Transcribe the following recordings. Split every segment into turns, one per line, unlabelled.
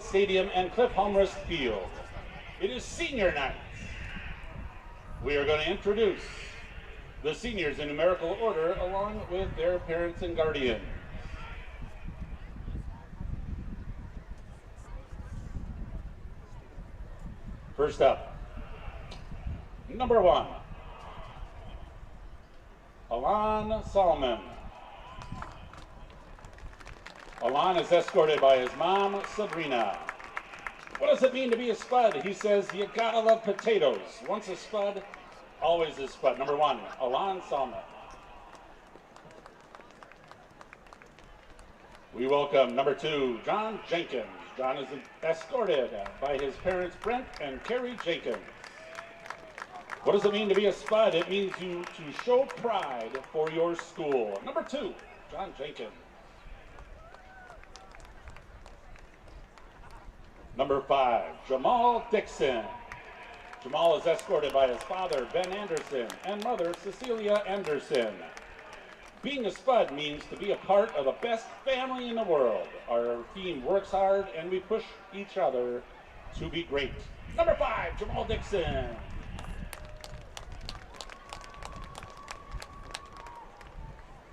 Stadium and Cliff Humrest Field. It is senior night. We are going to introduce the seniors in numerical order along with their parents and guardians. First up, number 1, Alon Solomon. Alon is escorted by his mom, Sabrina. What does it mean to be a spud? He says, you gotta love potatoes. Once a spud, always a spud. Number 1, Alon Solomon. We welcome number 2, John Jenkins. John is escorted by his parents, Brent and Carrie Jenkins. What does it mean to be a spud? It means to show pride for your school. Number 2, John Jenkins. Number 5, Jamal Dixon. Jamal is escorted by his father, Ben Anderson, and mother, Cecilia Anderson. Being a spud means to be a part of the best family in the world. Our team works hard and we push each other to be great. Number 5, Jamal Dixon.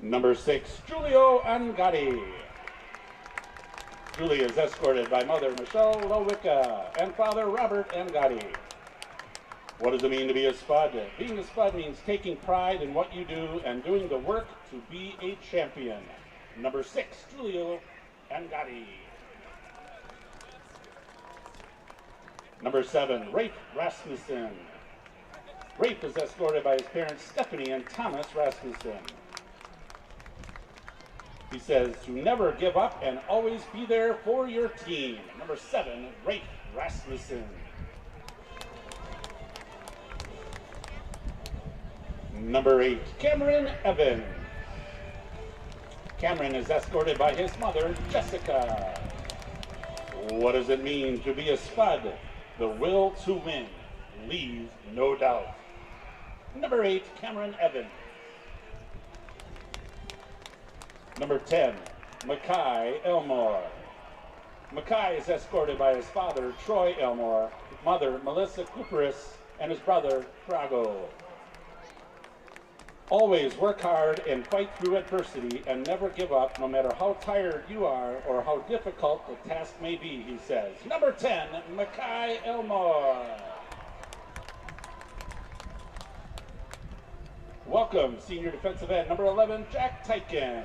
Number 6, Julio Angadi. Julie is escorted by mother Michelle Lowicka and father Robert Angadi. What does it mean to be a spud? Being a spud means taking pride in what you do and doing the work to be a champion. Number 6, Julio Angadi. Number 7, Rafe Rasmussen. Rafe is escorted by his parents Stephanie and Thomas Rasmussen. He says to never give up and always be there for your team. Number 7, Rafe Rasmussen. Number 8, Cameron Evans. Cameron is escorted by his mother, Jessica. What does it mean to be a spud? The will to win. Leave no doubt. Number 8, Cameron Evans. Number 10, Mackay Elmore. Mackay is escorted by his father, Troy Elmore, mother, Melissa Cooperis, and his brother, Frago. Always work hard and fight through adversity and never give up no matter how tired you are or how difficult the task may be, he says. Number 10, Mackay Elmore. Welcome, senior defensive end, number 11, Jack Tyken.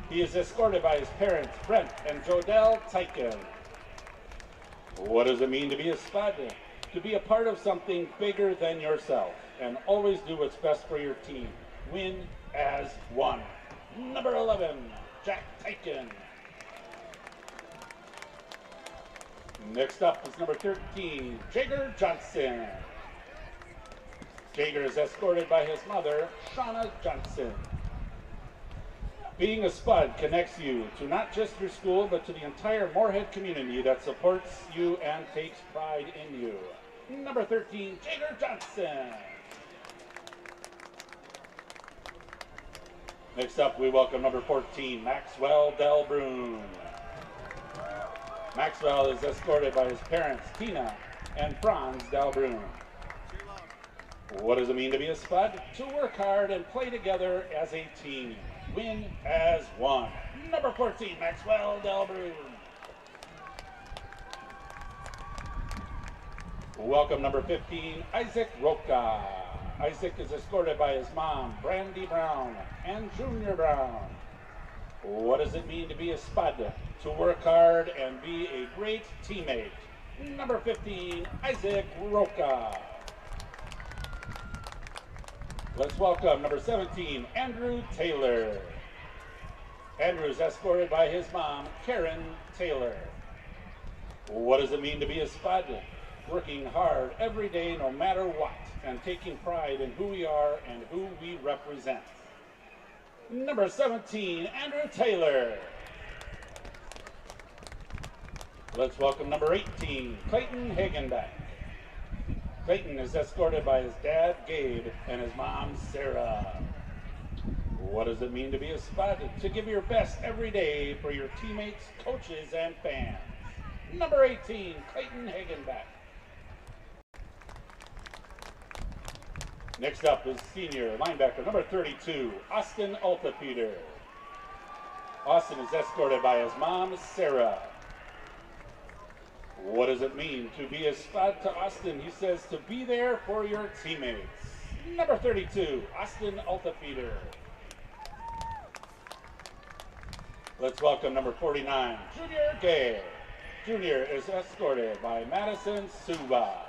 He is escorted by his parents, Brent and Jodelle Tyken. What does it mean to be a spud? To be a part of something bigger than yourself and always do what's best for your team. Win as one. Number 11, Jack Tyken. Next up is number 13, Jager Johnson. Jager is escorted by his mother, Shauna Johnson. Being a spud connects you to not just your school, but to the entire Moorhead community that supports you and takes pride in you. Number 13, Jager Johnson. Next up, we welcome number 14, Maxwell Delbrun. Maxwell is escorted by his parents, Tina and Franz Delbrun. What does it mean to be a spud? To work hard and play together as a team. Win as one. Number 14, Maxwell Delbrun. Welcome number 15, Isaac Roca. Isaac is escorted by his mom, Brandy Brown, and Junior Brown. What does it mean to be a spud? To work hard and be a great teammate. Number 15, Isaac Roca. Let's welcome number 17, Andrew Taylor. Andrew is escorted by his mom, Karen Taylor. What does it mean to be a spud? Working hard every day, no matter what, and taking pride in who we are and who we represent. Number 17, Andrew Taylor. Let's welcome number 18, Clayton Hagenbeck. Clayton is escorted by his dad, Gabe, and his mom, Sarah. What does it mean to be a spud? To give your best every day for your teammates, coaches, and fans. number 18, Clayton Hagenbeck. Next up is senior linebacker, number 32, Austin Altapeter. Austin is escorted by his mom, Sarah. What does it mean to be a spud to Austin? He says to be there for your teammates. Number 32, Austin Altapeter. Let's welcome number 49, Junior Gay. Junior is escorted by Madison Suba.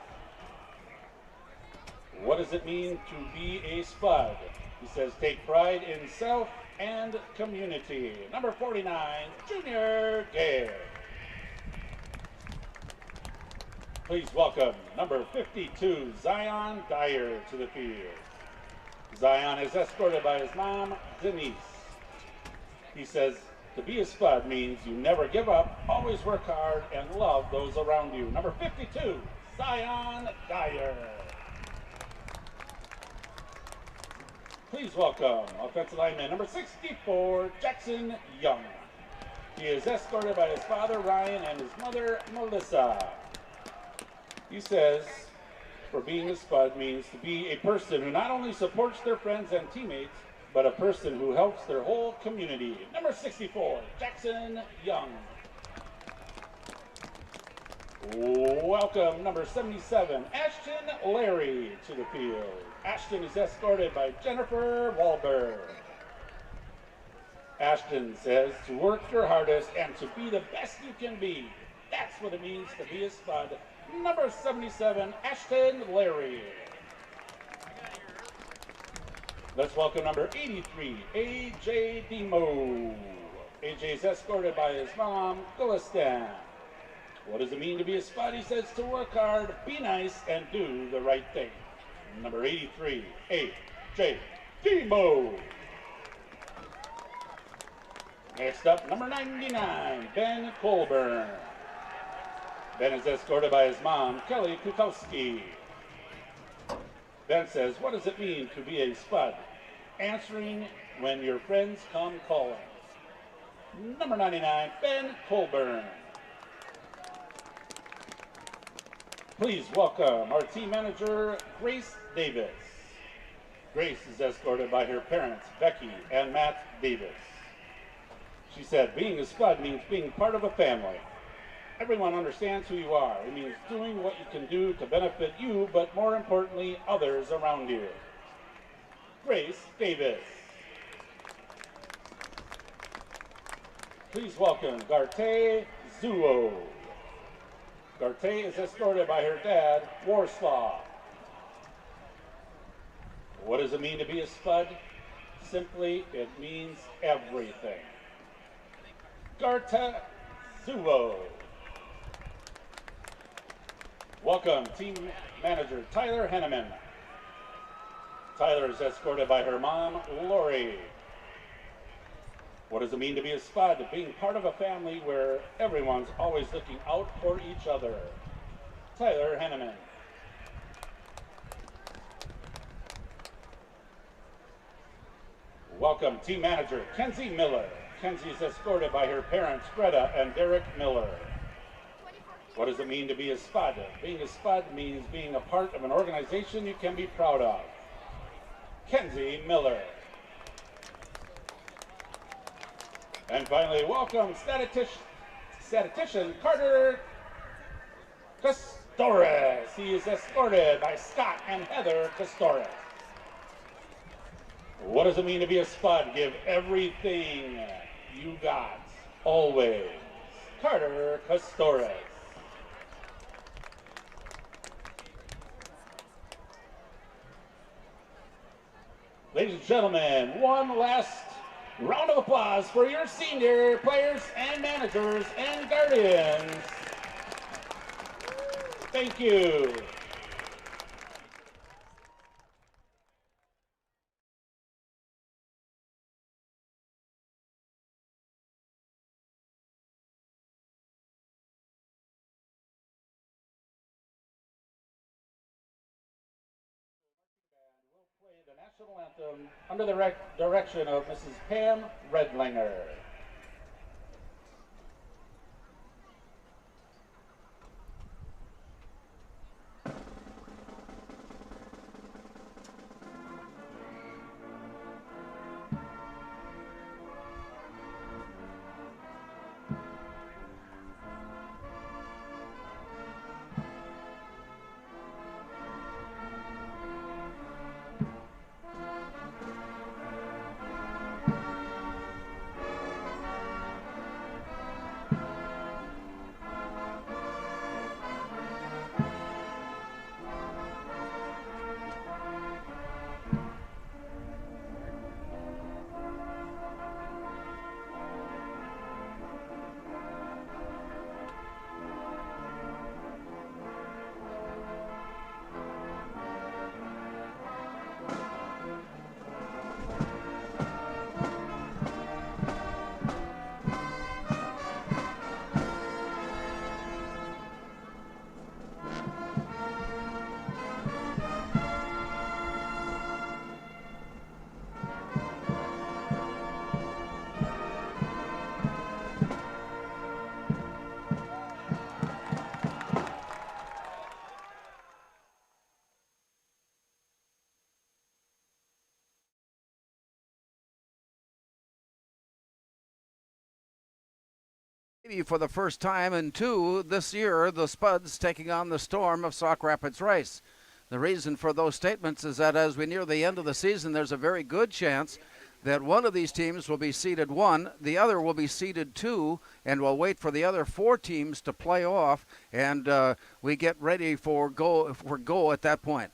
What does it mean to be a spud? He says take pride in self and community. Number 49, Junior Gay. Please welcome number 52, Zion Dyer, to the field. Zion is escorted by his mom, Denise. He says to be a spud means you never give up, always work hard, and love those around you. Number 52, Zion Dyer. Please welcome offensive lineman number 64, Jackson Young. He is escorted by his father, Ryan, and his mother, Melissa. He says, for being a spud means to be a person who not only supports their friends and teammates, but a person who helps their whole community. Number 64, Jackson Young. Welcome, number 77, Ashton Larry, to the field. Ashton is escorted by Jennifer Wahlberg. Ashton says to work your hardest and to be the best you can be. That's what it means to be a spud. Number 77, Ashton Larry. Let's welcome number 83, AJ Demo. AJ is escorted by his mom, Gulistan. What does it mean to be a spud? He says to work hard, be nice, and do the right thing. Number 83, AJ Demo. Next up, number 99, Ben Colburn. Ben is escorted by his mom, Kelly Kukowski. Ben says, what does it mean to be a spud? Answering when your friends come calling. Number 99, Ben Colburn. Please welcome our team manager, Grace Davis. Grace is escorted by her parents, Becky and Matt Davis. She said, being a spud means being part of a family. Everyone understands who you are. It means doing what you can do to benefit you, but more importantly, others around you. Grace Davis. Please welcome Garte Zuo. Garte is escorted by her dad, Warslaw. What does it mean to be a spud? Simply, it means everything. Garte Zuo. Welcome, team manager Tyler Henneman. Tyler is escorted by her mom, Lori. What does it mean to be a spud? Being part of a family where everyone's always looking out for each other. Tyler Henneman. Welcome, team manager Kenzie Miller. Kenzie is escorted by her parents, Greta and Derek Miller. What does it mean to be a spud? Being a spud means being a part of an organization you can be proud of. Kenzie Miller. And finally, welcome statistician Carter Castores. He is escorted by Scott and Heather Castores. What does it mean to be a spud? Give everything you got, always. Carter Castores. Ladies and gentlemen, one last round of applause for your senior players and managers and guardians. Thank you. The national anthem under the direction of Mrs. Pam Redlinger.
Maybe for the first time in 2 this year, the Spuds taking on the Storm of Sauk Rapids Rice. The reason for those statements is that as we near the end of the season, there's a very good chance that one of these teams will be seeded 1, the other will be seeded 2, and we'll wait for the other 4 teams to play off, and we get ready for go at that point.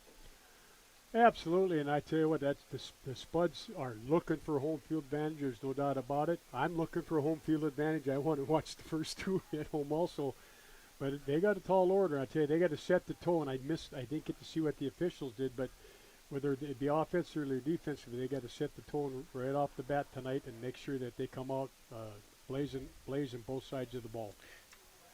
Absolutely, and I tell you what, the Spuds are looking for home field advantage. There's no doubt about it. I'm looking for home field advantage. I want to watch the first 2 at home also. But they got a tall order. I tell you, they got to set the tone. I didn't get to see what the officials did, but whether it be offensively or defensively, they got to set the tone right off the bat tonight and make sure that they come out blazing both sides of the ball.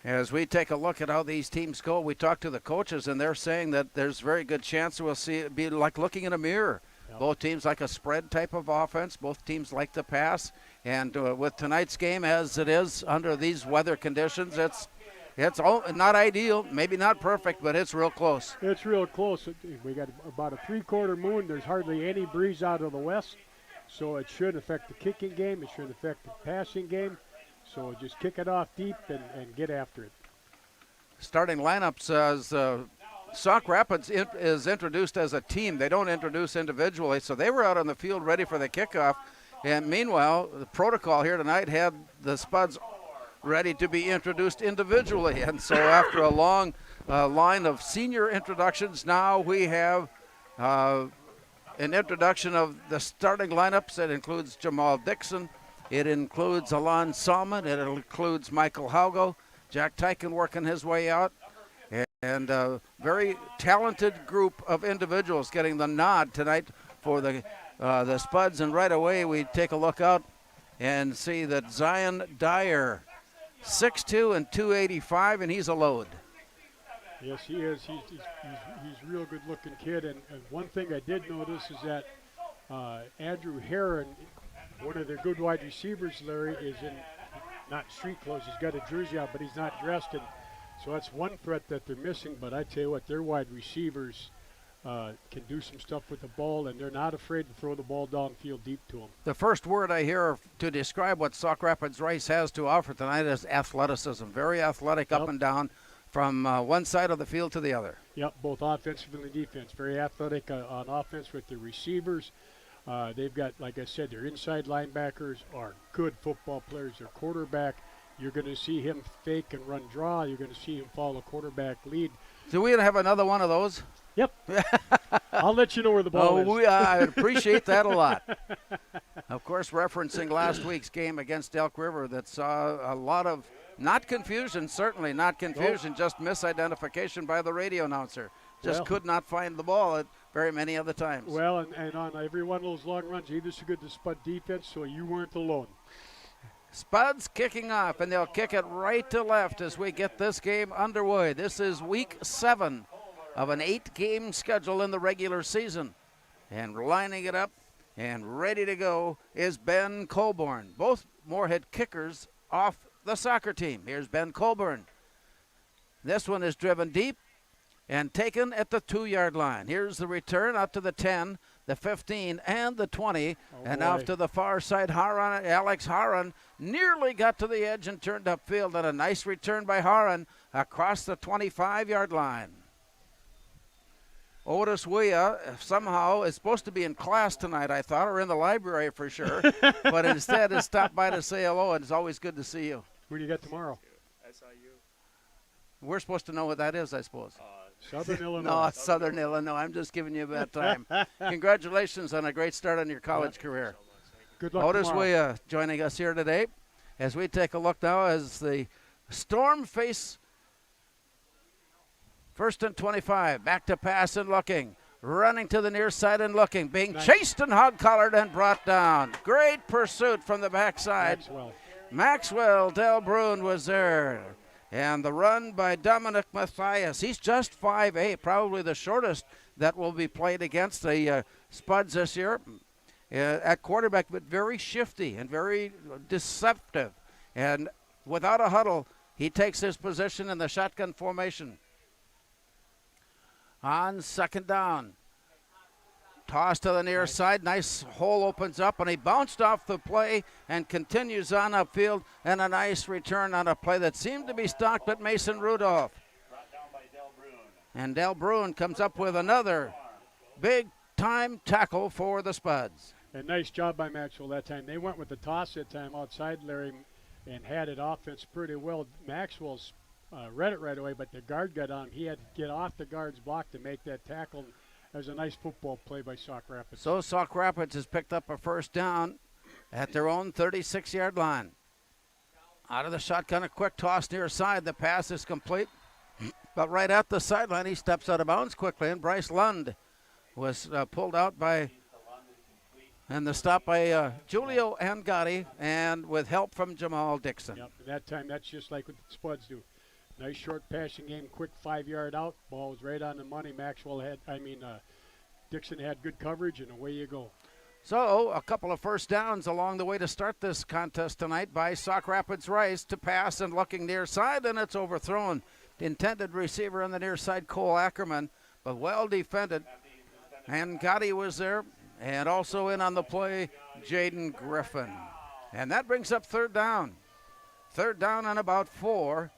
As we take a look at how these teams go, we talked to the coaches, and they're saying that there's very good chance we'll see it be like looking in a mirror. Yep. Both teams like a spread type of offense. Both teams like to pass. And with tonight's game, as it is under these weather conditions, it's not ideal, maybe not perfect, but it's real close.
It's real close. We got about a 3/4 moon. There's hardly any breeze out of the west, so it should affect the kicking game. It should affect the passing game. So just kick it off deep and get after it.
Starting lineups as Sauk Rapids is introduced as a team. They don't introduce individually, so they were out on the field ready for the kickoff. And meanwhile, the protocol here tonight had the Spuds ready to be introduced individually. And so after a long line of senior introductions, now we have an introduction of the starting lineups. That includes Jamal Dixon. It includes Alon Salmon. It includes Michael Haugo. Jack Tyken working his way out. And a very talented group of individuals getting the nod tonight for the Spuds. And right away we take a look out and see that Zion Dyer, 6'2" and 285, and he's a load.
Yes, he is. He's a real good-looking kid. And one thing I did notice is that Andrew Herron, one of their good wide receivers, Larry, is in not street clothes. He's got a jersey out, but he's not dressed. And so that's one threat that they're missing. But I tell you what, their wide receivers can do some stuff with the ball, and they're not afraid to throw the ball downfield deep to them.
The first word I hear to describe what Sauk Rapids Rice has to offer tonight is athleticism. Very athletic, up and down from one side of the field to the other.
Yep, both offensive and defense. Very athletic on offense with the receivers. They've got, like I said, their inside linebackers are good football players. Their quarterback, you're going to see him fake and run draw. You're going to see him follow quarterback lead.
Do we have another one of those?
Yep. I'll let you know where the ball is.
I appreciate that a lot. Of course, referencing last week's game against Elk River that saw a lot of, not confusion, certainly not confusion, just misidentification by the radio announcer. Just could not find the ball at very many of the times.
Well, and on every one of those long runs, either so good to Spud defense, so you weren't alone.
Spuds kicking off, and they'll kick it right to left as we get this game underway. This is week 7 of an 8-game schedule in the regular season. And lining it up and ready to go is Ben Colborn. Both Moorhead kickers off the soccer team. Here's Ben Colborn. This one is driven deep and taken at the 2-yard line. Here's the return out to the 10, the 15, and the 20. And out to the far side, Alex Haran nearly got to the edge and turned upfield. And a nice return by Haran across the 25-yard line. Otis Weah somehow is supposed to be in class tonight, I thought, or in the library for sure. But instead has stopped by to say hello, and it's always good to see you.
Who do you got tomorrow?
SIU.
We're supposed to know what that is, I suppose.
Southern Illinois.
No, Southern Illinois. I'm just giving you a bad time. Congratulations on a great start on your college career.
Good luck
Otis
tomorrow.
Weah joining us here today as we take a look now as the Storm face first and 25. Back to pass and looking. Running to the near side and looking. Being chased and hog-collared and brought down. Great pursuit from the backside. Maxwell Delbrun was there. And the run by Dominic Mathias. He's just 5'8", probably the shortest that will be played against the Spuds this year at quarterback, but very shifty and very deceptive. And without a huddle, he takes his position in the shotgun formation. On second down, Toss to the near side. Nice hole opens up, and he bounced off the play and continues on upfield. And a nice return on a play that seemed to be stopped at Mason Rudolph. And Del Bruin comes up with another big time tackle for the Spuds.
A nice job by Maxwell that time. They went with the toss that time outside Larry and had it offense pretty well. Maxwell's read it right away, but the guard got on him. He had to get off the guard's block to make that tackle. That was a nice football play by Sauk Rapids.
So Sauk Rapids has picked up a first down at their own 36-yard line. Out of the shotgun, a quick toss near side. The pass is complete. But right at the sideline, he steps out of bounds quickly, and Bryce Lund was pulled out by, and the stop by Julio Angadi, and with help from Jamal Dixon.
Yep, that time that's just like what the Spuds do. Nice short passing game, quick 5-yard out. Ball was right on the money. Dixon had good coverage, and away you go.
So a couple of first downs along the way to start this contest tonight by Sauk Rapids Rice to pass and looking near side, and it's overthrown. The intended receiver on the near side, Cole Ackerman, but well defended. And Gotti was there, and also in on the play, Jaden Griffin. And that brings up third down. Third down on about 4.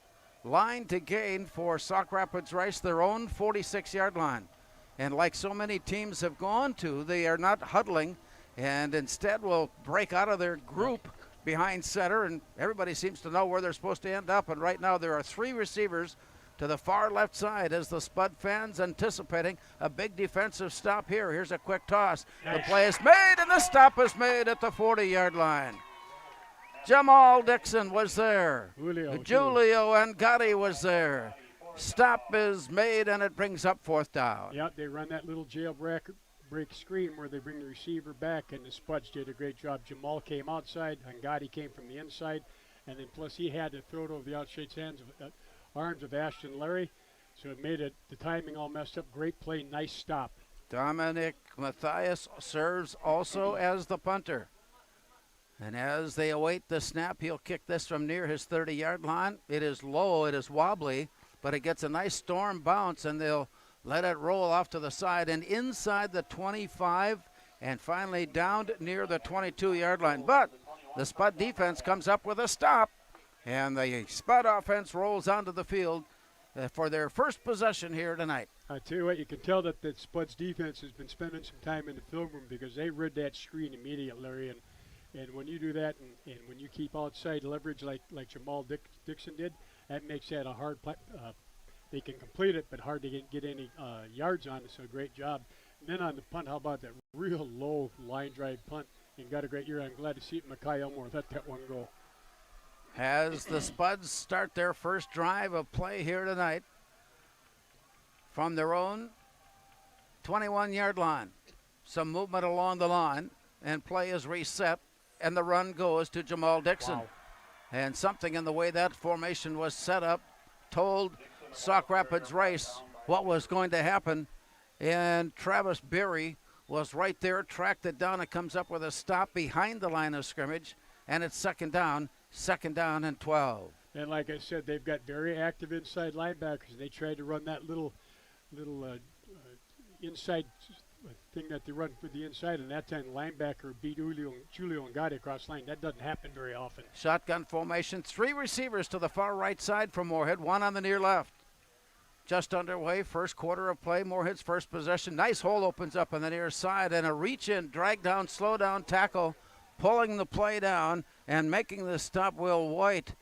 Line to gain for Sauk Rapids Rice, their own 46-yard line. And like so many teams have gone to, they are not huddling and instead will break out of their group behind center, and everybody seems to know where they're supposed to end up. And right now there are 3 receivers to the far left side as the Spud fans anticipating a big defensive stop here. Here's a quick toss. The play is made, and the stop is made at the 40-yard line. Jamal Dixon was there. Julio Angadi was there. Stop is made, and it brings up fourth down.
Yep, they run that little jailbreak screen where they bring the receiver back, and the Spuds did a great job. Jamal came outside, Angadi came from the inside, and then plus he had to throw it over the outside arms of Ashton Larry, so it made the timing all messed up. Great play, nice stop.
Dominic Mathias serves also as the punter. And as they await the snap, he'll kick this from near his 30-yard line. It is low, it is wobbly, but it gets a nice storm bounce, and they'll let it roll off to the side and inside the 25 and finally down near the 22-yard line. But the Spud defense comes up with a stop, and the Spud offense rolls onto the field for their first possession here tonight.
I tell you what, you can tell that the Spuds defense has been spending some time in the film room because they read that screen immediately, Larry, and when you do that and when you keep outside leverage like Jamal Dixon did, that makes that a hard play. They can complete it, but hard to get any yards on it, so great job. And then on the punt, how about that real low line drive punt and got a great year. I'm glad to see Mackay Elmore let that one go.
As the Spuds start their first drive of play here tonight from their own 21-yard line. Some movement along the line, and play is reset, and the run goes to Jamal Dixon.
Wow.
And something in the way that formation was set up told Sauk Rapids Rice what was going to happen, and Travis Berry was right there, tracked it down. It comes up with a stop behind the line of scrimmage, and it's second down and 12.
And like I said, they've got very active inside linebackers. They tried to run that little inside thing that they run for the inside, and that time linebacker beat Julio and got it across line. That doesn't happen very often.
Shotgun formation, 3 receivers to the far right side from Moorhead, 1 on the near left. Just underway, first quarter of play, Moorhead's first possession. Nice hole opens up on the near side, and a reach-in, drag-down, slow-down tackle, pulling the play down and making the stop, Will White,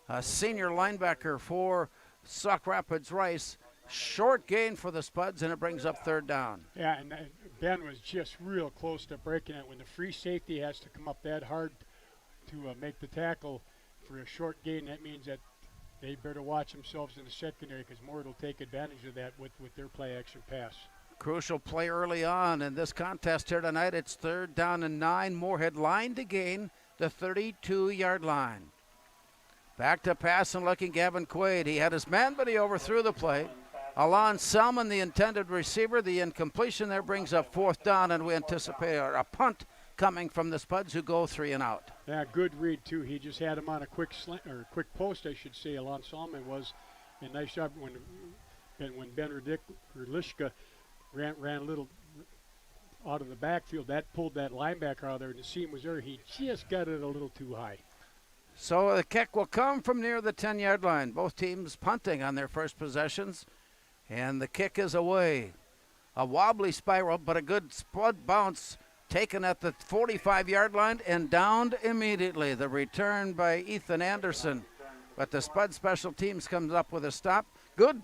a senior linebacker for Sauk Rapids Rice. Short gain for the Spuds, and it brings up third down.
Yeah, and Ben was just real close to breaking it. When the free safety has to come up that hard to make the tackle for a short gain, that means that they better watch themselves in the secondary because Moorhead will take advantage of that with their play-action pass.
Crucial play early on in this contest here tonight. It's third down and 9. Moorhead line to gain the 32-yard line. Back to pass and looking Gavin Quaid. He had his man, but he overthrew the play. Alon Selman, the intended receiver. The incompletion there brings up fourth down, and we anticipate a punt coming from the Spuds, who go 3 and out.
Yeah, good read too. He just had him on a quick slant, or quick post, I should say. Alon Selman was a nice job when Ben Erlishka ran a little out of the backfield. That pulled that linebacker out of there, and the seam was there. He just got it a little too high.
So the kick will come from near the 10-yard line. Both teams punting on their first possessions, and the kick is away. A wobbly spiral, but a good spud bounce taken at the 45-yard line and downed immediately. The return by Ethan Anderson, but the Spud Special Teams comes up with a stop.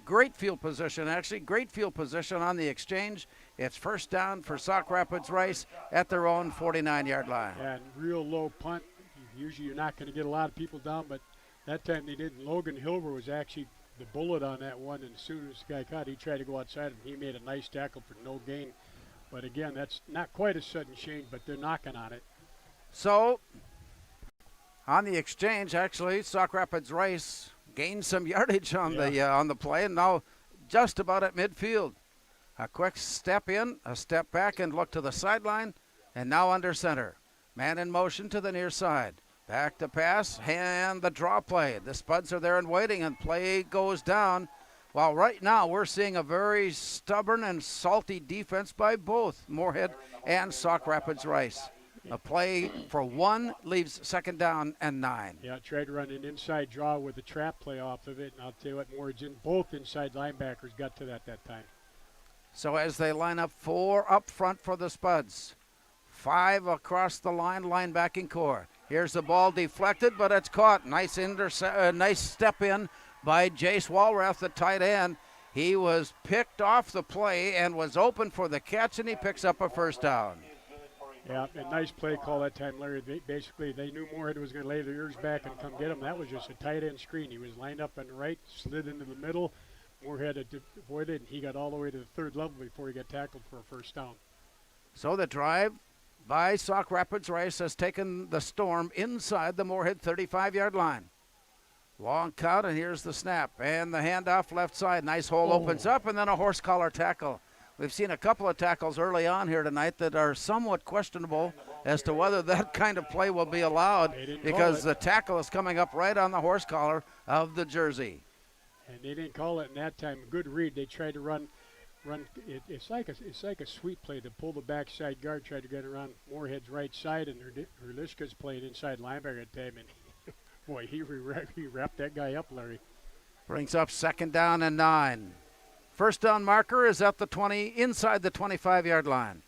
Great field position, actually. Great field position on the exchange. It's first down for Sauk Rapids Rice at their own 49-yard line.
And real low punt. Usually you're not going to get a lot of people down, but that time they didn't. Logan Hilber was actually the bullet on that one, and as soon as the guy caught, he tried to go outside, and he made a nice tackle for no gain. But again, that's not quite a sudden change, but they're knocking on it.
So, on the exchange, actually, Sauk Rapids Rice gained some yardage on the play, and now just about at midfield. A quick step in, a step back, and look to the sideline, and now under center. Man in motion to the near side. Back to pass, and the draw play. The Spuds are there and waiting, and play goes down. Well, right now we're seeing a very stubborn and salty defense by both Moorhead and Sauk Rapids Rice. A play for one leaves second down and 9.
Yeah, tried to run an inside draw with a trap play off of it, and I'll tell you what, both inside linebackers got to that time.
So as they line up 4 up front for the Spuds, 5 across the line, linebacking core. Here's the ball deflected, but it's caught. Nice step in by Jace Walrath, the tight end. He was picked off the play and was open for the catch, and he picks up a first down.
Yeah, a nice play call that time, Larry. They knew Moorhead was going to lay their ears back and come get him. That was just a tight end screen. He was lined up on the right, slid into the middle. Moorhead had avoided, and he got all the way to the third level before he got tackled for a first down.
So the drive by Sauk Rapids Rice has taken the storm inside the Moorhead 35-yard line. Long count, and here's the snap. And the handoff left side. Nice hole opens up, and then a horse collar tackle. We've seen a couple of tackles early on here tonight that are somewhat questionable as to whether that kind of play will be allowed, because the tackle is coming up right on the horse collar of the jersey.
And they didn't call it in that time. Good read. They tried to run. It's like a sweep play to pull the backside guard, tried to get around Moorhead's right side, and Hurliska's played inside linebacker at that time, and boy, he wrapped that guy up, Larry.
Brings up second down and 9. First down marker is at the 20, inside the 25-yard line.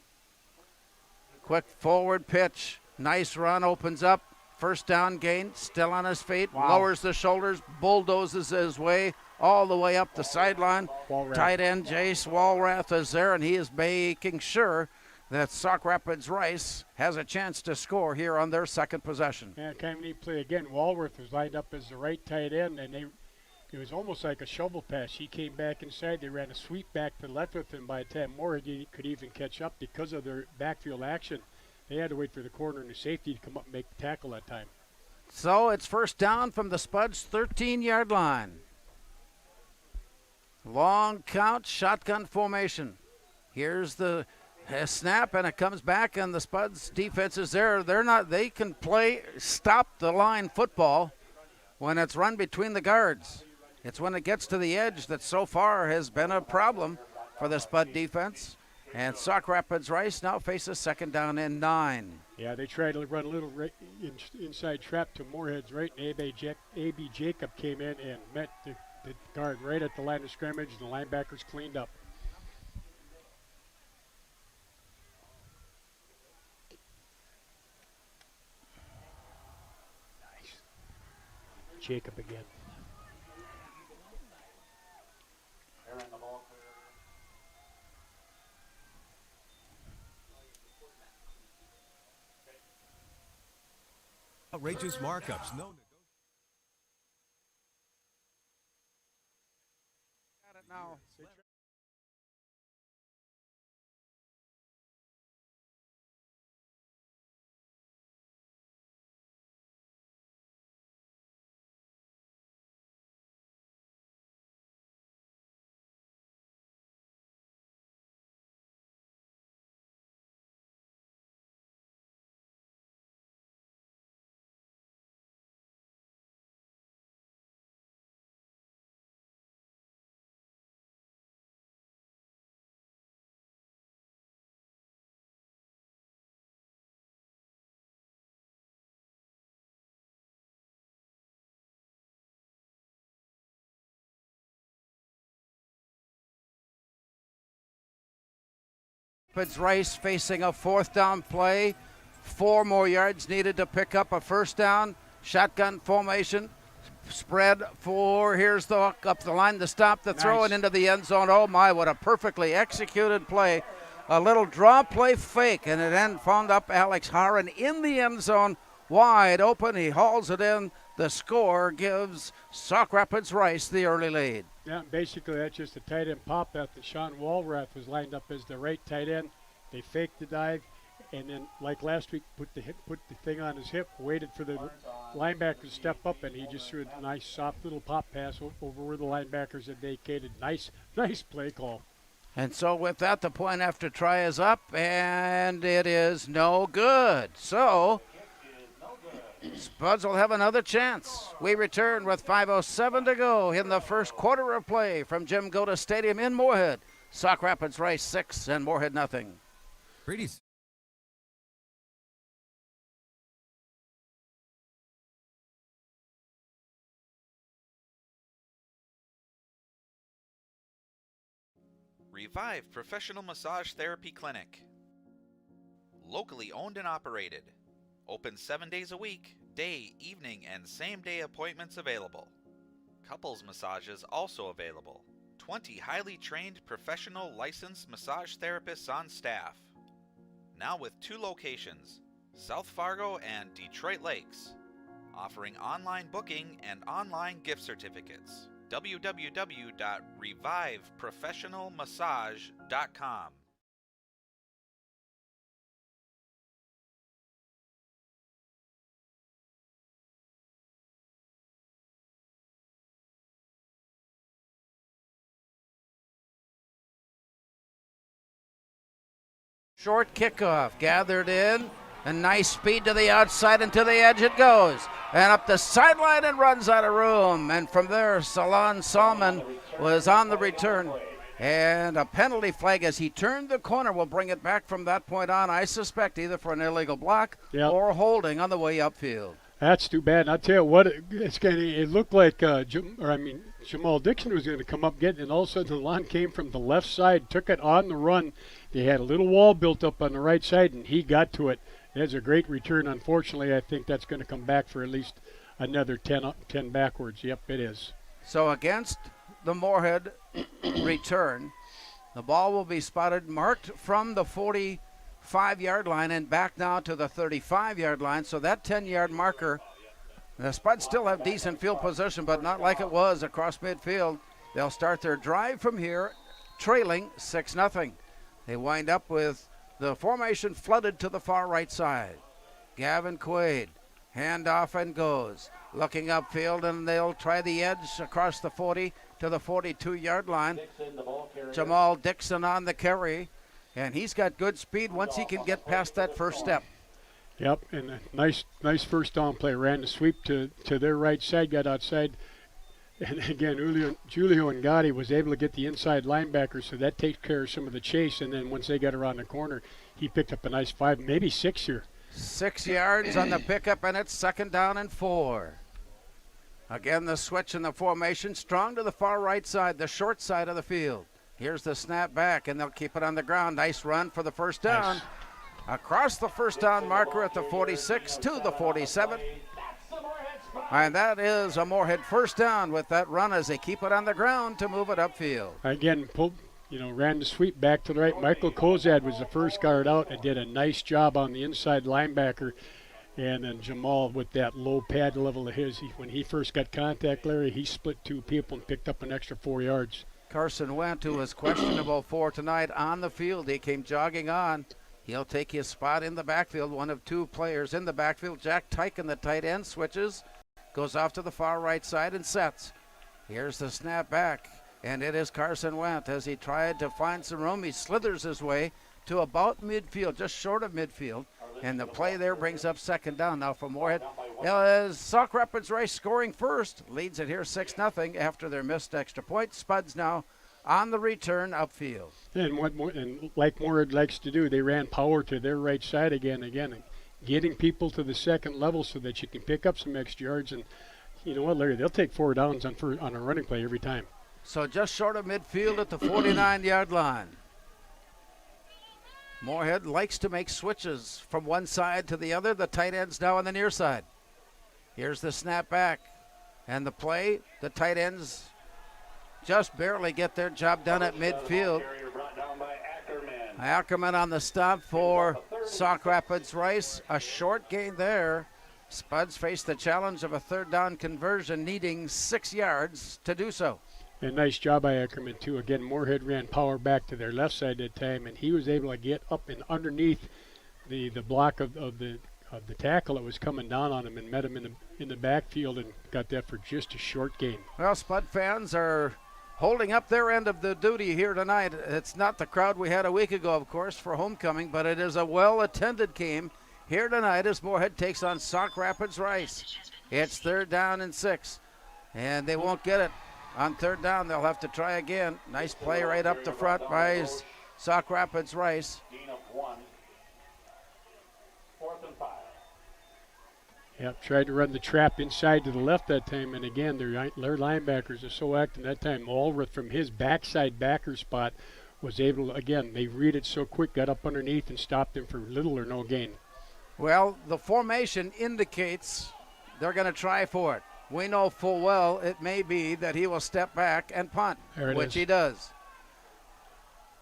Quick forward pitch. Nice run, opens up. First down gain, still on his feet, lowers the shoulders, bulldozes his way all the way up the sideline. Tight end Jace Walrath is there, and he is making sure that Sauk Rapids Rice has a chance to score here on their second possession.
Yeah, kind of neat play again. Walrath was lined up as the right tight end, and it was almost like a shovel pass. He came back inside. They ran a sweep back to the left with him. By the time Moorhead could even catch up because of their backfield action, they had to wait for the corner and the safety to come up and make the tackle that time.
So it's first down from the Spuds' 13-yard line. Long count, shotgun formation. Here's the snap, and it comes back, and the Spuds' defense is there. They can play stop the line football when it's run between the guards. It's when it gets to the edge that so far has been a problem for the Spud defense. And Sauk Rapids Rice now faces second down and 9.
Yeah, they tried to run a little inside trap to Moorhead's right, and A.B. Jacob came in and met the guard right at the line of scrimmage, and the linebackers cleaned up. Nice. Jacob again.
Outrageous markups. No.
Got it now. Rapids Rice facing a 4th down play. 4 more yards needed to pick up a 1st down. Shotgun formation. Spread for, here's the hook up the line to stop the throw and into the end zone. Oh my, what a perfectly executed play. A little draw play fake, and it then found up Alex Haran in the end zone, wide open. He hauls it in. The score gives Sauk Rapids Rice the early lead.
Yeah, basically that's just a tight end pop out that Sean Walrath was lined up as the right tight end. They faked the dive, and then like last week put the thing on his hip, waited for the linebacker to step up, and he just threw a nice soft little pop pass over where the linebackers had vacated. Nice play call.
And so with that, the point after try is up, and it is no good. So Spuds will have another chance. We return with 5:07 to go in the first quarter of play from Jim Goda Stadium in Moorhead. Sauk Rapids Rice 6 and Moorhead nothing.
Brady's.
Revive Professional Massage Therapy Clinic. Locally owned and operated. Open 7 days a week, day, evening, and same-day appointments available. Couples massages also available. 20 highly trained professional licensed massage therapists on staff. Now with 2 locations, South Fargo and Detroit Lakes. Offering online booking and online gift certificates. www.reviveprofessionalmassage.com.
Short kickoff, gathered in, a nice speed to the outside and to the edge it goes. And up the sideline and runs out of room. And from there, Salon Salman was on the return. And a penalty flag as he turned the corner will bring it back from that point on, I suspect, either for an illegal block or holding on the way upfield.
That's too bad. And I'll tell you what, it looked like Jamal Dixon was going to come up, and all of a sudden the line came from the left side, took it on the run. They had a little wall built up on the right side, and he got to it. That's a great return. Unfortunately, I think that's going to come back for at least another 10 backwards. Yep, it is.
So against the Moorhead return, the ball will be spotted, marked from the 45-yard line and back now to the 35-yard line. So that 10-yard marker, the Spuds still have decent field position, but not like it was across midfield. They'll start their drive from here, trailing 6-0. They wind up with the formation flooded to the far right side. Gavin Quaid, handoff and goes. Looking upfield, and they'll try the edge across the 40 to the 42-yard line. Jamal Dixon on the carry, and he's got good speed once he can get past that first step.
Yep, and a nice first down play. Ran the sweep to their right side, got outside. And again, Julio Ngati was able to get the inside linebacker, so that takes care of some of the chase. And then once they got around the corner, he picked up a nice 5, maybe 6 here.
6 yards on the pickup, and it's 2nd down and 4. Again, the switch in the formation, strong to the far right side, the short side of the field. Here's the snap back, and they'll keep it on the ground. Nice run for the first down.
Nice.
Across the first down marker at the 46 to the 47. And that is a Moorhead first down with that run as they keep it on the ground to move it upfield.
Again, ran the sweep back to the right. Michael Kozad was the first guard out and did a nice job on the inside linebacker. And then Jamal, with that low pad level of his, when he first got contact, Larry, he split 2 people and picked up an extra 4 yards.
Carson Wendt, who was questionable for tonight on the field, he came jogging on. He'll take his spot in the backfield, one of 2 players in the backfield. Jack Tyken, the tight end, switches, goes off to the far right side and sets. Here's the snap back, and it is Carson Wendt. As he tried to find some room, he slithers his way to about midfield, just short of midfield, and the play there brings up 2nd down. Now for Moorhead, Sauk Rapids Rice scoring first, leads it here 6-0 after their missed extra point. Spuds now on the return upfield.
And like Moorhead likes to do, they ran power to their right side again, getting people to the second level so that you can pick up some extra yards. And you know what, Larry, they'll take 4 downs on a running play every time.
So just short of midfield at the 49-yard line. Moorhead likes to make switches from one side to the other. The tight end's now on the near side. Here's the snap back. And the play, the tight ends just barely get their job done at midfield. Ackerman on the stop for Sauk Rapids Rice. A short gain there. Spuds face the challenge of a third down conversion, needing 6 yards to do so.
A nice job by Ackerman, too. Again, Moorhead ran power back to their left side that time, and he was able to get up and underneath the block of the tackle that was coming down on him and met him in the backfield and got that for just a short gain.
Well, Spud fans are holding up their end of the duty here tonight. It's not the crowd we had a week ago, of course, for homecoming, but it is a well-attended game here tonight as Moorhead takes on Sauk Rapids Rice. It's 3rd down and 6, and they won't get it. On 3rd down, they'll have to try again. Nice play right up the front by Sauk Rapids Rice.
Yep, tried to run the trap inside to the left that time, and again, their linebackers are so active that time. Allworth from his backside backer spot was able to, again, they read it so quick, got up underneath and stopped him for little or no gain.
Well, the formation indicates they're going to try for it. We know full well it may be that he will step back and punt, which he does.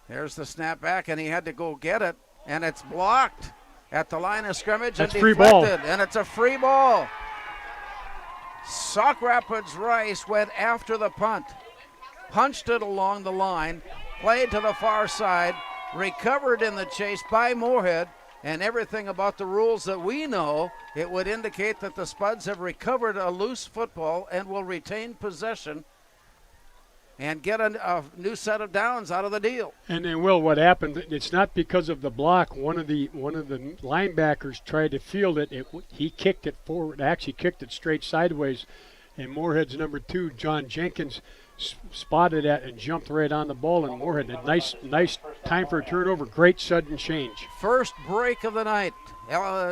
There's the snap back, and he had to go get it, and it's blocked at the line of scrimmage.
That's
and
free
deflected,
ball.
And it's a free ball. Sauk Rapids Rice went after the punt, punched it along the line, played to the far side, recovered in the chase by Moorhead, and everything about the rules that we know, it would indicate that the Spuds have recovered a loose football and will retain possession and get a new set of downs out of the deal.
And then, Will, what happened, it's not because of the block. One of the linebackers tried to field it. He kicked it forward, actually kicked it straight sideways, and Moorhead's number 2, John Jenkins, spotted that and jumped right on the ball, and Moorhead had nice time for a turnover. Great sudden change.
First break of the night.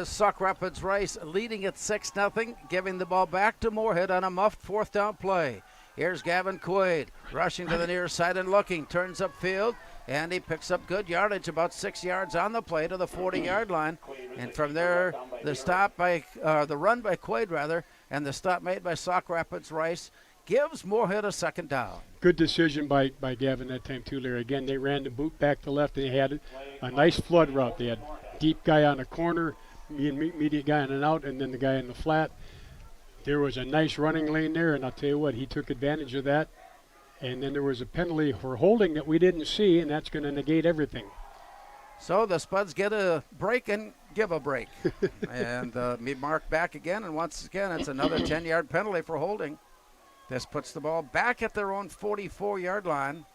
Sauk Rapids Rice leading at 6-0, giving the ball back to Moorhead on a muffed 4th down play. Here's Gavin Quaid rushing to the near side and looking, turns upfield, and he picks up good yardage, about 6 yards on the play to the 40-yard line. And from there, the run by Quaid and the stop made by Sauk Rapids Rice gives Moorhead a 2nd down.
Good decision by Gavin that time too, Larry. Again, they ran the boot back to left. They had a nice flood route. They had deep guy on the corner, immediate guy in and out, and then the guy in the flat. There was a nice running lane there, and I'll tell you what, he took advantage of that. And then there was a penalty for holding that we didn't see, and that's going to negate everything.
So the Spuds get a break and give a break. And me mark back again, and once again, it's another 10-yard penalty for holding. This puts the ball back at their own 44-yard line.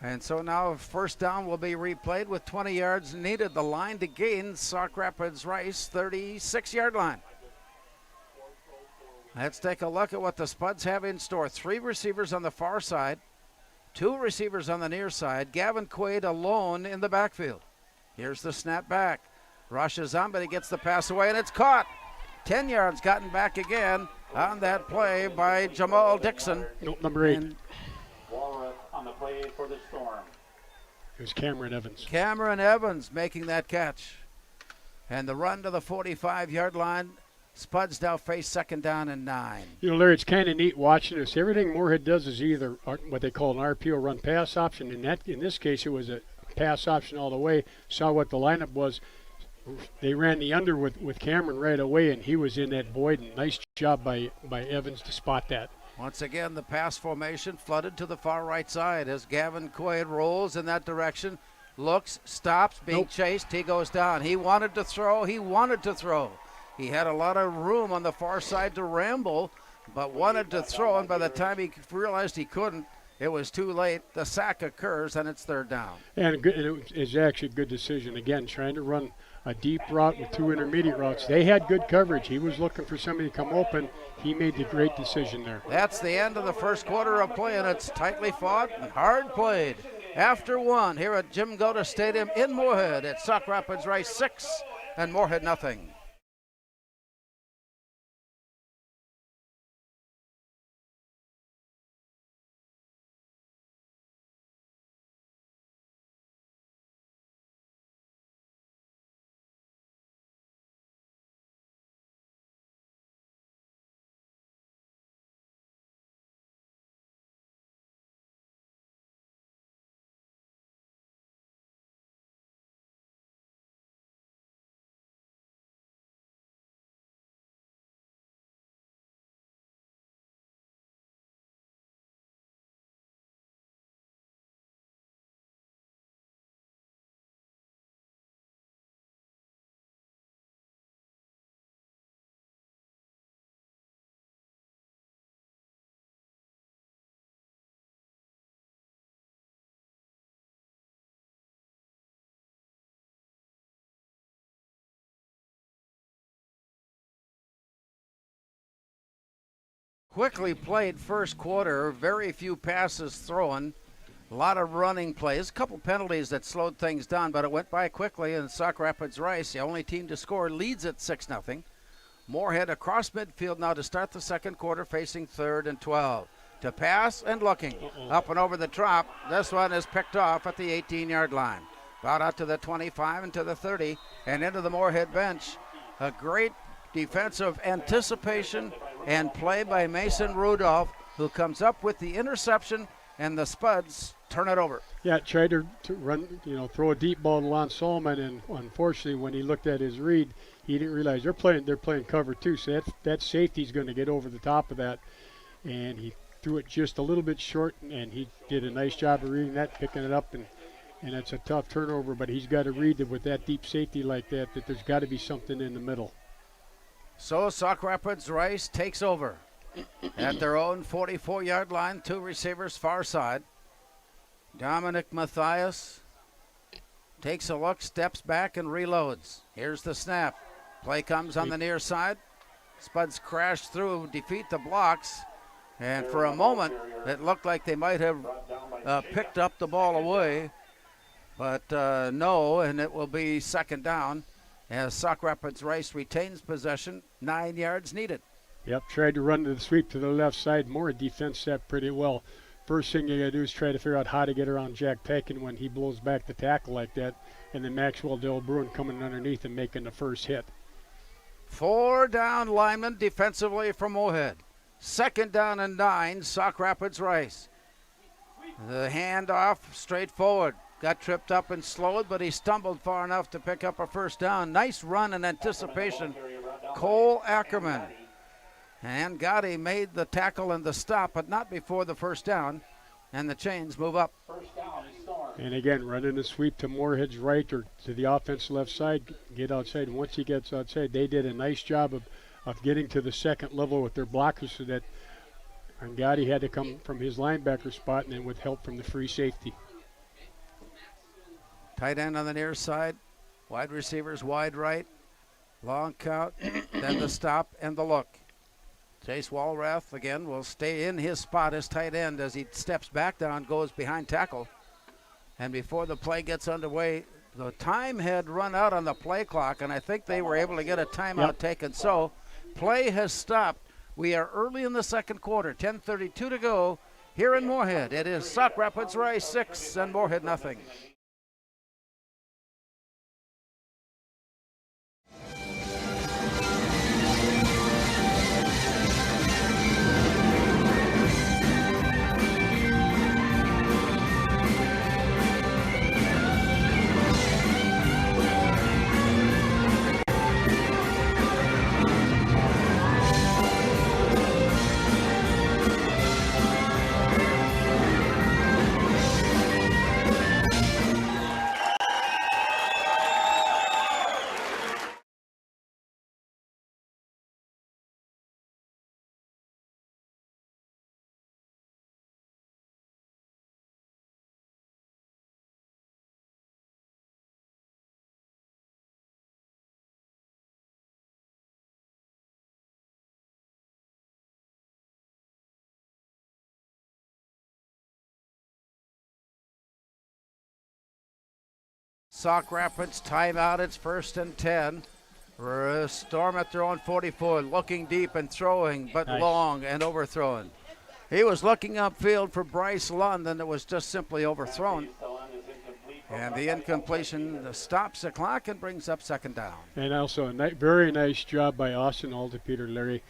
And so now 1st down will be replayed with 20 yards needed. The line to gain, Sauk Rapids Rice, 36-yard line. Let's take a look at what the Spuds have in store. 3 receivers on the far side, 2 receivers on the near side. Gavin Quaid alone in the backfield. Here's the snap back. Rushes on, but he gets the pass away, and it's caught. 10 yards gotten back again on that play by Jamal Dixon.
Nope, number 8.
Walrus on the play for the Storm.
It was Cameron Evans.
Cameron Evans making that catch. And the run to the 45-yard line. Spuds now face 2nd down and 9.
You know, Larry, it's kind of neat watching this. Everything Moorhead does is either what they call an RPO, run pass option. In this case, it was a pass option all the way. Saw what the lineup was. They ran the under with Cameron right away, and he was in that void. And nice job by Evans to spot that.
Once again, the pass formation flooded to the far right side as Gavin Quaid rolls in that direction. Looks, stops, being chased. He goes down. He wanted to throw. He had a lot of room on the far side to ramble, but wanted to throw, and by the time he realized he couldn't, it was too late. The sack occurs, and it's 3rd down.
And it was actually a good decision. Again, trying to run a deep route with 2 intermediate routes. They had good coverage. He was looking for somebody to come open. He made the great decision there.
That's the end of the first quarter of play, and it's tightly fought and hard played. After 1 here at Jim Goda Stadium in Moorhead, it's Sauk Rapids Rice 6 and Moorhead nothing. quickly played first quarter, very few passes thrown, a lot of running plays, a couple penalties that slowed things down, but it went by quickly, and Sauk Rapids Rice, the only team to score, leads at 6-0. Moorhead across midfield now to start the second quarter, facing 3rd and 12. To pass and looking. Up and over the drop. This one is picked off at the 18-yard line. About out to the 25 and to the 30 and into the Moorhead bench. A great defensive anticipation and play by Mason Rudolph, who comes up with the interception, and the Spuds turn it over.
Yeah, tried to run, throw a deep ball to Lon Solomon, and unfortunately when he looked at his read, he didn't realize they're playing cover 2, so that safety's going to get over the top of that, and he threw it just a little bit short, and he did a nice job of reading that, picking it up, and it's a tough turnover, but he's got to read that with that deep safety like that there's got to be something in the middle.
So Sauk Rapids Rice takes over at their own 44-yard line, 2 receivers far side. Dominic Mathias takes a look, steps back, and reloads. Here's the snap. Play comes on the near side. Spuds crash through, defeat the blocks. And for a moment, it looked like they might have picked up the ball away. But no, and it will be 2nd down as Sauk Rapids Rice retains possession, 9 yards needed.
Yep, tried to run to the sweep to the left side. More defense that pretty well. First thing you got to do is try to figure out how to get around Jack Pekin when he blows back the tackle like that. And then Maxwell Del Bruin coming underneath and making the first hit.
4 down linemen defensively from Moorhead. 2nd down and 9, Sauk Rapids Rice. The handoff straight forward. Got tripped up and slowed, but he stumbled far enough to pick up a 1st down. Nice run in anticipation. Cole Ackerman. And Gotti made the tackle and the stop, but not before the 1st down. And the chains move up.
And again, running the sweep to Moorhead's right or to the offense left side, get outside. And once he gets outside, they did a nice job of getting to the 2nd level with their blockers so that Gotti had to come from his linebacker spot and then with help from the free safety.
Tight end on the near side. Wide receivers wide right. Long count. Then the stop and the look. Chase Walrath again will stay in his spot as tight end as he steps back down, goes behind tackle. And before the play gets underway, the time had run out on the play clock, and I think they were able to get a timeout taken. So play has stopped. We are early in the second quarter, 10:32 to go here in Moorhead. It is Sauk Rapids Rice 6 and Moorhead nothing. Sauk Rapids timeout. It's 1st and 10. Storm at their own 44, looking deep and throwing, but
nice.
Long and overthrown. He was looking upfield for Bryce Lund, and it was just simply overthrown. And the incompletion stops the clock and brings up 2nd down.
And also a very nice job by Austin Altepeter, Larry.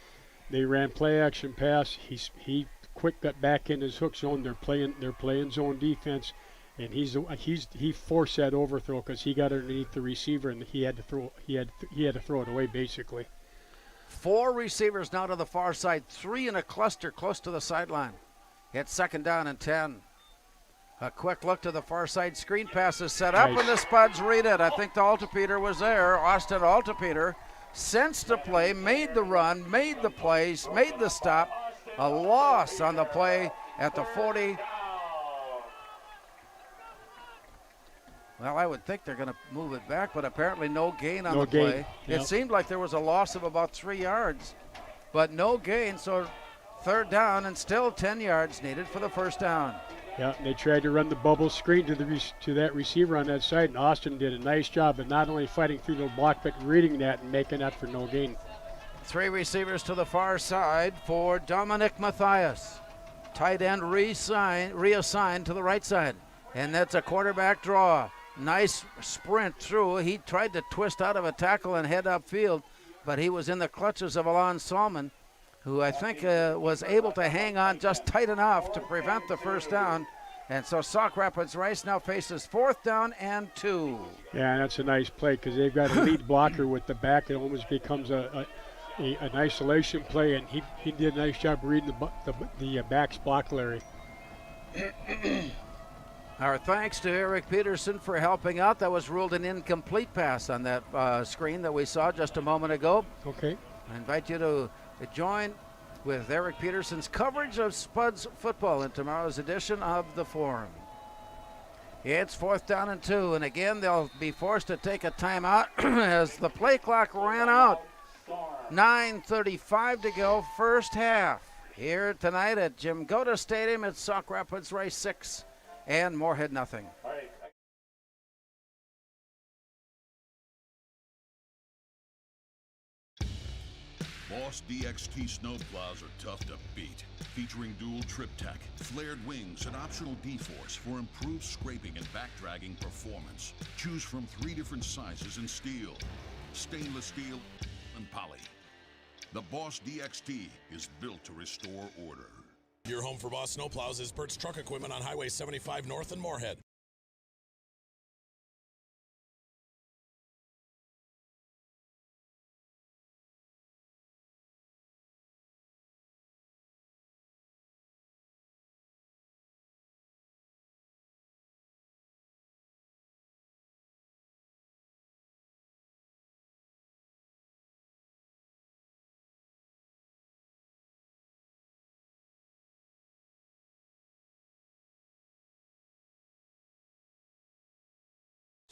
They ran play action pass. He quick got back in his hook zone. They're playing zone defense. And he forced that overthrow because he got underneath the receiver and he had to throw it away basically.
4 receivers now to the far side, 3 in a cluster close to the sideline. It's 2nd down and 10. A quick look to the far side. Screen pass is set up,
nice.
And the Spuds read it. I think the Altepeter was there. Austin Altepeter sensed the play, made the run, made the plays, made the stop. A loss on the play at the 40. Well, I would think they're going to move it back, but apparently no gain on the play.
Yep.
It seemed like there was a loss of about 3 yards, but no gain. So third down and still 10 yards needed for the first down.
Yeah, they tried to run the bubble screen to that receiver on that side, and Austin did a nice job of not only fighting through the block, but reading that and making that for no gain.
3 receivers to the far side for Dominic Matthias. Tight end reassigned to the right side. And that's a quarterback draw. Nice sprint through. He tried to twist out of a tackle and head upfield, but he was in the clutches of Alon Solomon, who I think was able to hang on just tight enough to prevent the first down. And so Sauk Rapids Rice now faces 4th down and 2.
Yeah, that's a nice play because they've got a lead blocker with the back. It almost becomes an isolation play, and he did a nice job reading the back's block, Larry.
Our thanks to Eric Peterson for helping out. That was ruled an incomplete pass on that screen that we saw just a moment ago.
Okay.
I invite you to join with Eric Peterson's coverage of Spuds football in tomorrow's edition of The Forum. It's 4th down and 2, and again they'll be forced to take a timeout as the play clock ran out. 9:35 to go, first half. Here tonight at Jim Goda Stadium at Sauk Rapids Rice 6 and Moorhead nothing.
Boss DXT snowplows are tough to beat. Featuring dual trip tech, flared wings, and optional D-force for improved scraping and back-dragging performance. Choose from 3 different sizes in steel, stainless steel, and poly. The Boss DXT is built to restore order.
Your home for Boss snowplows is Bert's Truck Equipment on Highway 75 North in Moorhead.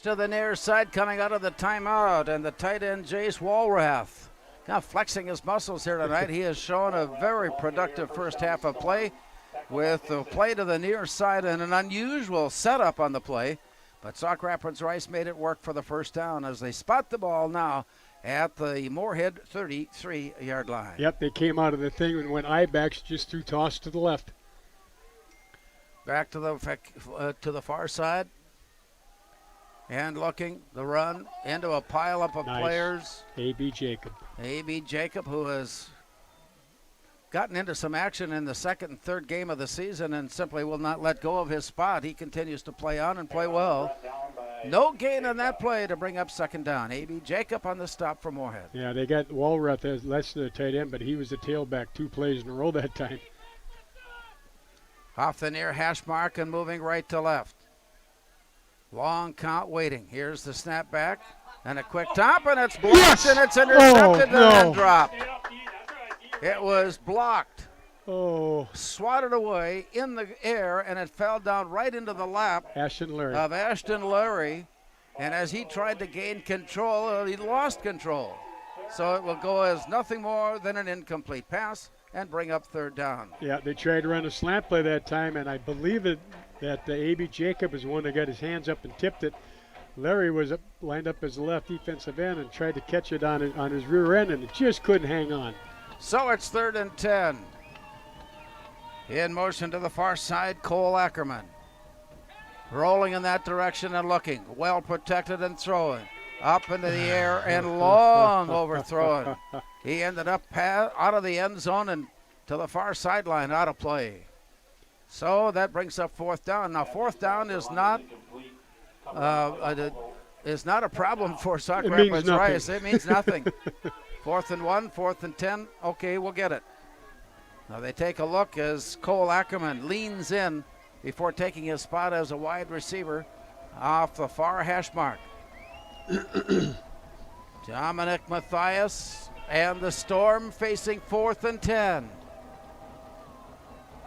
To the near side coming out of the timeout, and the tight end Jace Walrath kind of flexing his muscles here tonight. He has shown a very productive first half of play with the play to the near side and an unusual setup on the play. But Sauk Rapids Rice made it work for the first down as they spot the ball now at the Moorhead 33-yard line.
Yep, they came out of the thing and went I-backs, just threw toss to the left.
Back to the far side. And looking, the run into a pileup of players.
A.B. Jacob.
A.B. Jacob, who has gotten into some action in the second and third game of the season and simply will not let go of his spot. He continues to play on and play well. No gain on that play to bring up second down. A.B. Jacob on the stop for Moorhead.
Yeah, they got Walrath as less than a tight end, but he was the tailback 2 plays in a row that time.
Off the near hash mark and moving right to left. Long count waiting. Here's the snap back and a quick top, and it's blocked, and it's intercepted and then dropped. It was blocked. Swatted away in the air, and it fell down right into the lap of Ashton Larry. And as he tried to gain control, he lost control. So it will go as nothing more than an incomplete pass and bring up third down.
Yeah, they tried to run a slant play that time, and I believe that A.B. Jacob is the one that got his hands up and tipped it. Larry was lined up as the left defensive end and tried to catch it on his rear end, and it just couldn't hang on.
So it's 3rd and 10. In motion to the far side, Cole Ackerman. Rolling in that direction and looking. Well protected and throwing. Up into the air and long overthrown. He ended up out of the end zone and to the far sideline, out of play. So that brings up 4th down. Now 4th down is not a problem for Sauk Rapids Rice. It means nothing. 4th and 1, 4th and 10. Okay, we'll get it. Now they take a look as Cole Ackerman leans in before taking his spot as a wide receiver off the far hash mark. Dominic Matthias and the Storm facing 4th and 10.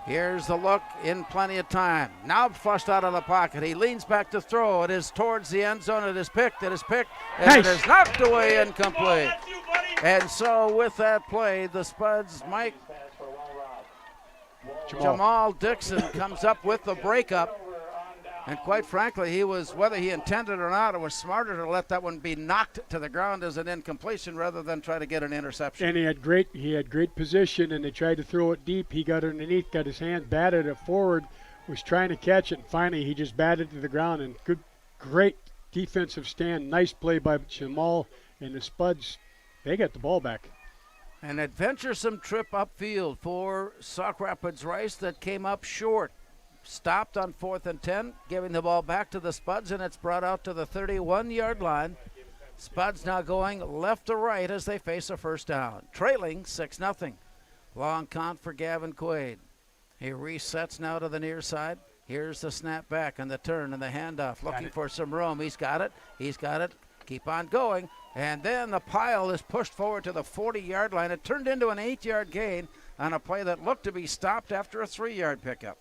Here's the look in plenty of time. Now flushed out of the pocket. He leans back to throw. It is towards the end zone. It is picked. And it is knocked away incomplete. And so with that play, the Spuds, Mike Jamal Dixon comes up with the breakup. And quite frankly, he was, whether he intended or not, it was smarter to let that one be knocked to the ground as an incompletion rather than try to get an interception.
And he had great position, and they tried to throw it deep. He got underneath, got his hand, batted it forward, was trying to catch it, and finally he just batted to the ground. And great defensive stand. Nice play by Jamal, and the Spuds, they got the ball back.
An adventuresome trip upfield for Sauk Rapids Rice that came up short. Stopped on 4th and 10, giving the ball back to the Spuds, and it's brought out to the 31-yard line. Spuds now going left to right as they face a first down, trailing 6-0. Long count for Gavin Quaid. He resets now to the near side. Here's the snap back and the turn and the handoff, looking for some room. He's got it. Keep on going. And then the pile is pushed forward to the 40-yard line. It turned into an 8-yard gain on a play that looked to be stopped after a 3-yard pickup.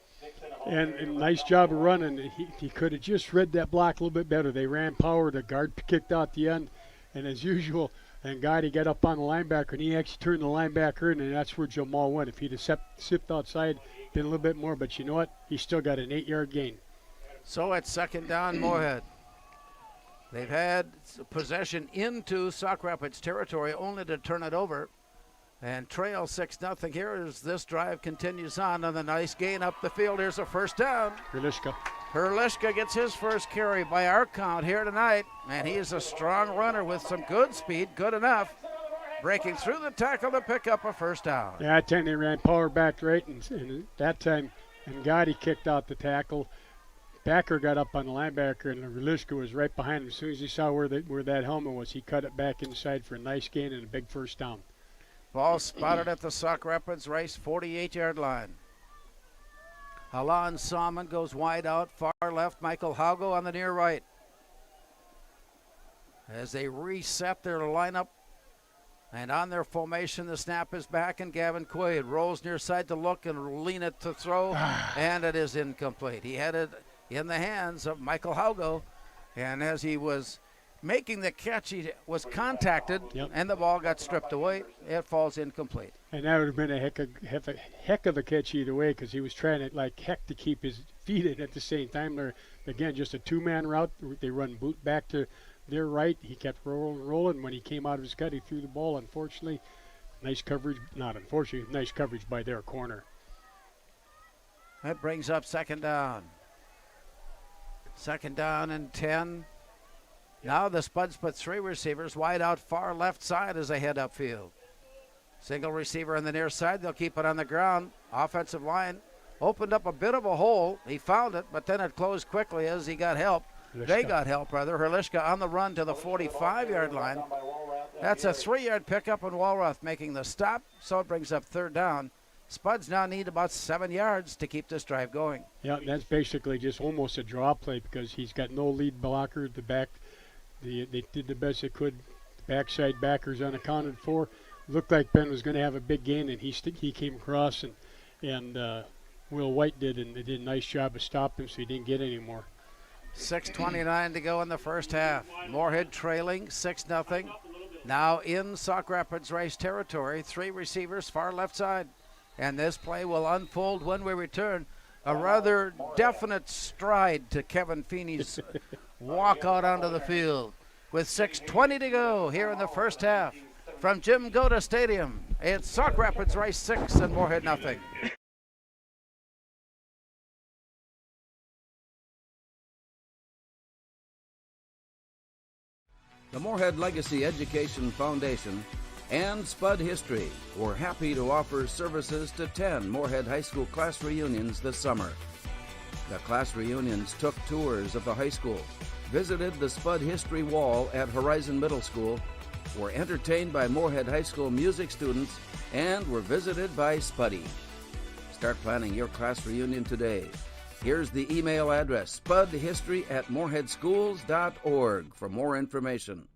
And nice job of running. He could have just read that block a little bit better. They ran power. The guard kicked out the end. And as usual, and he got up on the linebacker, and he actually turned the linebacker in, and that's where Jamal went. If he'd have sipped outside, been a little bit more. But you know what? He still got an 8-yard gain.
So it's second down, Moorhead. They've had possession into Sauk Rapids territory only to turn it over and trail 6-0 here as this drive continues on a nice gain up the field. Here's a first down. Herlischka gets his first carry by our count here tonight, and he is a strong runner with some good speed, good enough, breaking through the tackle to pick up a first down.
Yeah, that time they ran power back right, and that time Ngadi kicked out the tackle. Backer got up on the linebacker, and Herlischka was right behind him. As soon as he saw where that helmet was, he cut it back inside for a nice gain and a big first down.
Ball spotted at the Sauk Rapids Rice 48-yard line. Alon Salmon goes wide out, far left. Michael Haugo on the near right. As they reset their lineup and on their formation, the snap is back, and Gavin Quaid rolls near side to look and lean it to throw, and it is incomplete. He had it in the hands of Michael Haugo, and as he was making the catch, he was contacted, and the ball got stripped away. It falls incomplete.
And that would have been a heck of a catch either way, because he was trying to like heck to keep his feet in at the same time. They're, again, just a two-man route. They run boot back to their right. He kept rolling. When he came out of his cut, he threw the ball. Unfortunately, nice coverage by their corner.
That brings up second down. Second down and 10. Now the Spuds put three receivers wide out far left side as they head upfield. Single receiver on the near side. They'll keep it on the ground. Offensive line opened up a bit of a hole. He found it, but then it closed quickly as he got help. They got help, rather. Herlischka on the run to the 45-yard line. That's a 3-yard pickup, and Walrath making the stop, so it brings up third down. Spuds now need about 7 yards to keep this drive going.
Yeah, that's basically just almost a draw play because he's got no lead blocker at the back. They did the best they could. The backside backers unaccounted for. Looked like Ben was going to have a big gain, and he came across, and Will White did, and they did a nice job of stopping him, so he didn't get any more.
6:29 to go in the first half. Moorhead trailing 6-0. Now in Sauk Rapids Rice territory. Three receivers far left side. And this play will unfold when we return. A rather definite stride to Kevin Feeney's walk out onto the field. With 6:20 to go here in the first half. From Jim Goda Stadium, it's Sauk Rapids Rice 6 and Moorhead nothing.
The Moorhead Legacy Education Foundation and Spud History were happy to offer services to 10 Moorhead High School class reunions this summer. The class reunions took tours of the high school, visited the Spud History Wall at Horizon Middle School, were entertained by Moorhead High School music students, and were visited by Spuddy. Start planning your class reunion today. Here's the email address, spudhistory@moorheadschools.org for more information.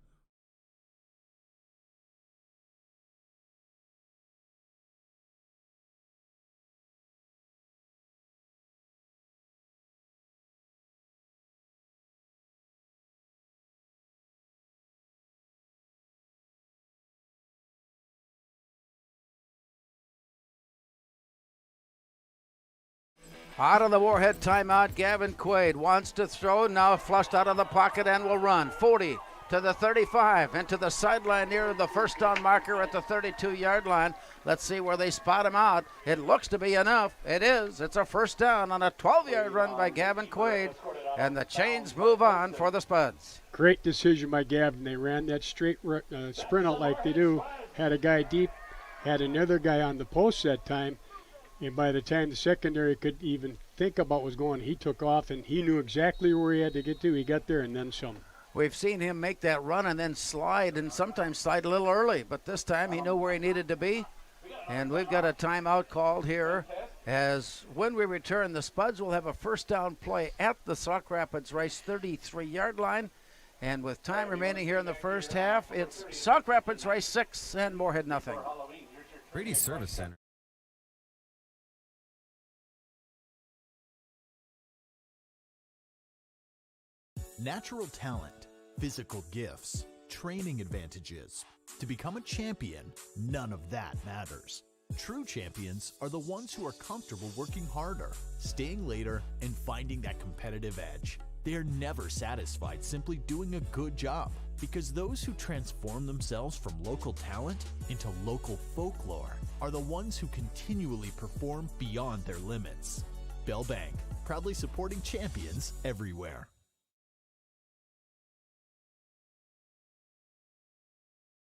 Out of the Moorhead timeout, Gavin Quaid wants to throw, now flushed out of the pocket and will run. 40 to the 35, into the sideline near the first down marker at the 32-yard line. Let's see where they spot him out. It looks to be enough. It is. It's a first down on a 12-yard run by Gavin Quaid, and the chains move on for the Spuds.
Great decision by Gavin. They ran that straight sprint out like they do. Had a guy deep, had another guy on the post that time. And by the time the secondary could even think about what was going, he took off, and he knew exactly where he had to get to. He got there and then some.
We've seen him make that run and then slide, and sometimes slide a little early, but this time he knew where he needed to be. And we've got a timeout called here, as when we return, the Spuds will have a first down play at the Sauk Rapids Rice 33-yard line. And with time remaining here in the first half, it's Sauk Rapids Rice 6 and Moorhead nothing.
Brady Service Center.
Natural talent, physical gifts, training advantages. To become a champion, none of that matters. True champions are the ones who are comfortable working harder, staying later, and finding that competitive edge. They are never satisfied simply doing a good job, because those who transform themselves from local talent into local folklore are the ones who continually perform beyond their limits. Bell Bank, proudly supporting champions everywhere.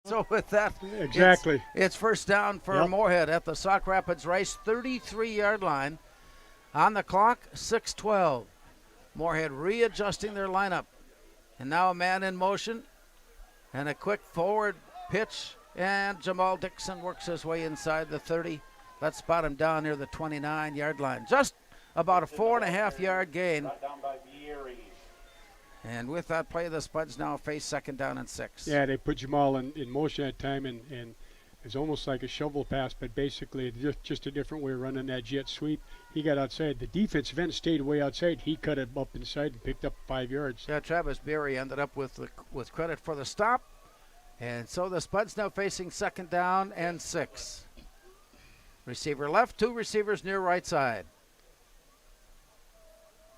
So with that,
exactly,
it's first down for Moorhead at the Sauk Rapids Rice 33-yard line. On the clock, 6:12. Moorhead readjusting their lineup. And now a man in motion and a quick forward pitch. And Jamal Dixon works his way inside the 30. Let's spot him down near the 29-yard line. Just about a 4.5-yard gain. And with that play, the Spuds now face second down and 6.
Yeah, they put Jamal in motion at time, and it's almost like a shovel pass, but basically just a different way of running that jet sweep. He got outside. The defensive end stayed way outside. He cut it up inside and picked up 5 yards.
Yeah, Travis Berry ended up with credit for the stop. And so the Spuds now facing second down and 6. Receiver left, 2 receivers near right side.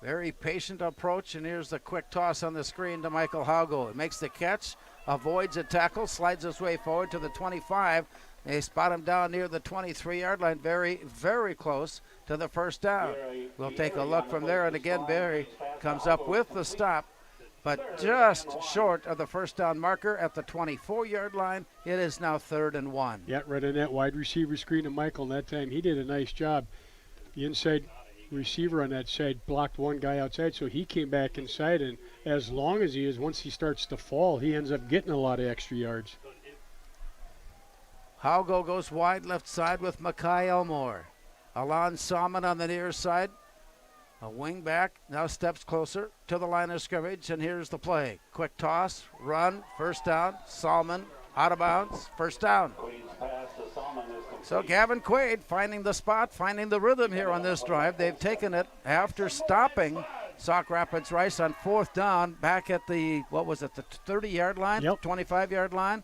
Very patient approach, and here's the quick toss on the screen to Michael Haugo. He makes the catch, avoids a tackle, slides his way forward to the 25. They spot him down near the 23-yard line, very, very close to the first down. We'll take a look from there, and again, Berry comes up with the stop, but just short of the first down marker at the 24-yard line. It is now 3rd and 1.
Yeah, right in that wide receiver screen to Michael, and that time he did a nice job. The inside receiver on that side blocked one guy outside, so he came back inside, and as long as he is, once he starts to fall, he ends up getting a lot of extra yards.
Haugo goes wide left side with Mackay Elmore. Alon Salmon on the near side. A wing back now steps closer to the line of scrimmage, and here's the play. Quick toss, run, first down. Salmon out of bounds, first down. So Gavin Quaid finding the spot, finding the rhythm here on this drive. They've taken it after stopping Sauk Rapids Rice on 4th down back at the, the 30-yard line, 25-yard line.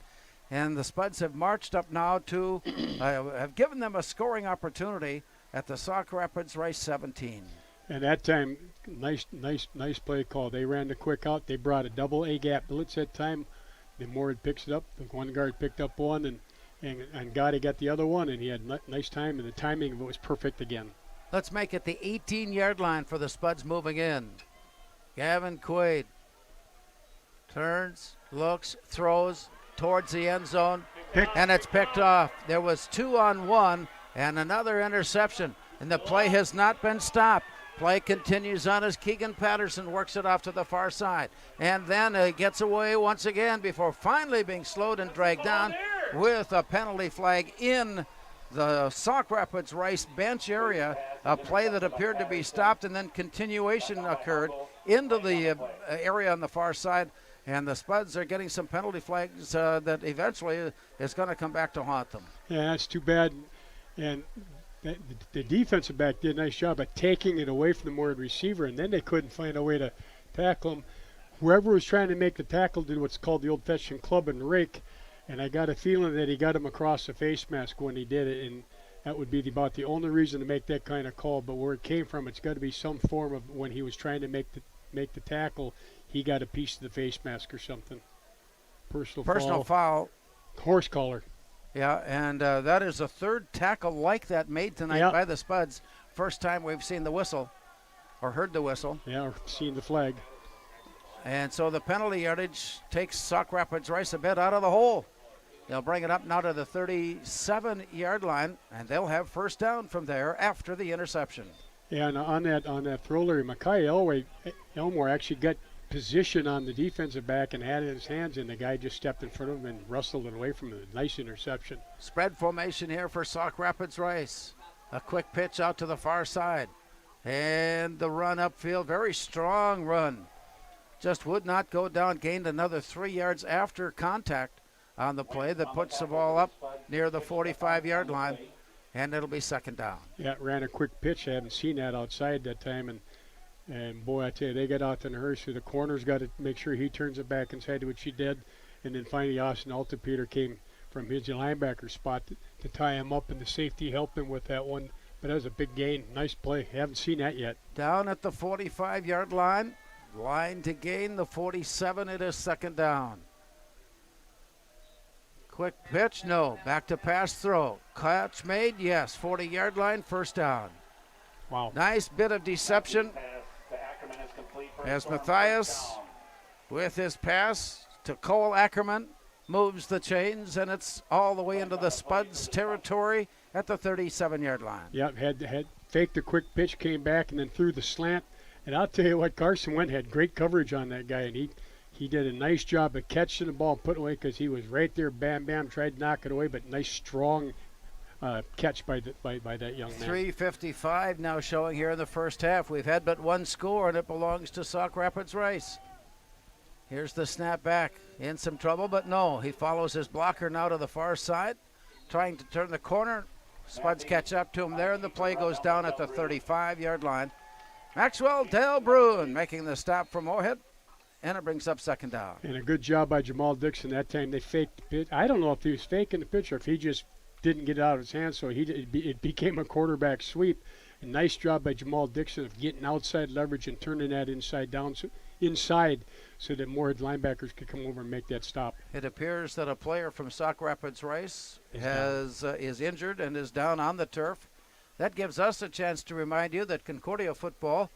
And the Spuds have marched up now to, have given them a scoring opportunity at the Sauk Rapids Rice 17.
And that time, nice play call. They ran the quick out. They brought a double A-gap blitz that time. Then Moorhead picks it up. The one guard picked up one, and Gotti got the other one, and he had nice time, and the timing of it was perfect again.
Let's make it the 18-yard line for the Spuds moving in. Gavin Quaid turns, looks, throws towards the end zone, and it's picked off. There was 2-on-1 and another interception, and the play has not been stopped. Play continues on as Keegan Patterson works it off to the far side. And then gets away once again before finally being slowed and dragged down with a penalty flag in the Sauk Rapids Rice bench area. A play that appeared to be stopped, and then continuation occurred into the area on the far side. And the Spuds are getting some penalty flags that eventually is going to come back to haunt them.
Yeah, that's too bad. And the defensive back did a nice job of taking it away from the Moorhead receiver, and then they couldn't find a way to tackle him. Whoever was trying to make the tackle did what's called the old-fashioned club and rake, and I got a feeling that he got him across the face mask when he did it, and That would be about the only reason to make that kind of call. But where it came from, it's got to be some form of when he was trying to make the tackle, he got a piece of the face mask or something. Personal
foul.
Horse collar.
Yeah, and that is the third tackle like that made tonight by the Spuds. First time we've seen the whistle or heard the whistle.
Yeah, or seen the flag.
And so the penalty yardage takes Sauk Rapids Rice a bit out of the hole. They'll bring it up now to the 37-yard line, and they'll have first down from there after the interception.
Yeah, and on that throw, Larry, Elmore actually got position on the defensive back and had it in his hands, and the guy just stepped in front of him and wrestled it away from him. Nice interception.
Spread formation here for Sauk Rapids Rice. A quick pitch out to the far side. And the run upfield, very strong run. Just would not go down, gained another 3 yards after contact on the play that puts the ball up near the 45-yard line, and it'll be second down.
Yeah, ran a quick pitch. I haven't seen that outside that time, and boy, I tell you, they got out in a hurry. So the corner's got to make sure he turns it back inside, which he did, and then finally Austin Altepeter came from his linebacker spot to tie him up, and the safety helped him with that one. But that was a big gain. Nice play. Haven't seen that yet.
Down at the 45-yard line. Line to gain the 47. It is second down. Quick pitch, no. Back to pass throw. Catch made, yes. 40-yard line, first down.
Wow.
Nice bit of deception as Matthias, with his pass to Cole Ackerman, moves the chains, and it's all the way into the Spuds territory at the 37-yard line.
Yep, had faked the quick pitch, came back, and then threw the slant. And I'll tell you what, Carson Wentz had great coverage on that guy, and he did a nice job of catching the ball and putting it away because he was right there, bam, bam, tried to knock it away, but nice, strong catch by that young man.
3:55 now showing here in the first half. We've had but one score, and it belongs to Sauk Rapids Rice. Here's the snap back. In some trouble, but no. He follows his blocker now to the far side, trying to turn the corner. Spuds catch up to him there, and the play goes down at the 35-yard line. Maxwell Delbrun making the stop for Moorhead, and it brings up second down.
And a good job by Jamal Dixon. That time they faked the pitch. I don't know if he was faking the pitch or if he just didn't get it out of his hands, so it became a quarterback sweep. A nice job by Jamal Dixon of getting outside leverage and turning that inside so that Moorhead linebackers could come over and make that stop.
It appears that a player from Sauk Rapids Rice is injured and is down on the turf. That gives us a chance to remind you that Concordia football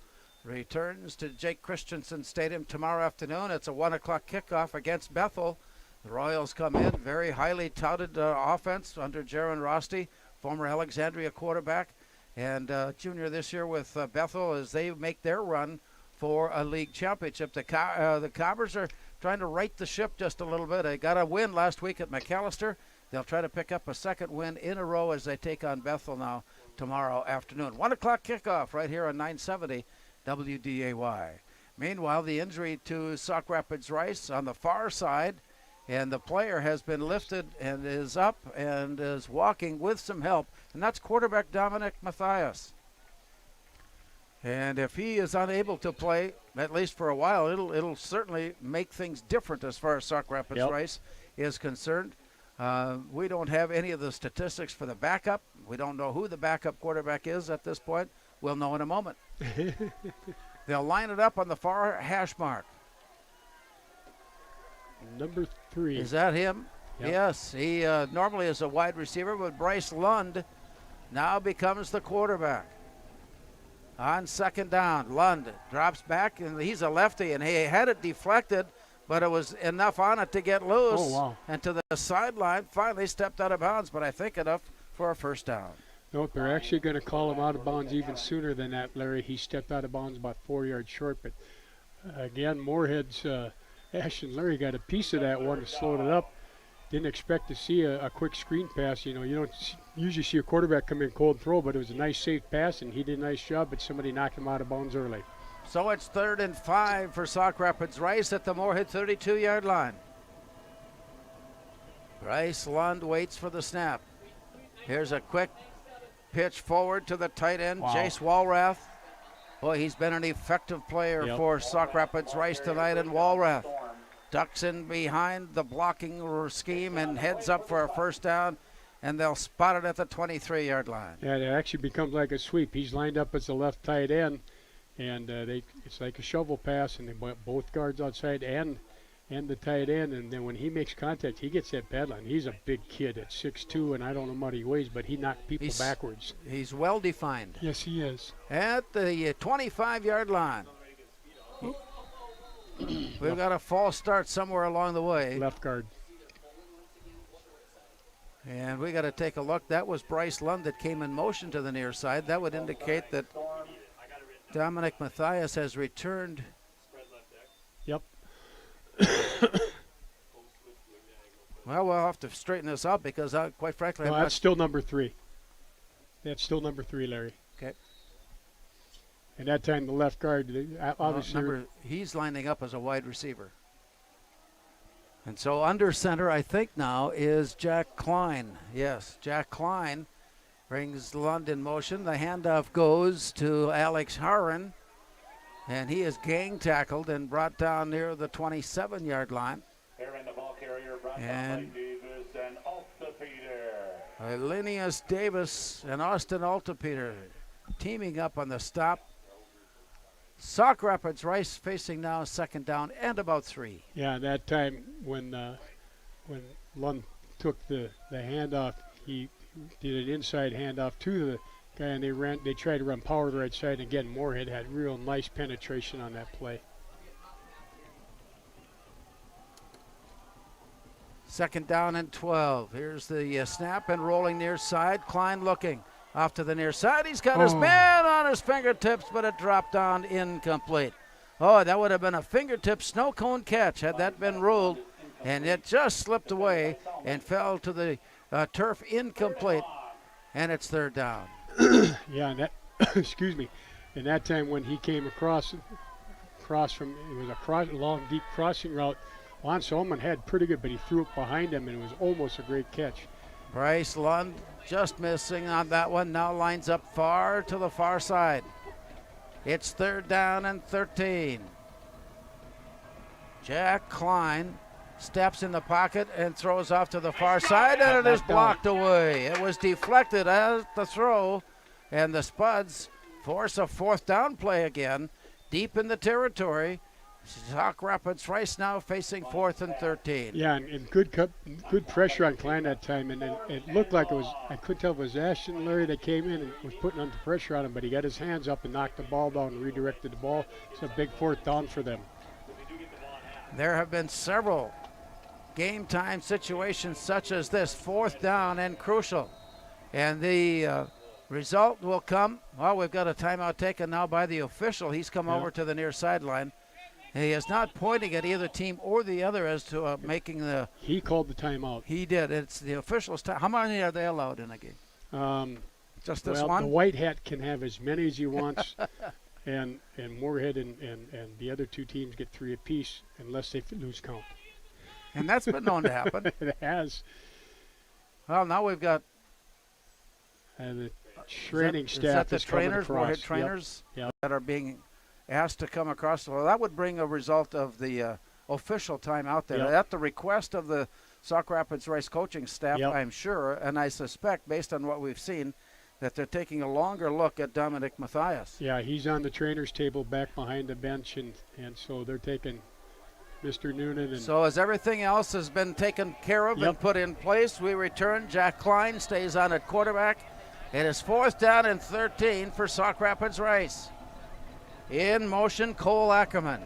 returns to Jake Christensen Stadium tomorrow afternoon. It's a 1 o'clock kickoff against Bethel. The Royals come in, very highly touted offense under Jaron Rosti, former Alexandria quarterback, and junior this year with Bethel as they make their run for a league championship. The Cobbers are trying to right the ship just a little bit. They got a win last week at McAllister. They'll try to pick up a second win in a row as they take on Bethel now tomorrow afternoon. 1 o'clock kickoff right here on 970 WDAY. Meanwhile, the injury to Sauk Rapids Rice on the far side, and the player has been lifted and is up and is walking with some help, and that's quarterback Dominic Matthias. And if he is unable to play, at least for a while, it'll certainly make things different as far as Sauk Rapids Rice is concerned. We don't have any of the statistics for the backup. We don't know who the backup quarterback is at this point. We'll know in a moment. They'll line it up on the far hash mark.
Number 3.
Is that him?
Yep.
Yes. He normally is a wide receiver, but Bryce Lund now becomes the quarterback. On second down, Lund drops back, and he's a lefty, and he had it deflected, but it was enough on it to get loose.
Oh, wow.
And to the sideline, finally stepped out of bounds, but I think enough for a first down.
No, they're actually going to call him out of bounds even sooner than that, Larry. He stepped out of bounds about 4 yards short, but again, Moorhead's Ashton Larry got a piece of that one and slowed it up. Didn't expect to see a quick screen pass. You know, you don't usually see a quarterback come in cold throw, but it was a nice, safe pass, and he did a nice job, but somebody knocked him out of bounds early.
So it's 3rd and 5 for Sauk Rapids Rice at the Moorhead 32-yard line. Bryce Lund waits for the snap. Here's a quick pitch forward to the tight end, Jace Walrath. Boy, he's been an effective player for Sauk Rapids Rice tonight, and Walrath ducks in behind the blocking scheme and heads up for a first down and they'll spot it at the 23-yard line.
Yeah, it actually becomes like a sweep. He's lined up as the left tight end, and it's like a shovel pass, and they both guards outside and the tight end, and then when he makes contact, he gets that pad line. He's a big kid at 6'2", and I don't know what he weighs, but he knocked people backwards.
He's well defined.
Yes, he is.
At the 25-yard line. We've got a false start somewhere along the way.
Left guard.
And we got to take a look. That was Bryce Lund that came in motion to the near side. That would indicate that Dominic Mathias has returned.
Yep.
Well, we'll have to straighten this out because, quite frankly,
No,
I'm
that's still number 3. That's still number 3, Larry.
Okay.
And that time the left guard, obviously.
He's lining up as a wide receiver. And so under center, I think now, is Jack Klein. Yes, Jack Klein brings Lund in motion. The handoff goes to Alex Harron, and he is gang tackled and brought down near the 27-yard line.
The ball carrier brought
And
down by Davis and Altapeter.
Linnaeus Davis and Austin Altapeter teaming up on the stop. Sauk Rapids Rice facing now second down and about 3.
Yeah, that time when Lund took the handoff, he did an inside handoff to the guy, and they tried to run power to the right side. Again, Moorhead had real nice penetration on that play.
Second down and 12. Here's the snap and rolling near side. Klein looking off to the near side. He's got his man on his fingertips, but it dropped down incomplete. Oh, that would have been a fingertip snow cone catch had that been ruled, and it just slipped away and fell to the turf incomplete, and it's third down.
Yeah, and that excuse me, and that time when he came across from, it was a long deep crossing route. Lance Ullman had pretty good, but he threw it behind him, and it was almost a great catch.
Bryce Lund just missing on that one. Now lines up far to the far side. It's third down and 13. Jack Klein steps in the pocket and throws off to the far side, and it is blocked away. It was deflected at the throw, and the Spuds force a fourth down play again, deep in the territory. Sauk Rapids Rice now facing 4th and 13.
Yeah, and good pressure on Klein that time, and it looked like it was, I couldn't tell if it was Ashton Larry that came in and was putting on the pressure on him, but he got his hands up and knocked the ball down and redirected the ball. It's a big fourth down for them.
There have been several game time situations such as this, fourth down and crucial. And the result will come, well, we've got a timeout taken now by the official. He's come over to the near sideline. He is not pointing at either team or the other as to making the...
He called the timeout.
He did. It's the official's time. How many are they allowed in a game? Just this one?
The white hat can have as many as he wants, and Moorhead and the other two teams get 3 apiece unless they lose count.
And that's been known to happen.
It has.
Well, now we've got...
the training staff
is that the
is coming
trainers,
across.
Moorhead trainers
Yep.
that are being asked to come across? Well, that would bring a result of the official timeout there.
Yep.
At the request of the Sauk Rapids Rice coaching staff,
Yep.
I'm sure, and I suspect, based on what we've seen, that they're taking a longer look at Dominic Mathias.
Yeah, he's on the trainer's table back behind the bench, and so they're taking Mr. Noonan. And
So as everything else has been taken care of and put in place, we return. Jack Klein stays on at quarterback. It is 4th down and 13 for Sauk Rapids Rice. In motion, Cole Ackerman.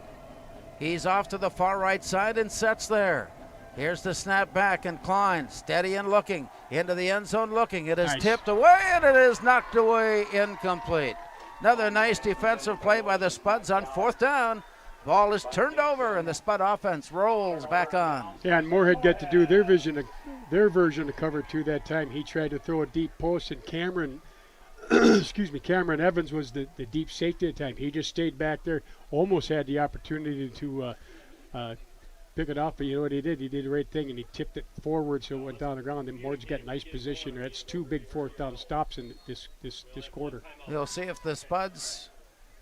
He's off to the far right side and sets there. Here's the snap back, and Klein steady and looking into the end zone looking. It is tipped away, and it is knocked away incomplete. Another nice defensive play by the Spuds on 4th down. Ball is turned over, and the Spud offense rolls back on.
Yeah, and Moorhead got to do their version of cover 2 that time. He tried to throw a deep post, and Cameron Evans was the deep safety at the time. He just stayed back there, almost had the opportunity to pick it off, but you know what he did? He did the right thing, and he tipped it forward so it went down the ground, and Moorhead's got nice position. That's 2 big 4th down stops in this quarter.
We'll see if the Spuds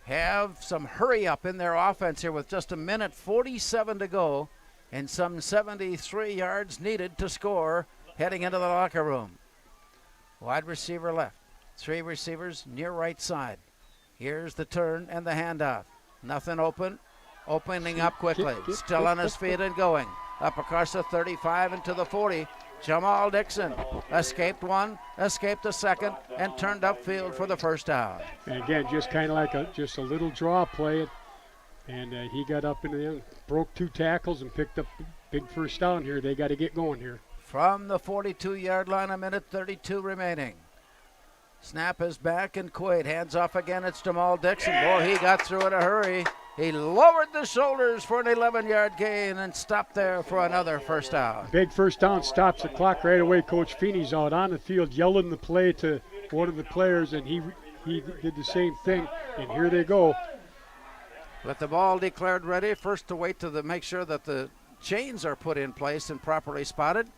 have some hurry up in their offense here with just 1:47 to go and some 73 yards needed to score heading into the locker room. Wide receiver left. 3 receivers near right side. Here's the turn and the handoff. Nothing open. Opening up quickly. Still on his feet and going. Up across the 35 into the 40. Jamal Dixon escaped one, escaped the second, and turned upfield for the first down.
And again, just kind of like just a little draw play. And he got up in the end, broke 2 tackles and picked up a big first down here. They got to get going here.
From the 42-yard line, a minute 32 remaining. Snap is back, and Quaid hands off again. It's Jamal Dixon. Boy, he got through in a hurry. He lowered the shoulders for an 11-yard gain and stopped there for another first down.
Big first down, stops the clock right away. Coach Feeney's out on the field yelling the play to one of the players, and he did the same thing. And here they go.
With the ball declared ready, first to wait to make sure that the chains are put in place and properly spotted.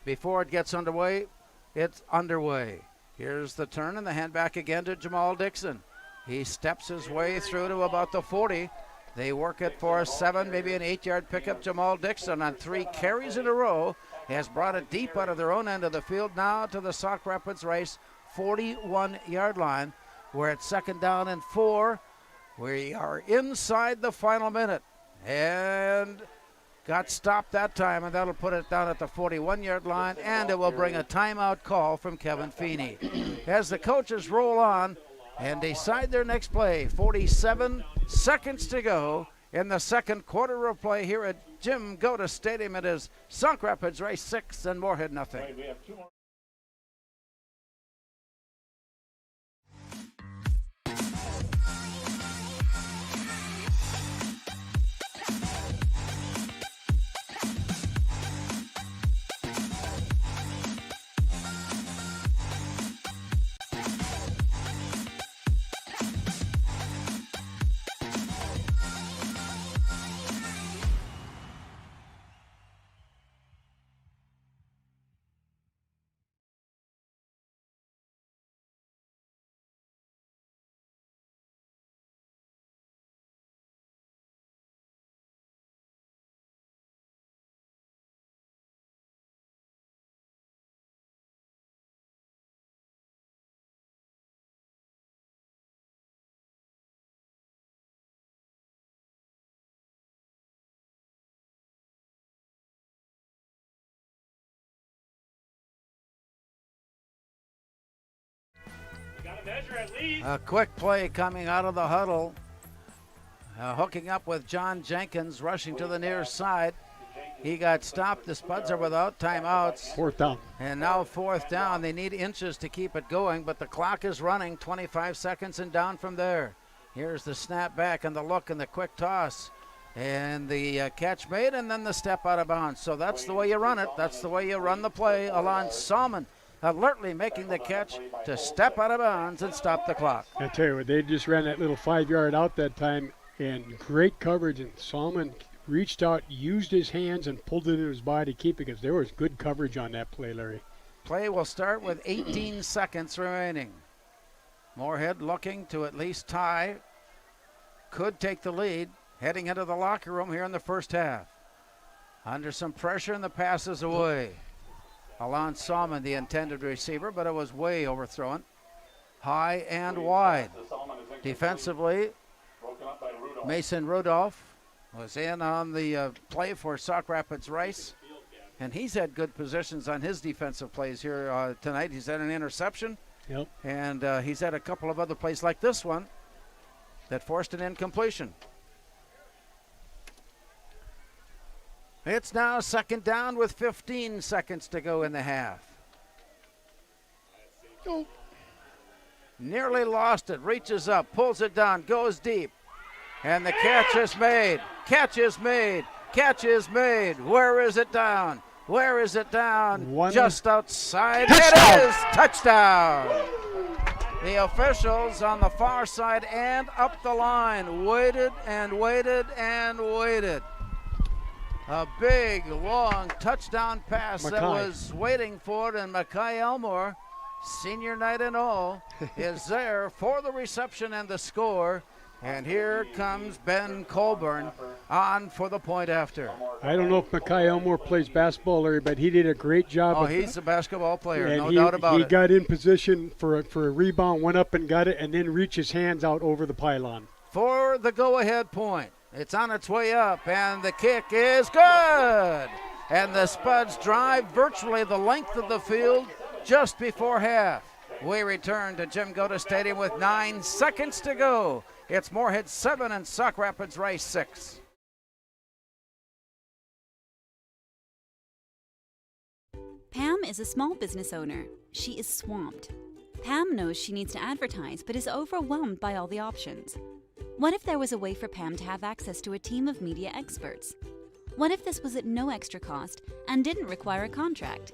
Before it gets underway, it's underway. Here's the turn and the hand back again to Jamal Dixon. He steps his way through to about the 40. They work it for a 7, maybe an 8-yard pickup. Jamal Dixon on 3 carries in a row has brought it deep out of their own end of the field now to the Sauk Rapids race 41-yard line. We're at 2nd down and 4. We are inside the final minute and got stopped that time, and that'll put it down at the 41-yard line, and it will bring a timeout call from Kevin Feeney. As the coaches roll on and decide their next play, 47 seconds to go in the second quarter of play here at Jim Goda Stadium. It is Sauk Rapids race 6 and Moorhead nothing.
Right, we have 2 more.
A quick play coming out of the huddle. Hooking up with John Jenkins, rushing to the near side. He got stopped. The Spuds are without timeouts.
4th down.
And now 4th down. They need inches to keep it going, but the clock is running. 25 seconds and down from there. Here's the snap back and the look and the quick toss. And the catch made, and then the step out of bounds. So that's the way you run it. That's the way you run the play. Alon Salmon alertly making the catch to step out of bounds and stop the clock.
I tell you what, they just ran that little 5-yard out that time, and great coverage, and Salmon reached out, used his hands, and pulled it in his body to keep it, because there was good coverage on that play, Larry.
Play will start with 18 seconds remaining. Moorhead looking to at least tie. Could take the lead, heading into the locker room here in the first half. Under some pressure, and the pass is away. Alon Salmon, the intended receiver, but it was way overthrown. High and wide. Defensively, Mason Rudolph was in on the play for Sauk Rapids Rice, and he's had good positions on his defensive plays here tonight. He's had an interception, and he's had a couple of other plays like this one that forced an incompletion. It's now 2nd down with 15 seconds to go in the half. Nearly lost it, reaches up, pulls it down, goes deep. And the catch is made. Catch is made. Catch is made. Where is it down? Where is it down? Just outside. Touchdown. It is touchdown. The officials on the far side and up the line waited and waited and waited. A big, long touchdown pass that was waiting for it, and Mackay Elmore, senior night and all, is there for the reception and the score. And here comes Ben Colburn on for the point after.
I don't know if Mackay Elmore plays basketball, Larry, but he did a great job.
Oh, he's a basketball player,
and
no doubt about
it.
it.
He got in position for a rebound, went up and got it, and then reached his hands out over the pylon.
For the go-ahead point. It's on its way up, and the kick is good. And the Spuds drive virtually the length of the field just before half. We return to Jim Goda Stadium with 9 seconds to go. It's Moorhead 7 and Sauk Rapids Rice 6.
Pam is a small business owner. She is swamped. Pam knows she needs to advertise, but is overwhelmed by all the options. What if there was a way for Pam to have access to a team of media experts? What if this was at no extra cost and didn't require a contract?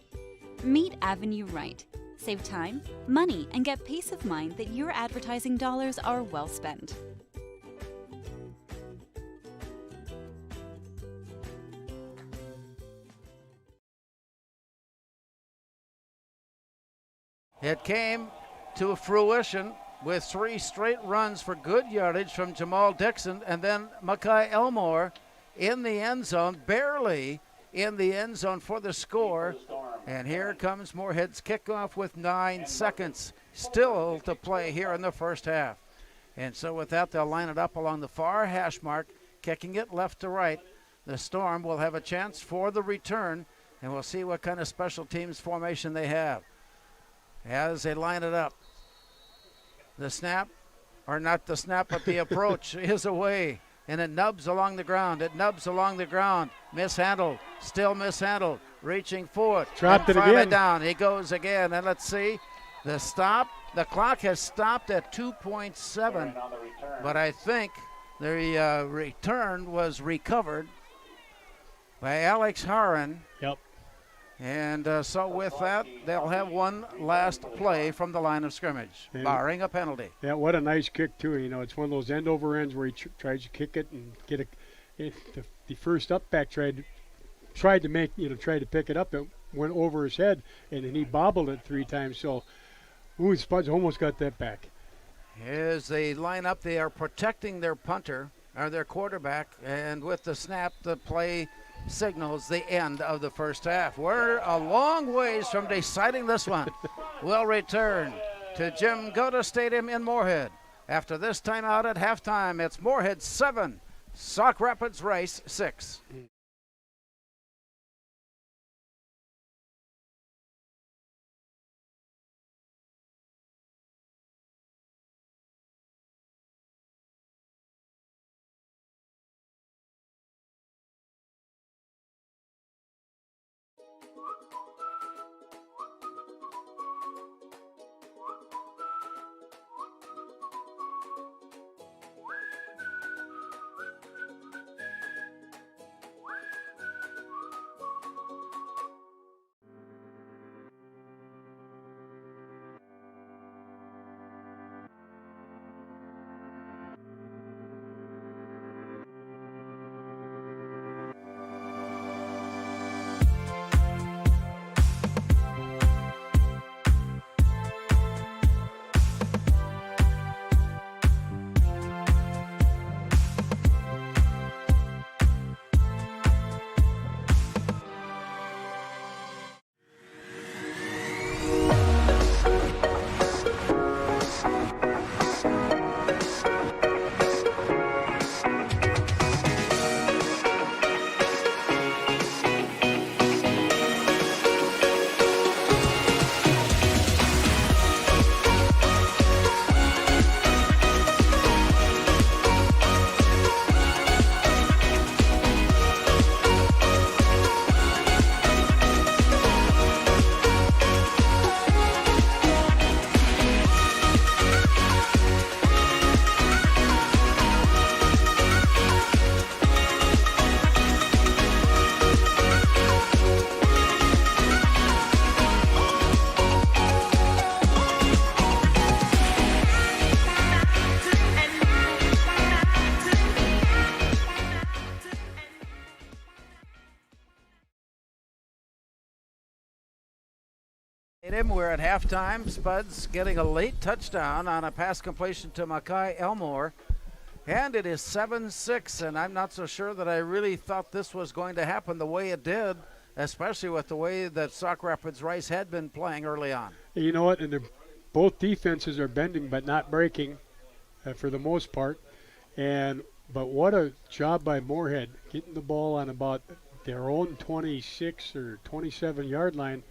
Meet Avenue Right. Save time, money, and get peace of mind that your advertising dollars are well spent.
It came to fruition with 3 straight runs for good yardage from Jamal Dixon, and then Mackay Elmore in the end zone, barely in the end zone for the score. And here comes Moorhead's kickoff with 9 seconds still to play here in the first half. And so with that, they'll line it up along the far hash mark, kicking it left to right. The Storm will have a chance for the return, and we'll see what kind of special teams formation they have as they line it up. The snap, or not the snap, but the approach is away, and it nubs along the ground. It nubs along the ground. Mishandled, still mishandled, reaching forward.
Dropped it
finally
again.
Down. He goes again, and let's see. The stop, the clock has stopped at 2.7, but I think the return was recovered by Alex Haran.
Yep.
And so with that, they'll have one last play from the line of scrimmage, barring a penalty.
Yeah, what a nice kick, too. You know, it's one of those end over ends where he tries to kick it and get the first up back tried to pick it up. It went over his head, and then he bobbled it 3 times. So, Spuds almost got that back.
As they line up, they are protecting their punter, or their quarterback, and with the snap, the play signals the end of the first half. We're a long ways from deciding this one. We'll return to Jim Goda Stadium in Moorhead. After this timeout at halftime, it's Moorhead 7, Sauk Rapids Rice 6. We're at halftime. Spuds getting a late touchdown on a pass completion to Mackay Elmore. And it is 7-6, and I'm not so sure that I really thought this was going to happen the way it did, especially with the way that Sauk Rapids Rice had been playing early on.
You know what? And both defenses are bending but not breaking for the most part. But what a job by Moorhead, getting the ball on about their own 26 or 27-yard line.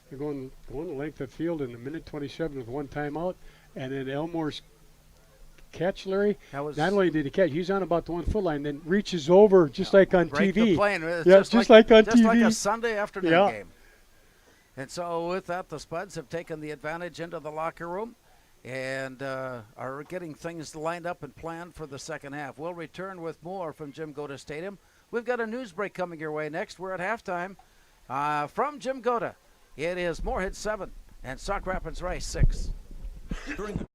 They're going the length of field in a minute 27 with one timeout. And then Elmore's catch, Larry, not only did he catch, he's on about the 1 foot line, then reaches over just like on
break
TV.
The plane. It's
yeah, just like on
just
TV.
Like a Sunday afternoon
yeah.
game. And so with that, the Spuds have taken the advantage into the locker room and are getting things lined up and planned for the second half. We'll return with more from Jim Goda Stadium. We've got a news break coming your way next. We're at halftime from Jim Goda. It is Moorhead 7 and Sauk Rapids Rice 6.
During the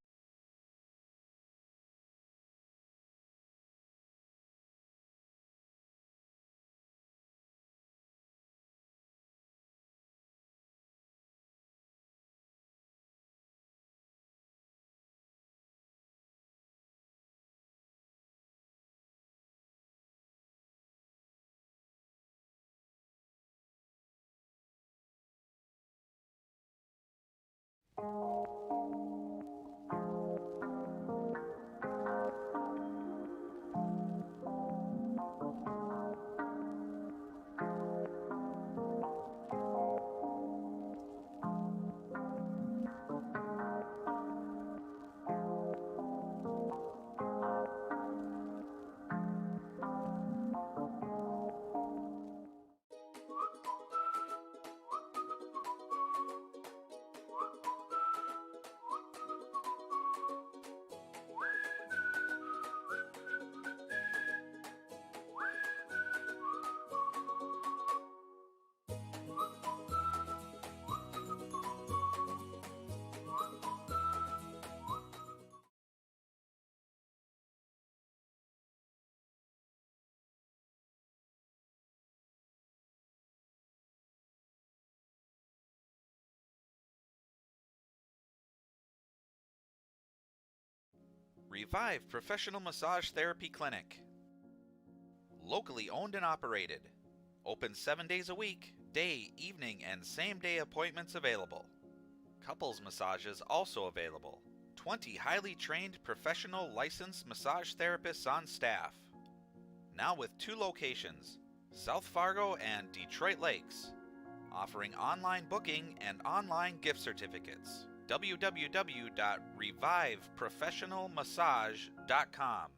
Revive Professional Massage Therapy Clinic. Locally owned and operated. Open 7 days a week, day, evening, and same-day appointments available. Couples massages also available. 20 highly trained professional licensed massage therapists on staff. Now with 2 locations, South Fargo and Detroit Lakes. Offering online booking and online gift certificates. www.reviveprofessionalmassage.com.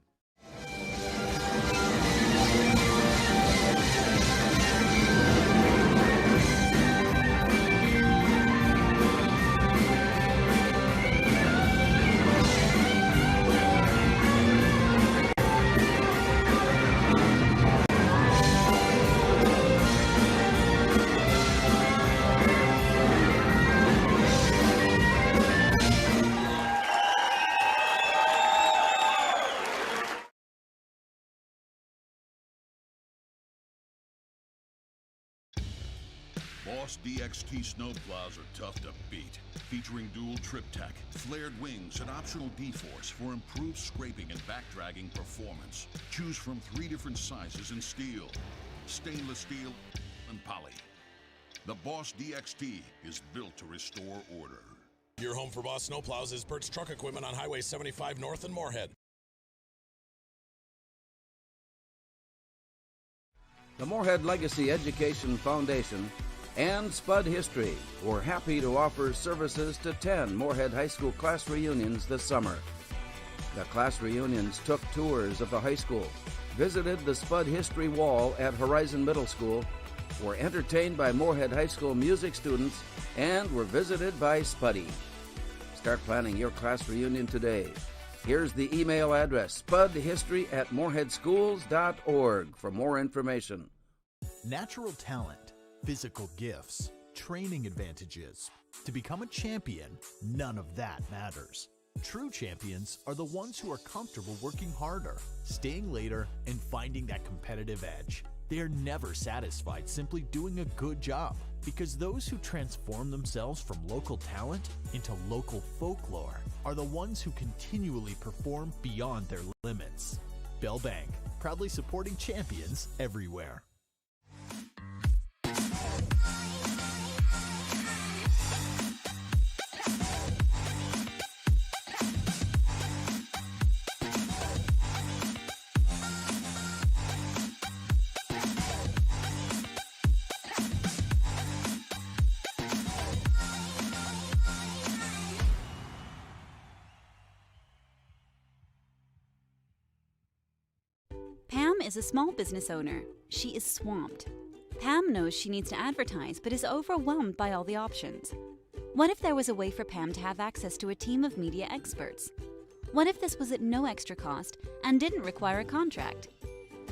Boss DXT snowplows are tough to beat. Featuring dual trip tech, flared wings, and optional D-force for improved scraping and backdragging performance. Choose from 3 different sizes in steel, stainless steel, and poly. The Boss DXT is built to restore order.
Your home for Boss Snowplows is Bert's Truck Equipment on Highway 75 North in Moorhead.
The Moorhead Legacy Education Foundation and Spud History were happy to offer services to 10 Moorhead High School class reunions this summer. The class reunions took tours of the high school, visited the Spud History Wall at Horizon Middle School, were entertained by Moorhead High School music students, and were visited by Spuddy. Start planning your class reunion today. Here's the email address, spudhistory@moorheadschools.org for more information.
Natural talent, physical gifts, training advantages. To become a champion, none of that matters. True champions are the ones who are comfortable working harder, staying later, and finding that competitive edge. They are never satisfied simply doing a good job, because those who transform themselves from local talent into local folklore are the ones who continually perform beyond their limits. Bell Bank, proudly supporting champions everywhere.
Pam is a small business owner. She is swamped. Pam knows she needs to advertise, but is overwhelmed by all the options. What if there was a way for Pam to have access to a team of media experts? What if this was at no extra cost and didn't require a contract?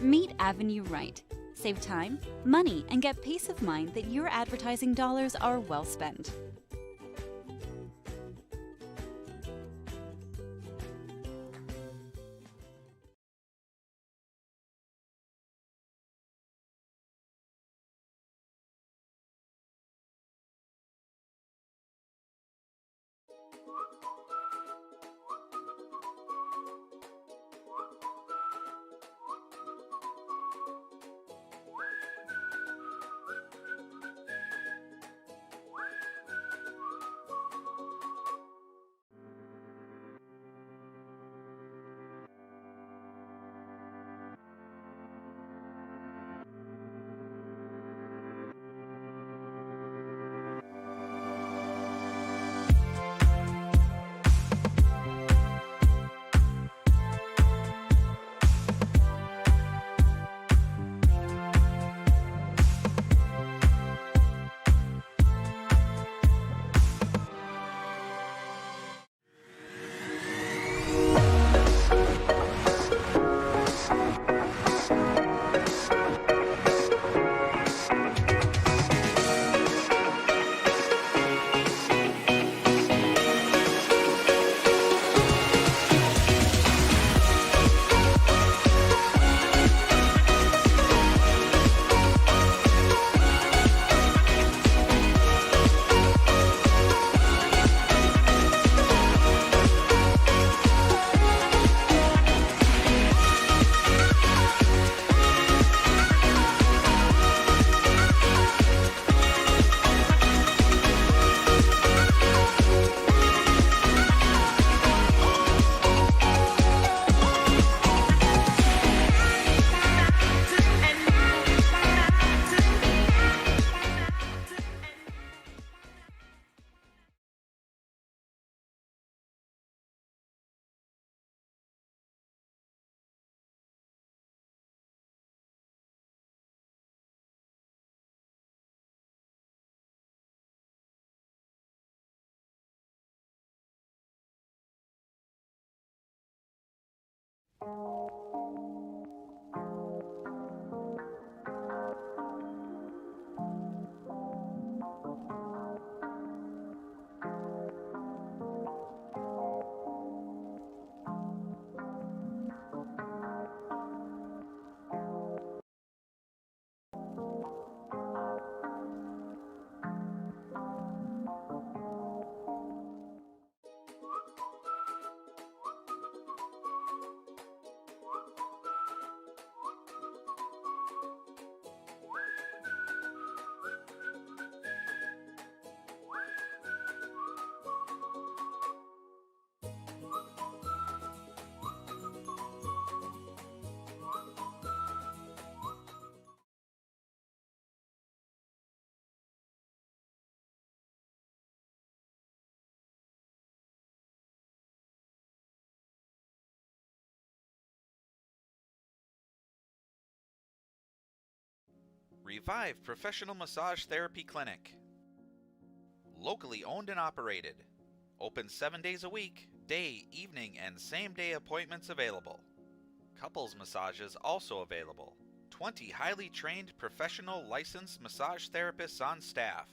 Meet Avenue Right. Save time, money, and get peace of mind that your advertising dollars are well spent.
Revive Professional Massage Therapy Clinic. Locally owned and operated. Open 7 days a week, day, evening, and same-day appointments available. Couples massages also available. 20 highly trained professional licensed massage therapists on staff.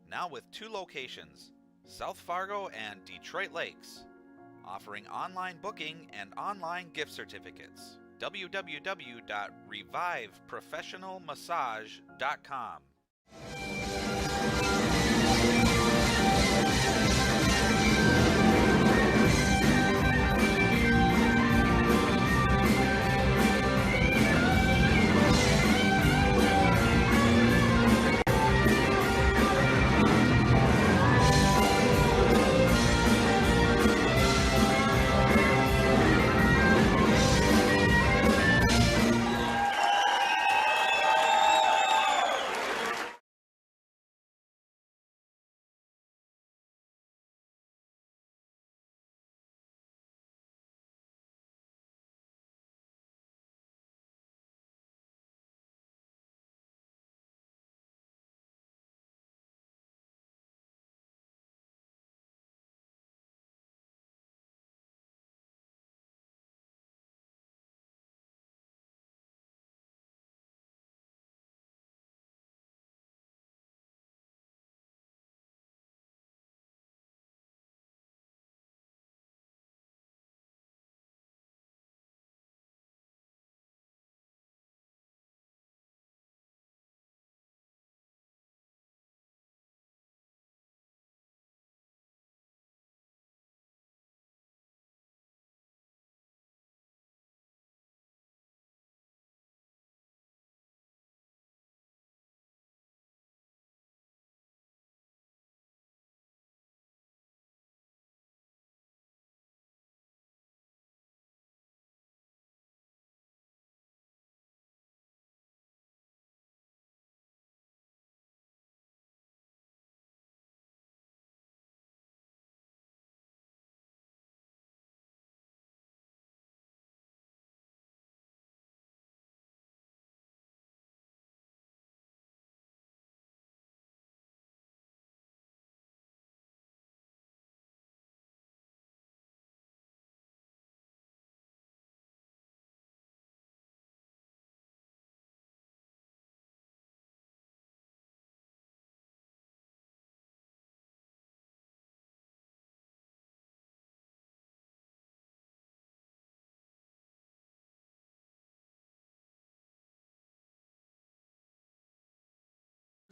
Now with 2 locations, South Fargo and Detroit Lakes, offering online booking and online gift certificates. www.reviveprofessionalmassage.com.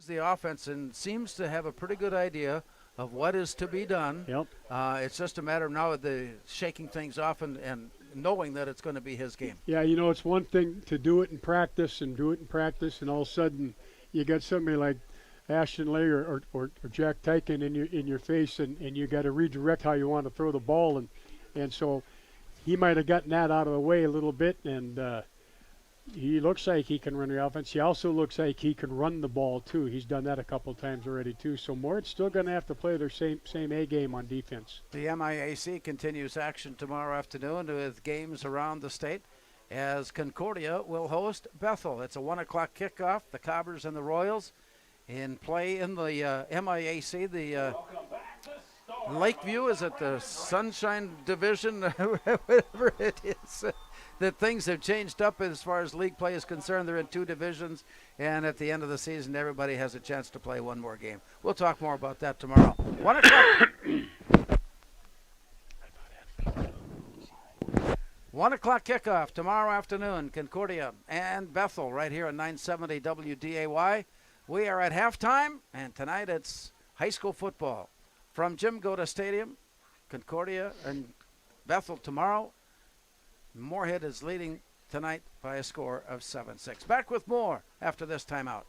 observes the offense and seems to have a pretty good idea of what is to be done.
Yep.
It's just a matter of now of the shaking things off and knowing that it's going to be his game.
Yeah, you know, it's one thing to do it in practice and all of a sudden you got somebody like Ashton Lay or Jack Tyken in your face, and you got to redirect how you want to throw the ball, and so he might have gotten that out of the way a little bit, and he looks like he can run the offense. He also looks like he can run the ball too. He's done that a couple of times already too. So Moorhead's still going to have to play their same A game on defense.
The MIAC continues action tomorrow afternoon with games around the state as Concordia will host Bethel. It's a 1 o'clock kickoff. The Cobbers and the Royals in play in the MIAC. The Lakeview is at the Sunshine Division, whatever it is. That things have changed up as far as league play is concerned. They're in 2 divisions, and at the end of the season, everybody has a chance to play one more game. We'll talk more about that tomorrow. 1 o'clock. 1 o'clock kickoff tomorrow afternoon. Concordia and Bethel right here on 970 WDAY. We are at halftime, and tonight it's high school football. From Jim Goda Stadium, Concordia and Bethel tomorrow. Moorhead is leading tonight by a score of 7-6. Back with more after this timeout.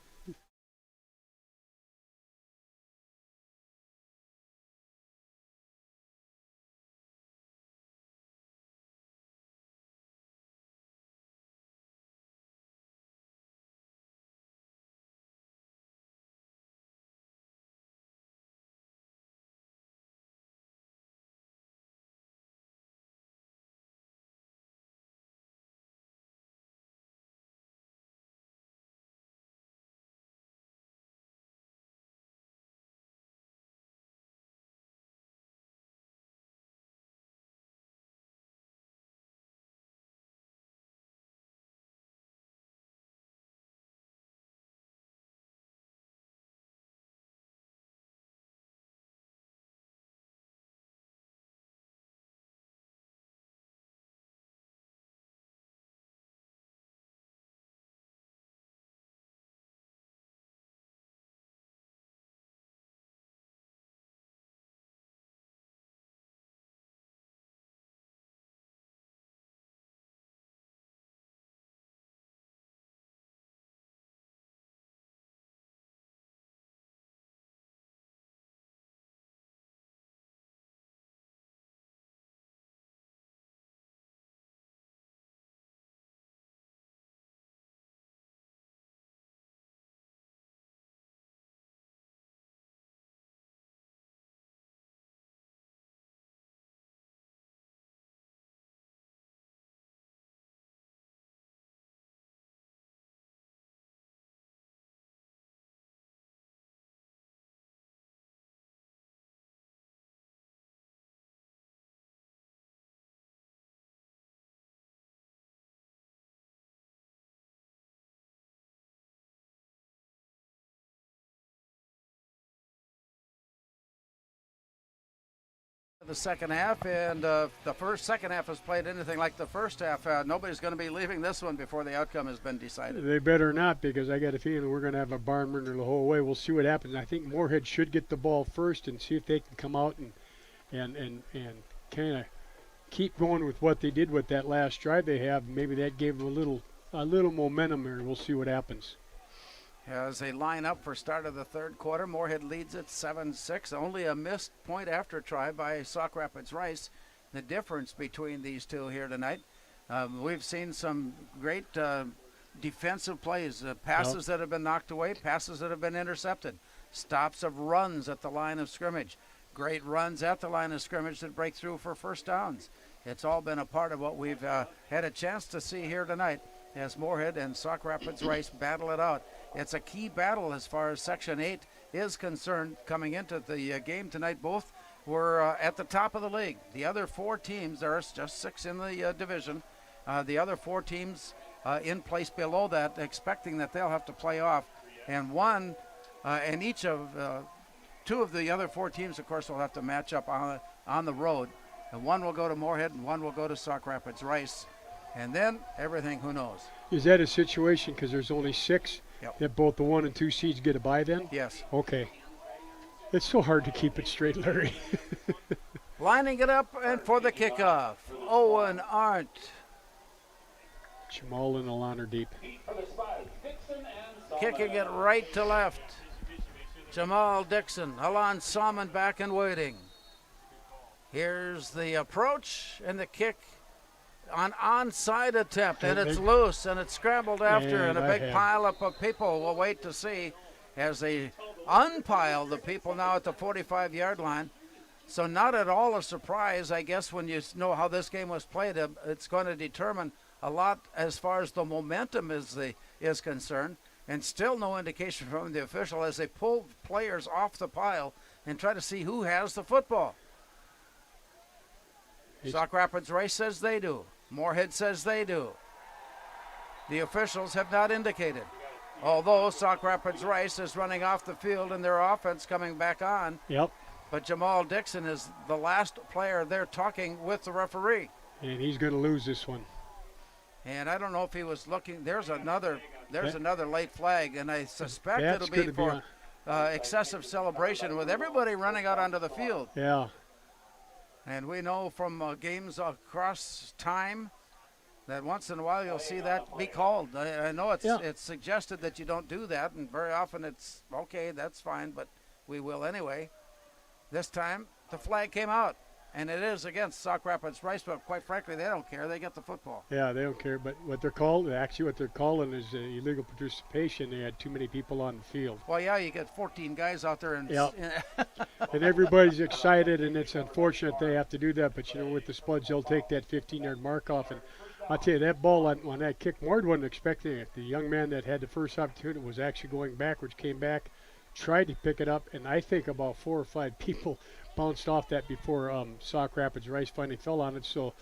The second half, and the second half has played anything like the first half. Nobody's going to be leaving this one before the outcome has been decided.
They better not, because I got a feeling we're going to have a barn burner the whole way. We'll see what happens. I think Moorhead should get the ball first and see if they can come out and kind of keep going with what they did with that last drive they have. Maybe that gave them a little momentum here. We'll see what happens.
As they line up for start of the third quarter, Moorhead leads at 7-6. Only a missed point after try by Sauk Rapids Rice. The difference between these two here tonight. We've seen some great defensive plays, passes that have been knocked away, passes that have been intercepted, stops of runs at the line of scrimmage, great runs at the line of scrimmage that break through for first downs. It's all been a part of what we've had a chance to see here tonight as Moorhead and Sauk Rapids Rice battle it out. It's a key battle as far as Section 8 is concerned coming into the game tonight. Both were at the top of the league. The other 4 teams, there are just 6 in the division, the other 4 teams in place below that, expecting that they'll have to play off. And each of 2 of the other 4 teams, of course, will have to match up on the road. And 1 will go to Moorhead and 1 will go to Sauk Rapids Rice. And then everything, who knows?
Is that a situation, because there's only 6,
Yep.
That both the 1 and 2 seeds get a bye then?
Yes.
Okay. It's so hard to keep it straight, Larry.
Lining it up and for the kickoff, Owen Arndt.
Jamal and Alon are deep.
Kicking it right to left. Jamal Dixon, Alon Salmon back and waiting. Here's the approach and the kick. An onside attempt, and it's loose, and it's scrambled after, and a big pileup of people will wait to see as they unpile the people now at the 45-yard line. So not at all a surprise, I guess, when you know how this game was played. It's going to determine a lot as far as the momentum is concerned, and still no indication from the official as they pull players off the pile and try to see who has the football. Sauk Rapids Rice says they do. Moorhead says they do. The officials have not indicated. Although Sauk Rapids Rice is running off the field and their offense coming back on.
Yep.
But Jamal Dixon is the last player there talking with the referee.
And he's going to lose this one.
And I don't know if he was looking. There's another late flag, and I suspect it'll be for excessive celebration with everybody running out onto the field.
Yeah.
And we know from games across time that once in a while you'll see that be called. I know it's suggested that you don't do that, and very often it's, okay, that's fine, but we will anyway. This time, the flag came out, and it is against Sauk Rapids Rice, but quite frankly, they don't care. They get the football.
Yeah, they don't care, but what they're calling is illegal participation. They had too many people on the field.
Well, yeah, you get 14 guys out there. And
and everybody's excited, and it's unfortunate they have to do that, but, with the Spuds, they'll take that 15-yard mark off. And I'll tell you, that ball on that kick, Moorhead wasn't expecting it. The young man that had the first opportunity was actually going backwards, came back, tried to pick it up, and I think about 4 or 5 people bounced off that before Sauk Rapids Rice finally fell on it. So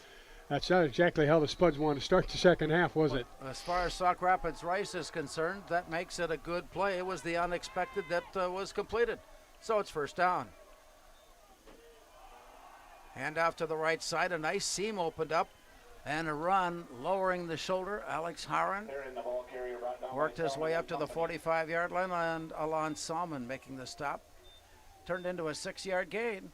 that's not exactly how the Spuds want to start the second half, was it?
As far as Sauk Rapids Rice is concerned, that makes it a good play. It was the unexpected that was completed. So it's first down. Hand off to the right side. A nice seam opened up. And a run, lowering the shoulder. Alex Harron worked his way up to the 45-yard line, and Alon Salmon making the stop. Turned into a 6-yard gain.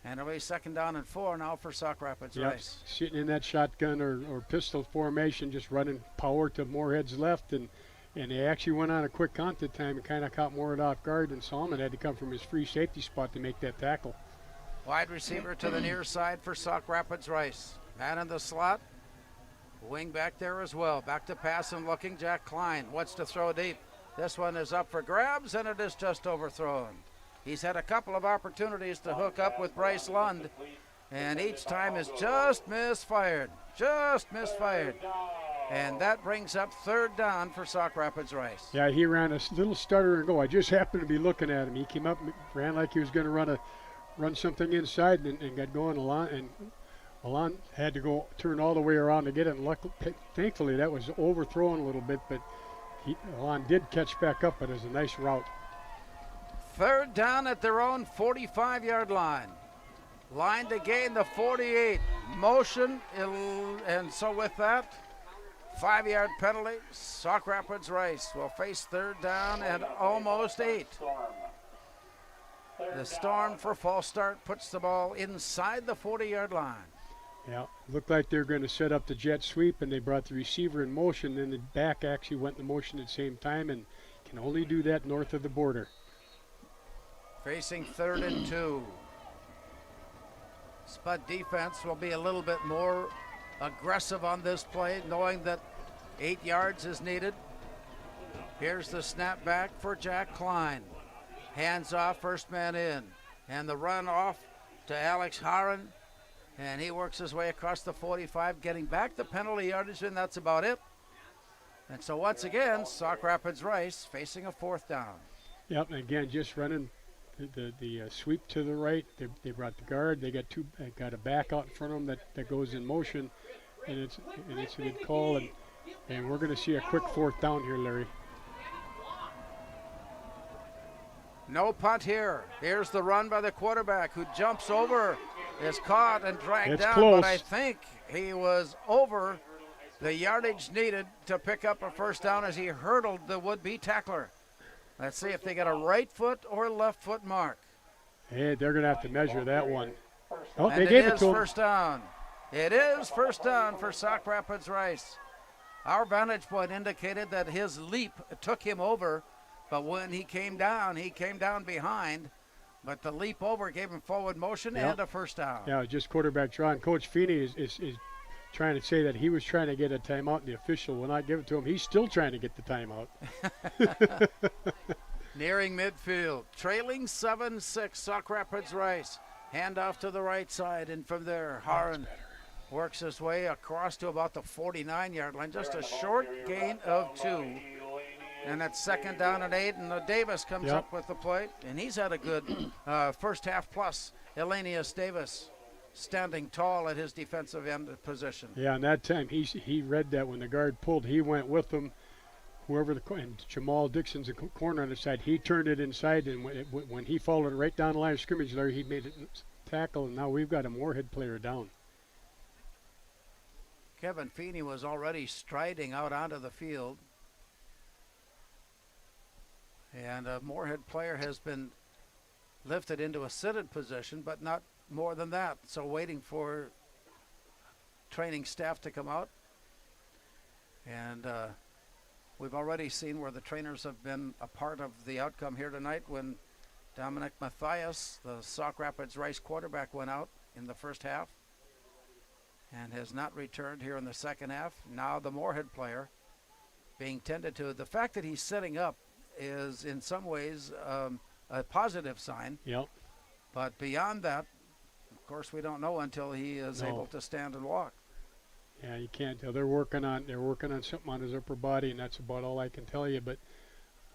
And it'll be second down and 4 now for Sauk Rapids Rice.
Sitting in that shotgun or pistol formation, just running power to Moorhead's left, and they actually went on a quick count that time and kind of caught Moorhead off guard, and Salmon had to come from his free safety spot to make that tackle.
Wide receiver to the near side for Sauk Rapids Rice. Man in the slot. Wing back there as well. Back to pass and looking. Jack Klein wants to throw deep. This one is up for grabs, and it is just overthrown. He's had a couple of opportunities to hook up with Bryce Lund, and each time is just misfired. Just misfired. And that brings up third down for Sauk Rapids Rice.
Yeah, he ran a little stutter and go. I just happened to be looking at him. He came up, ran like he was going to run something inside, and got going a lot, and Alon had to go turn all the way around to get it. And thankfully, that was overthrown a little bit, but Alon did catch back up. But it was a nice route.
Third down at their own 45-yard line. Line to gain the 48. Motion, and so with that, 5-yard penalty. Sauk Rapids Rice will face third down and almost 8. The Storm for false start puts the ball inside the 40-yard line.
Yeah, looked like they were going to set up the jet sweep, and they brought the receiver in motion. Then the back actually went in motion at the same time, and can only do that north of the border.
Facing 3rd and 2. Spud defense will be a little bit more aggressive on this play, knowing that 8 yards is needed. Here's the snap back for Jack Klein. Hands off, first man in. And the run off to Alex Harron. And he works his way across the 45, getting back the penalty yardage, and that's about it. And so once again, Sauk Rapids Rice facing a 4th down.
Yep, and again, just running the sweep to the right. They brought the guard. They got a back out in front of them that goes in motion, and it's a good call. And we're going to see a quick 4th down here, Larry.
No punt here. Here's the run by the quarterback, who jumps over, is caught and dragged down,
close.
But I think he was over the yardage needed to pick up a first down as he hurdled the would-be tackler. Let's see if they get a right foot or left foot mark.
Hey, they're going to have to measure that one. Oh,
And
they gave it
is
to him.
first down. It is first down for Sauk Rapids Rice. Our vantage point indicated that his leap took him over, but when he came down behind. But the leap over gave him forward motion and a first down.
Yeah, just quarterback draw. And Coach Feeney is trying to say that he was trying to get a timeout, and the official will not give it to him. He's still trying to get the timeout.
Nearing midfield, trailing 7-6, Sauk Rapids Rice. Handoff to the right side, and from there, Haran works his way across to about the 49-yard line. Just a short gain of 2. And that's second down and 8, and Davis comes up with the play, and he's had a good first half plus. Elenius Davis standing tall at his defensive end position.
Yeah, and that time he read that when the guard pulled, he went with them. Whoever and Jamal Dixon's the corner on the side, he turned it inside, and when he followed it right down the line of scrimmage there, he made it tackle, and now we've got a Moorhead player down.
Kevin Feeney was already striding out onto the field. And a Moorhead player has been lifted into a seated position, but not more than that. So waiting for training staff to come out. And we've already seen where the trainers have been a part of the outcome here tonight when Dominic Mathias, the Sauk Rapids Rice quarterback, went out in the first half and has not returned here in the second half. Now the Moorhead player being tended to. The fact that he's sitting up is in some ways a positive sign.
Yep.
But beyond that, of course, we don't know until he is able to stand and walk.
Yeah, you can't tell. They're working on something on his upper body, and that's about all I can tell you. But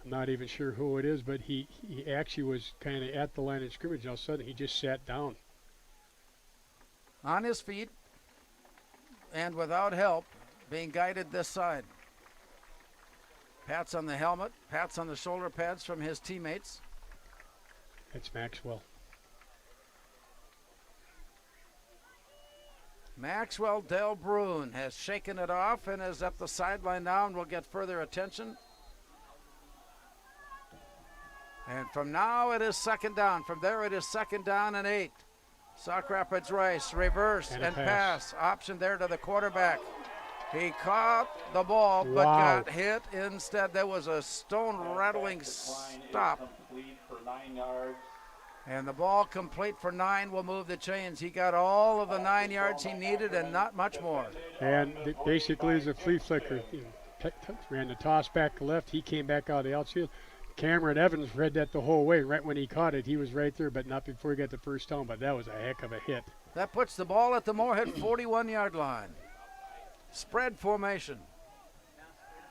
I'm not even sure who it is. But he actually was kind of at the line of scrimmage. All of a sudden, he just sat down.
On his feet and without help, being guided this side. Pats on the helmet, pats on the shoulder pads from his teammates.
That's Maxwell.
Maxwell Delbrun has shaken it off and is at the sideline now and will get further attention. And from now it is second down. From there it is second down and 8. Sauk Rapids Rice, reverse and pass. Option there to the quarterback. He caught the ball but got hit instead. There was a stone rattling stop.
For 9 yards.
And the ball complete for 9 will move the chains. He got all of the 9 yards he needed and not much more.
And basically is a flea flicker. Ran the toss back to left. He came back out of the outfield. Cameron Evans read that the whole way. Right when he caught it, he was right there, but not before he got the first down. But that was a heck of a hit.
That puts the ball at the Moorhead 41-yard line. Spread formation.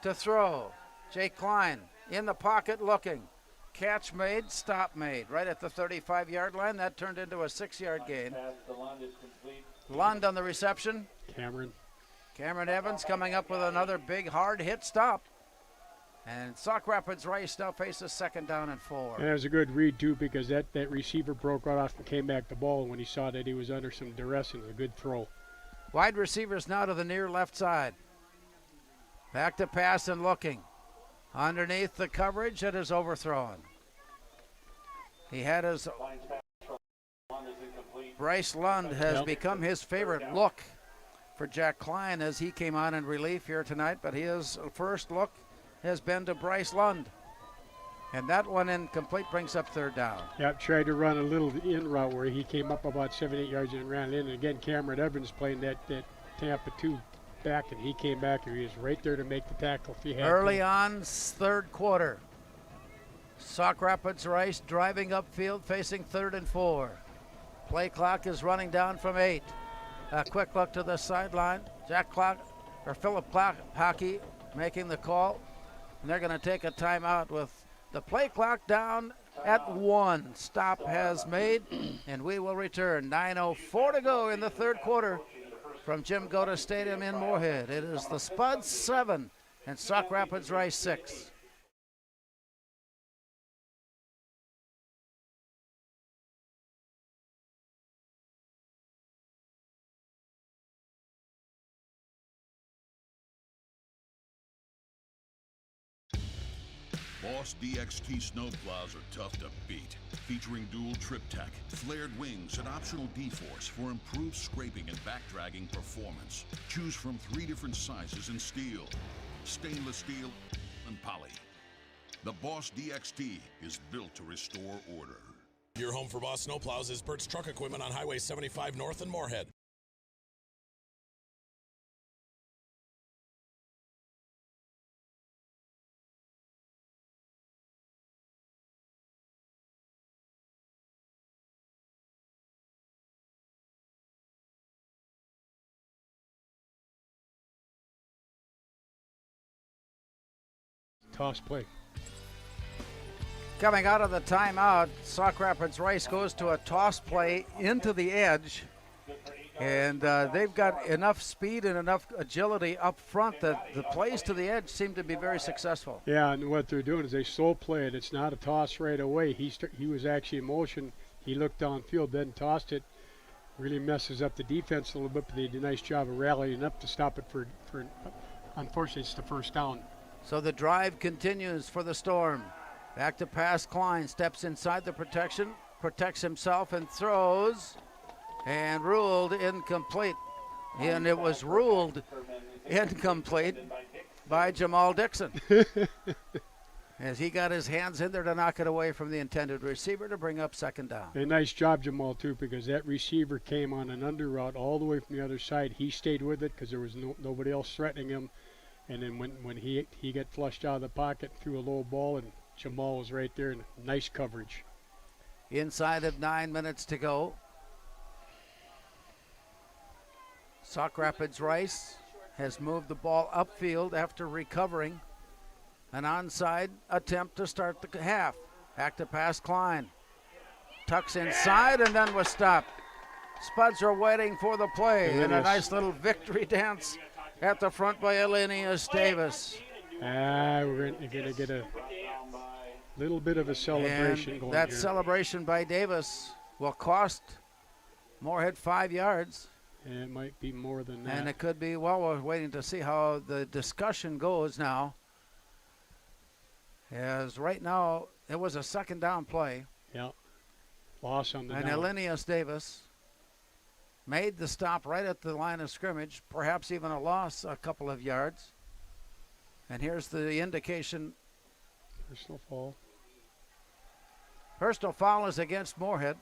To throw. Jake Klein in the pocket looking. Catch made, stop made. Right at the 35-yard line. That turned into a 6-yard gain. Lund on the reception. Cameron Evans coming up with another big hard hit stop. And Sauk Rapids Rice now faces second down and 4.
And that was a good read, too, because that receiver broke right off and came back the ball. And when he saw that he was under some duress, it was a good throw.
Wide receivers now to the near left side. Back to pass and looking. Underneath the coverage, it is overthrown. He had his... Bryce Lund has become his favorite look for Jack Klein as he came on in relief here tonight, but his first look has been to Bryce Lund. And that one incomplete brings up third down.
Yep, tried to run a little in route where he came up about 7-8 yards and ran in. And again, Cameron Evans playing that Tampa 2 back, and he came back and he was right there to make the tackle if he had
Early on, third quarter. Sauk Rapids Rice driving upfield, facing 3rd and 4. Play clock is running down from 8. A quick look to the sideline. Philip Hockey making the call. And they're going to take a timeout with the play clock down at 1. Stop has made, and we will return. 9:04 to go in the third quarter from Jim Goda Stadium in Moorhead. It is the Spuds 7 and Sauk Rapids Rice 6.
Boss DXT snowplows are tough to beat. Featuring dual trip tech, flared wings, and optional D-force for improved scraping and backdragging performance. Choose from 3 different sizes in steel, stainless steel, and poly. The Boss DXT is built to restore order.
Your home for Boss snowplows is Bert's Truck Equipment on Highway 75 North in Moorhead.
Toss play.
Coming out of the timeout, Sauk Rapids Rice goes to a toss play into the edge. And they've got enough speed and enough agility up front that the plays to the edge seem to be very successful.
Yeah, and what they're doing is they slow play it. It's not a toss right away. He was actually in motion. He looked downfield, then tossed it. Really messes up the defense a little bit, but they did a nice job of rallying up to stop it for unfortunately, it's the first down.
So the drive continues for the Storm. Back to pass, Klein steps inside the protection, protects himself and throws, and ruled incomplete. And it was ruled incomplete by Jamal Dixon as he got his hands in there to knock it away from the intended receiver to bring up second down.
A nice job, Jamal, too, because that receiver came on an under route all the way from the other side. He stayed with it because there was nobody else threatening him. And then when he got flushed out of the pocket, threw a low ball, and Jamal was right there, and nice coverage.
Inside of 9 minutes to go. Sauk Rapids Rice has moved the ball upfield after recovering an onside attempt to start the half. Back to pass, Klein. Tucks inside and then was stopped. Spuds are waiting for the play, and a nice little victory dance at the front by Elenius Davis.
We're going to get a little bit of a celebration
and
going
that
here.
Celebration by Davis will cost Moorhead 5 yards.
And it might be more than that.
And it could be, well, we're waiting to see how the discussion goes now. As right now, it was a second down play.
Yeah. Loss on the
and
down.
Elenius Davis made the stop right at the line of scrimmage, perhaps even a loss a couple of yards. And here's the indication.
Personal foul.
Personal foul is against Moorhead.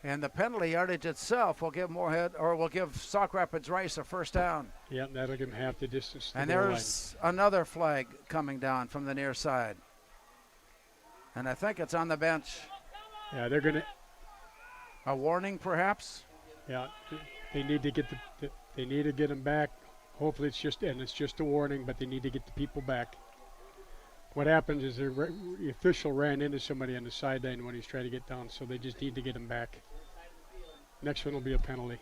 And the penalty yardage itself will give Moorhead, or will give Sauk Rapids Rice a first down.
Yeah, that'll give him half the distance.
And there's another flag coming down from the near side. And I think it's on the bench.
Yeah, they're going to.
A warning, perhaps?
Yeah, they need to get they need to get him back. Hopefully it's just a warning, but they need to get the people back. What happens is the official ran into somebody on the sideline when he's trying to get down, so they just need to get him back. Next one will be a penalty.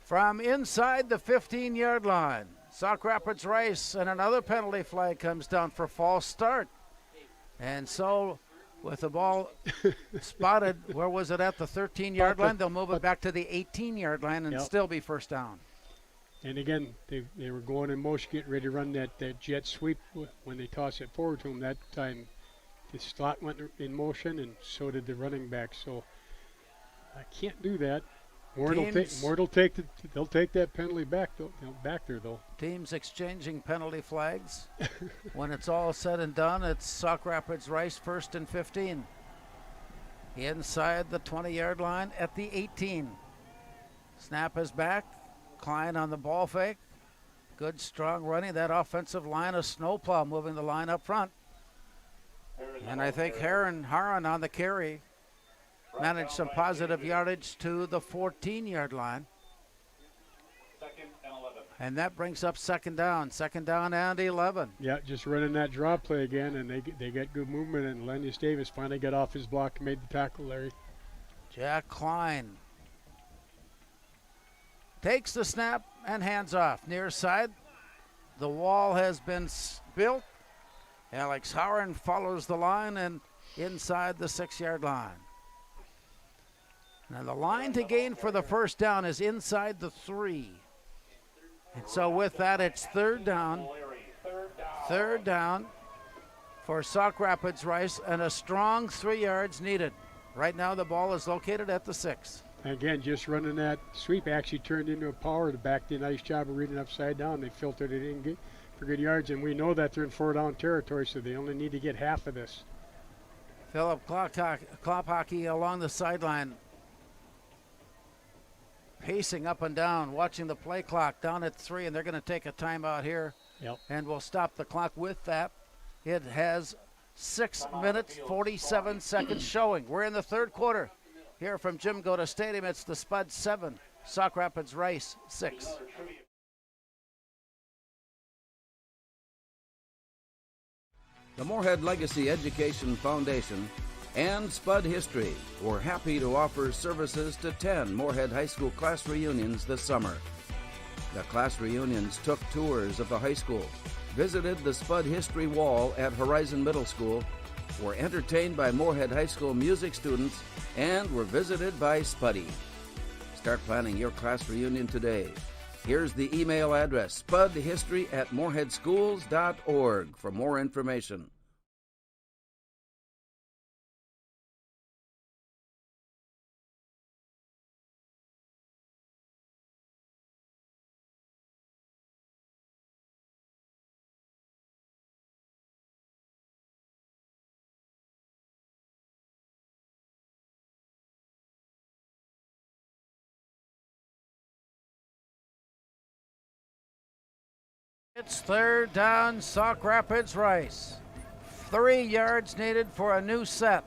From inside the 15-yard line, Sauk Rapids Rice, and another penalty flag comes down for false start. And so with the ball spotted, where was it, at the 13-yard line? They'll move it back to the 18-yard line and still be first down.
And again, they were going in motion, getting ready to run that jet sweep when they toss it forward to him. That time the slot went in motion, and so did the running back. So I can't do that. They'll take that penalty back though.
Teams exchanging penalty flags. When it's all said and done, it's Sauk Rapids Rice first and 15. Inside the 20-yard line at the 18. Snap is back. Klein on the ball fake. Good strong running. That offensive line of Snowplow moving the line up front. And I think Haran on the carry managed some positive yardage to the 14-yard line. And that brings up second down and 11.
Yeah, just running that draw play again, and they get good movement, and Elenius Davis finally got off his block and made the tackle, Larry.
Jack Klein takes the snap and hands off. Near side, the wall has been built. Alex Howard follows the line and inside the 6-yard line. Now the line to gain for the first down is inside the 3. And so with that, it's third down. Third down for Sauk Rapids Rice, and a strong 3 yards needed. Right now the ball is located at the 6.
Again, just running that sweep actually turned into a power. The back did a nice job of reading upside down. They filtered it in for good yards, and we know that they're in 4-down territory, so they only need to get half of this.
Philip Klophockey along the sideline, pacing up and down, watching the play clock down at 3, and they're going to take a timeout here.
Yep.
And we'll stop the clock with that. It has 6 minutes, 47 seconds showing. We're in the third quarter. Here from Jim Goda Stadium, it's the Spud 7, Sauk Rapids Rice 6.
The Moorhead Legacy Education Foundation and Spud History were happy to offer services to 10 Moorhead High School class reunions this summer. The class reunions took tours of the high school, visited the Spud History Wall at Horizon Middle School, were entertained by Moorhead High School music students, and were visited by Spuddy. Start planning your class reunion today. Here's the email address, spudhistory@moorheadschools.org, for more information.
It's third down, Sauk Rapids Rice. 3 yards needed for a new set.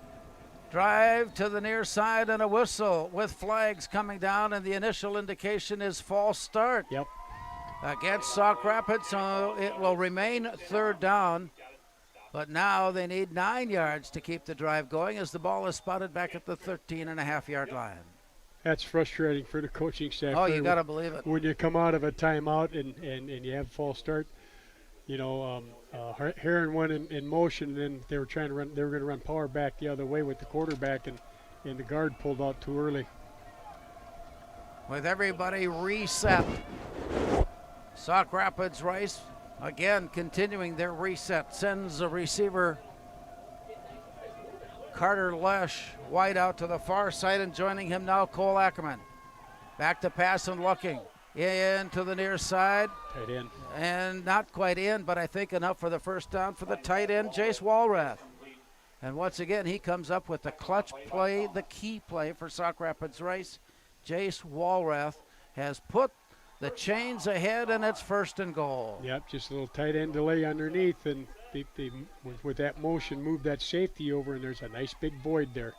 Drive to the near side and a whistle with flags coming down, and the initial indication is false start.
Yep.
Against Sauk Rapids, so it will remain third down. But now they need 9 yards to keep the drive going as the ball is spotted back at the 13.5-yard line.
That's frustrating for the coaching staff.
Oh, you got to believe it.
When you come out of a timeout and you have false start, you know, Heron went in motion, and then they were trying to run. They were going to run power back the other way with the quarterback, and the guard pulled out too early.
With everybody reset, Sauk Rapids Rice again continuing their reset, sends a receiver Carter Lesh wide out to the far side, and joining him now Cole Ackerman. Back to pass and looking in to the near side.
Tight end.
And not quite in, but I think enough for the first down for the tight end, Jace Walrath. And once again, he comes up with the clutch play, the key play for Sauk Rapids Rice. Jace Walrath has put the chains ahead, and it's 1st and goal.
Yep, just a little tight end delay underneath, and they with that motion, moved that safety over, and there's a nice big void there.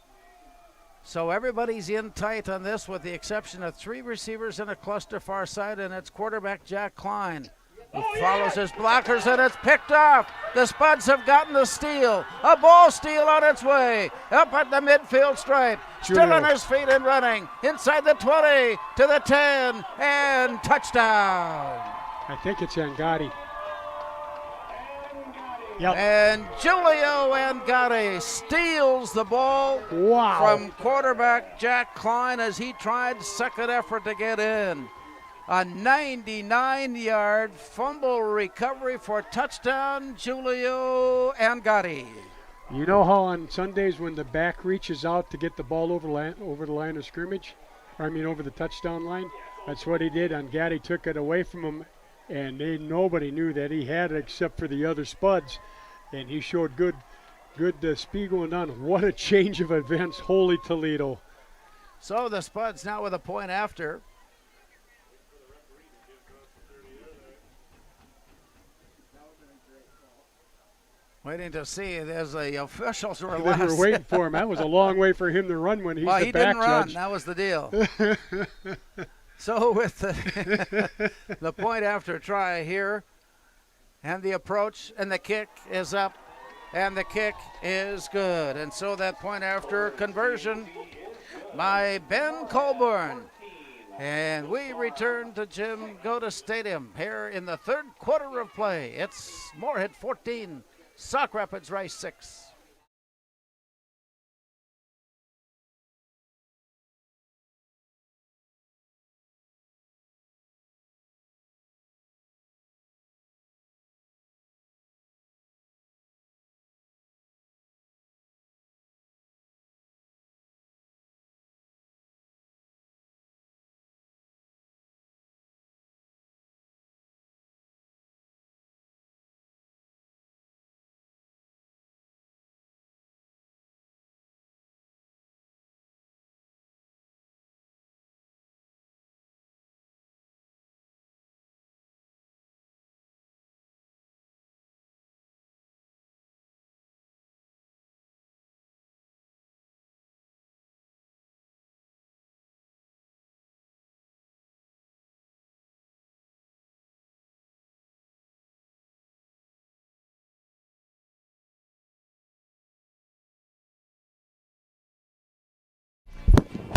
So everybody's in tight on this, with the exception of 3 receivers in a cluster far side, and it's quarterback Jack Klein who follows his blockers, and it's picked off. The Spuds have gotten the steal. A ball steal on its way up at the midfield stripe. Still on his feet and running inside the 20 to the 10, and touchdown.
I think it's Angadi. Yep.
And Julio Angadi steals the ball from quarterback Jack Klein as he tried second effort to get in. A 99-yard fumble recovery for touchdown, Julio Angadi.
You know how on Sundays when the back reaches out to get the ball over the line of scrimmage, over the touchdown line? That's what he did. Angadi took it away from him, and nobody knew that he had it except for the other Spuds, and he showed good speed going down. What a change of events. Holy Toledo.
So the Spuds now with a point after. Waiting to see as the officials were
They were waiting for him. That was a long way for him to run when he's the back judge.
Well, he didn't run. That was the deal. So with the point after try here, and the approach, and the kick is up, and the kick is good. And so that point after conversion by Ben Colburn. And we return to Jim Goda Stadium here in the third quarter of play. It's Moorhead 14, Sauk Rapids Rice 6.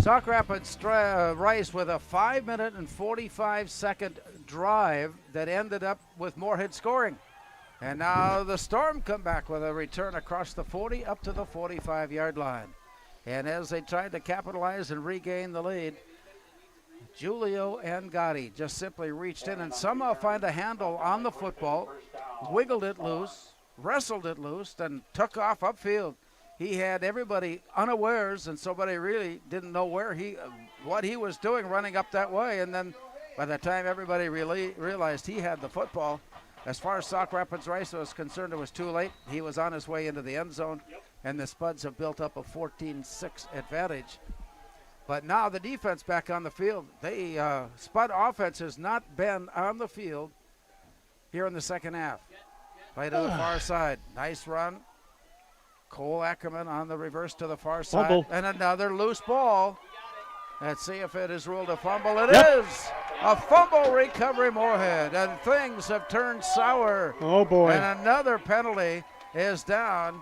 Sauk Rapids Rice with a 5-minute and 45-second drive that ended up with Moorhead scoring. And now the Storm come back with a return across the 40 up to the 45-yard line. And as they tried to capitalize and regain the lead, Julio and Gotti just simply reached in and somehow find a handle on the football, wiggled it loose, wrestled it loose, and took off upfield. He had everybody unawares, and somebody really didn't know what he was doing running up that way. And then by the time everybody really realized he had the football, as far as Sauk Rapids Rice was concerned, it was too late. He was on his way into the end zone, and the Spuds have built up a 14-6 advantage. But now the defense back on the field. Spud offense has not been on the field here in the second half. Play to the far side. Nice run. Cole Ackerman on the reverse to the far side.
Fumble.
And another loose ball. Let's see if it is ruled a fumble. It is a fumble recovery, Moorhead. And things have turned sour.
Oh, boy.
And another penalty is down.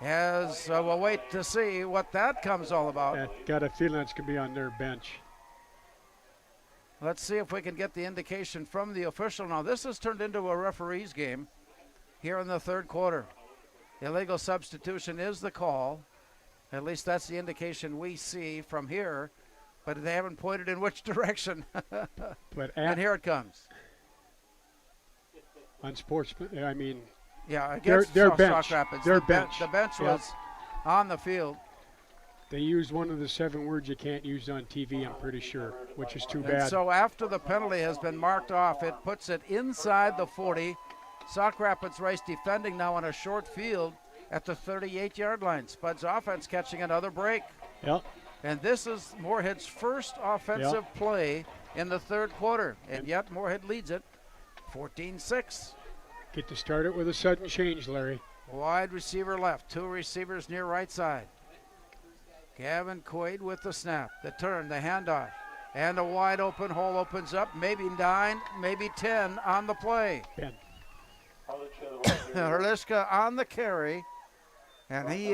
As we'll wait to see what that comes all about.
I've got a feeling it's going to be on their bench.
Let's see if we can get the indication from the official. Now, this has turned into a referee's game here in the third quarter. Illegal substitution is the call. At least that's the indication we see from here. But they haven't pointed in which direction. And here it comes.
Unsportsmanlike, I mean.
Yeah, against
their
Sauk
bench.
Rapids.
Their
The
bench.
The bench was on the field.
They used one of the 7 words you can't use on TV, I'm pretty sure, which is too bad.
And so after the penalty has been marked off, it puts it inside the 40. Sauk Rapids Rice defending now on a short field at the 38-yard line. Spud's offense catching another break.
Yep.
And this is Moorhead's first offensive play in the third quarter. And yet Moorhead leads it 14-6.
Get to start it with a sudden change, Larry.
Wide receiver left, 2 receivers near right side. Gavin Quaid with the snap, the turn, the handoff, and a wide open hole opens up. Maybe 9, maybe 10 on the play.
Ben.
Herliska on the carry, and he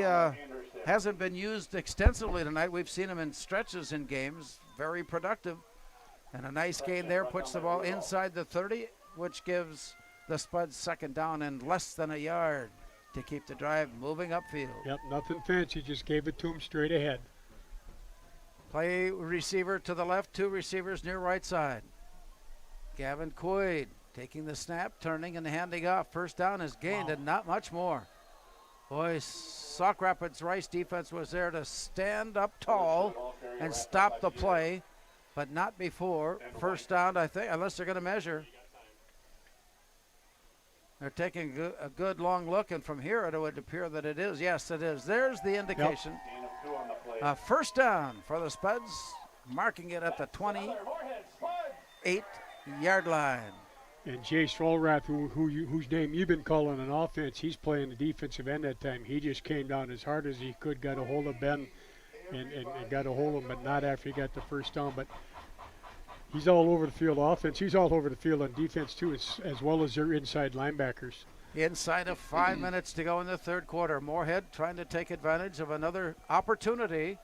hasn't been used extensively tonight. We've seen him in stretches in games, very productive. And a nice gain there, puts the ball inside the 30, which gives the Spuds second down and less than a yard to keep the drive moving upfield.
Yep, nothing fancy, just gave it to him straight ahead.
Play receiver to the left, 2 receivers near right side. Gavin Quaid taking the snap, turning and handing off. First down is gained and not much more. Boy, Sauk Rapids Rice defense was there to stand up tall and stop the play, but not before first down, I think, unless they're going to measure. They're taking a good long look, and from here it would appear that it is. Yes, it is. There's the indication. First down for the Spuds, marking it at the 28-yard line.
And Jay Strollrath, whose name you've been calling on offense, he's playing the defensive end that time. He just came down as hard as he could, got a hold of Ben, and got a hold of him, but not after he got the first down. But he's all over the field offense. He's all over the field on defense, too, as well as their inside linebackers.
Inside of 5 minutes to go in the third quarter. Moorhead trying to take advantage of another opportunity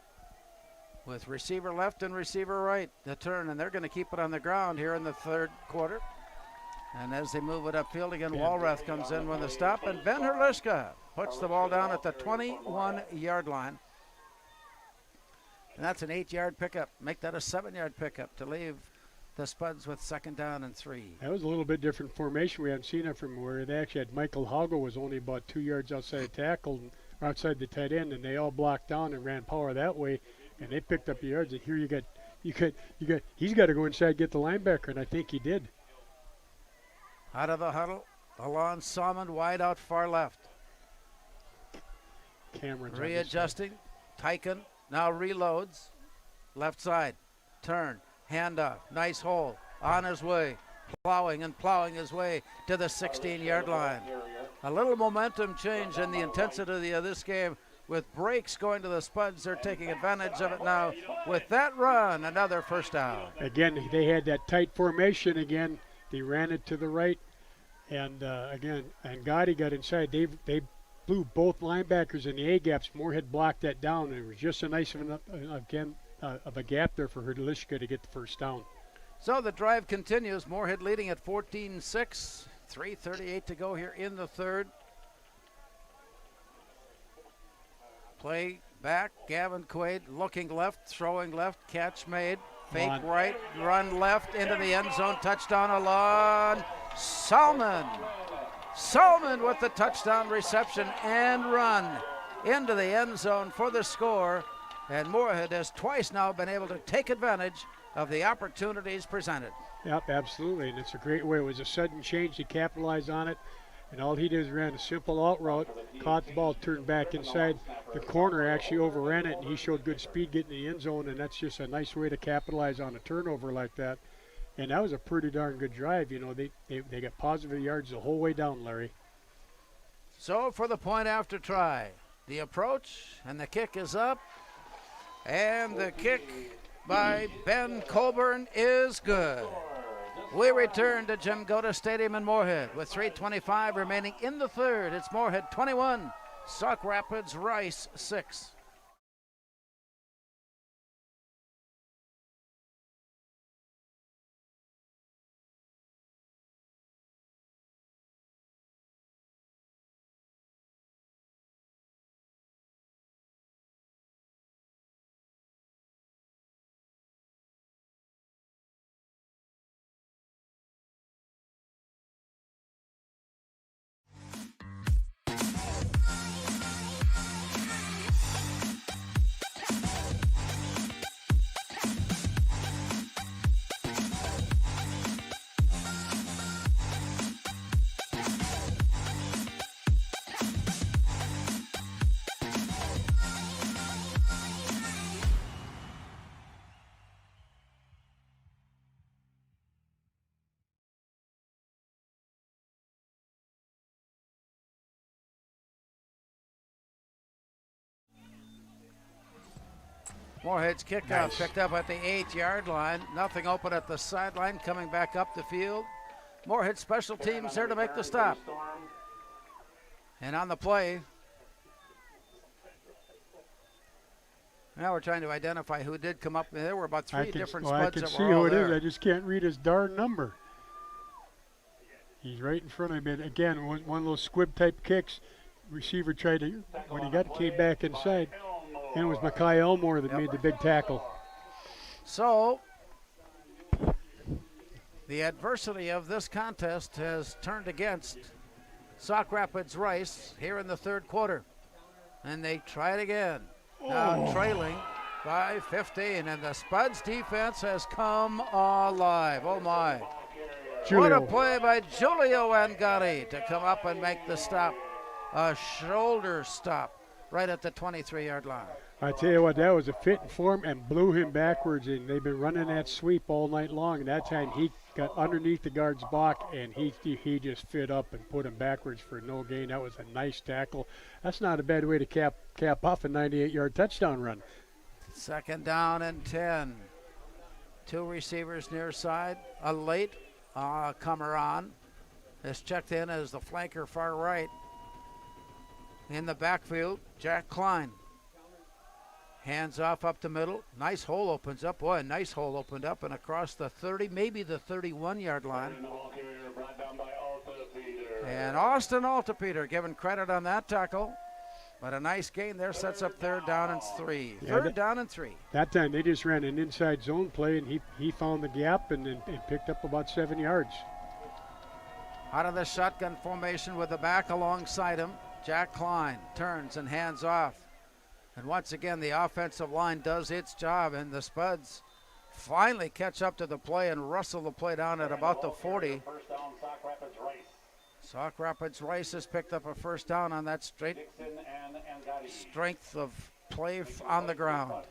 with receiver left and receiver right. The turn, and they're going to keep it on the ground here in the third quarter. And as they move it upfield again, Walrath comes in with a stop, and Ben Herliska puts the ball down at the 21-yard line. And that's an 8-yard pickup. Make that a 7-yard pickup to leave the Spuds with second down and 3.
That was a little bit different formation. We haven't seen it from where they actually had Michael Hago was only about 2 yards outside tackle, or outside the tight end, and they all blocked down and ran power that way, and they picked up the yards. And here you got, he's got to go inside and get the linebacker, and I think he did.
Out of the huddle, Alon Salmon wide out far left.
Cameron's
readjusting. Tyken now reloads. Left side. Turn. Handoff. Nice hole. On his way. Plowing his way to the 16-yard line. A little momentum change in the intensity of this game. With breaks going to the Spuds, they're taking advantage of it now. With that run, another first down.
Again, they had that tight formation again. They ran it to the right, and again, and Gotti got inside. They blew both linebackers in the A-gaps. Moorhead blocked that down, and it was just a nice enough, again, of a gap there for Hrdliska to get the first down.
So the drive continues. Moorhead leading at 14-6. 3:38 to go here in the third. Play back. Gavin Quaid looking left, throwing left, catch made. Fake right, run left into the end zone. Touchdown Alon Salmon. Salmon with the touchdown reception and run into the end zone for the score. And Moorhead has twice now been able to take advantage of the opportunities presented.
Yep, absolutely, and it's a great way. It was a sudden change to capitalize on it, and all he did is ran a simple out route, caught the ball, turned back inside. The corner actually overran it, and he showed good speed getting in the end zone, and that's just a nice way to capitalize on a turnover like that. And that was a pretty darn good drive. You know, they got positive yards the whole way down, Larry.
So for the point after try, the approach, and the kick is up, and the kick by Ben Colburn is good. We return to Jim Goda Stadium in Moorhead with 3:25 remaining in the third. It's Moorhead 21, Sauk Rapids Rice 6. Moorhead's kickoff picked up at the 8-yard line. Nothing open at the sideline, coming back up the field. Moorhead special teams there to make the stop. And on the play, now we're trying to identify who did come up. There were about three different spuds that were all there.
I can see who it is. I just can't read his darn number. He's right in front of me. Again, one of those squib-type kicks. Receiver tried to, when he came back inside. And it was Mackay Elmore that made the big tackle.
So, the adversity of this contest has turned against Sauk Rapids Rice here in the third quarter. And they try it again. Now trailing by 15, and the Spuds defense has come alive. Oh my. Julio. What a play by Julio Angari to come up and make the stop. A shoulder stop right at the 23-yard line.
I tell you what, that was a fit for him and blew him backwards, and they've been running that sweep all night long, and that time he got underneath the guard's block, and he just fit up and put him backwards for no gain. That was a nice tackle. That's not a bad way to cap off a 98-yard touchdown run.
Second down and 10. Two receivers near side. A late comer on is checked in as the flanker far right. In the backfield, Jack Klein. Hands off up the middle. Nice hole opens up. Boy, a nice hole opened up and across the 30, maybe the 31-yard line. And Austin Altepeter given credit on that tackle. But a nice gain there, sets up third down and 3. Third down and 3.
That time they just ran an inside zone play, and he found the gap and picked up about 7 yards.
Out of the shotgun formation with the back alongside him, Jack Klein turns and hands off. And once again, the offensive line does its job, and the Spuds finally catch up to the play and wrestle the play down at about the 40. Sauk Rapids Rice has picked up a first down on that strength of play on the ground.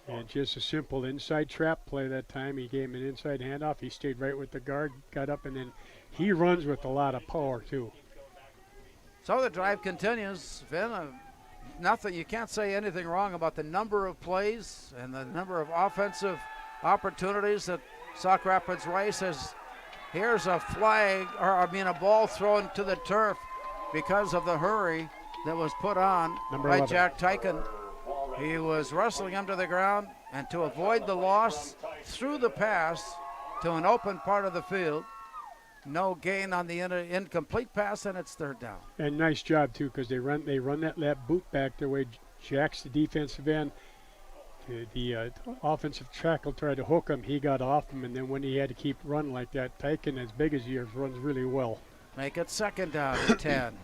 And just a simple inside trap play that time. He gave him an inside handoff. He stayed right with the guard, got up, and then he runs with a lot of power, too.
So the drive continues. Vin, nothing, you can't say anything wrong about the number of plays and the number of offensive opportunities that Sauk Rapids Rice has. Here's a flag, a ball thrown to the turf because of the hurry that was put on by Jack Tyken. He was wrestling him to the ground, And to avoid the loss, threw the pass to an open part of the field. No gain on the incomplete pass, and it's third down.
And nice job, too, because they run that boot back the way Jack's the defensive end. The offensive tackle tried to hook him. He got off him, and then when he had to keep running like that, Tyken, as big as he is, runs really well.
Make it second down and 10.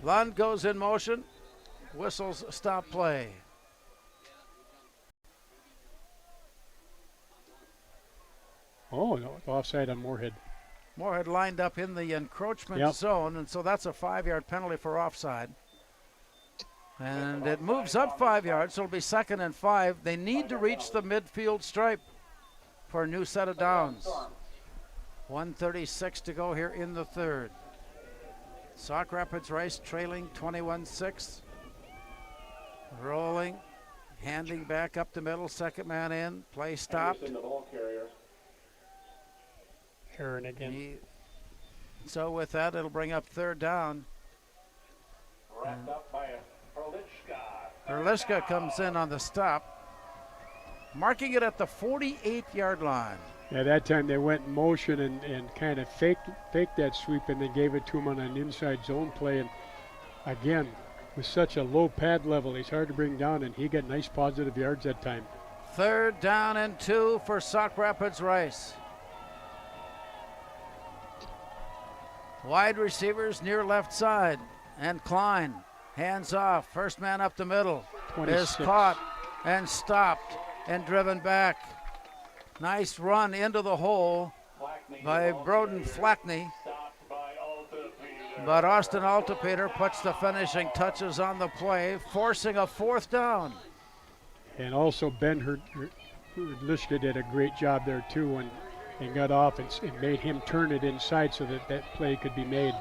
Lund goes in motion. Whistles stop play.
Oh, no, offside on Moorhead.
Moorhead lined up in the encroachment zone, and so that's a 5-yard penalty for offside. And it moves up 5 yards, so it'll be 2nd and 5. They need to reach the midfield stripe for a new set of downs. 1:36 to go here in the third. Sauk Rapids Rice trailing 21-6. Rolling, handing back up the middle, second man in, play stopped.
Aaron again.
So with that, it'll bring up third down.
Wrapped up by
Erliska comes in on the stop, marking it at the 48-yard line.
Yeah, that time they went in motion and kind of faked that sweep, and they gave it to him on an inside zone play. And again, with such a low pad level, he's hard to bring down, and he got nice positive yards that time.
Third down and 2 for Sauk Rapids Rice. Wide receivers near left side, and Klein hands off. First man up the middle
26.
is caught and stopped and driven back. Nice run into the hole by Broden Flackney. But Austin Altepeter puts the finishing touches on the play, forcing a fourth down.
And also Ben Hrdlicka did a great job there too, and got off and made him turn it inside so that play could be made.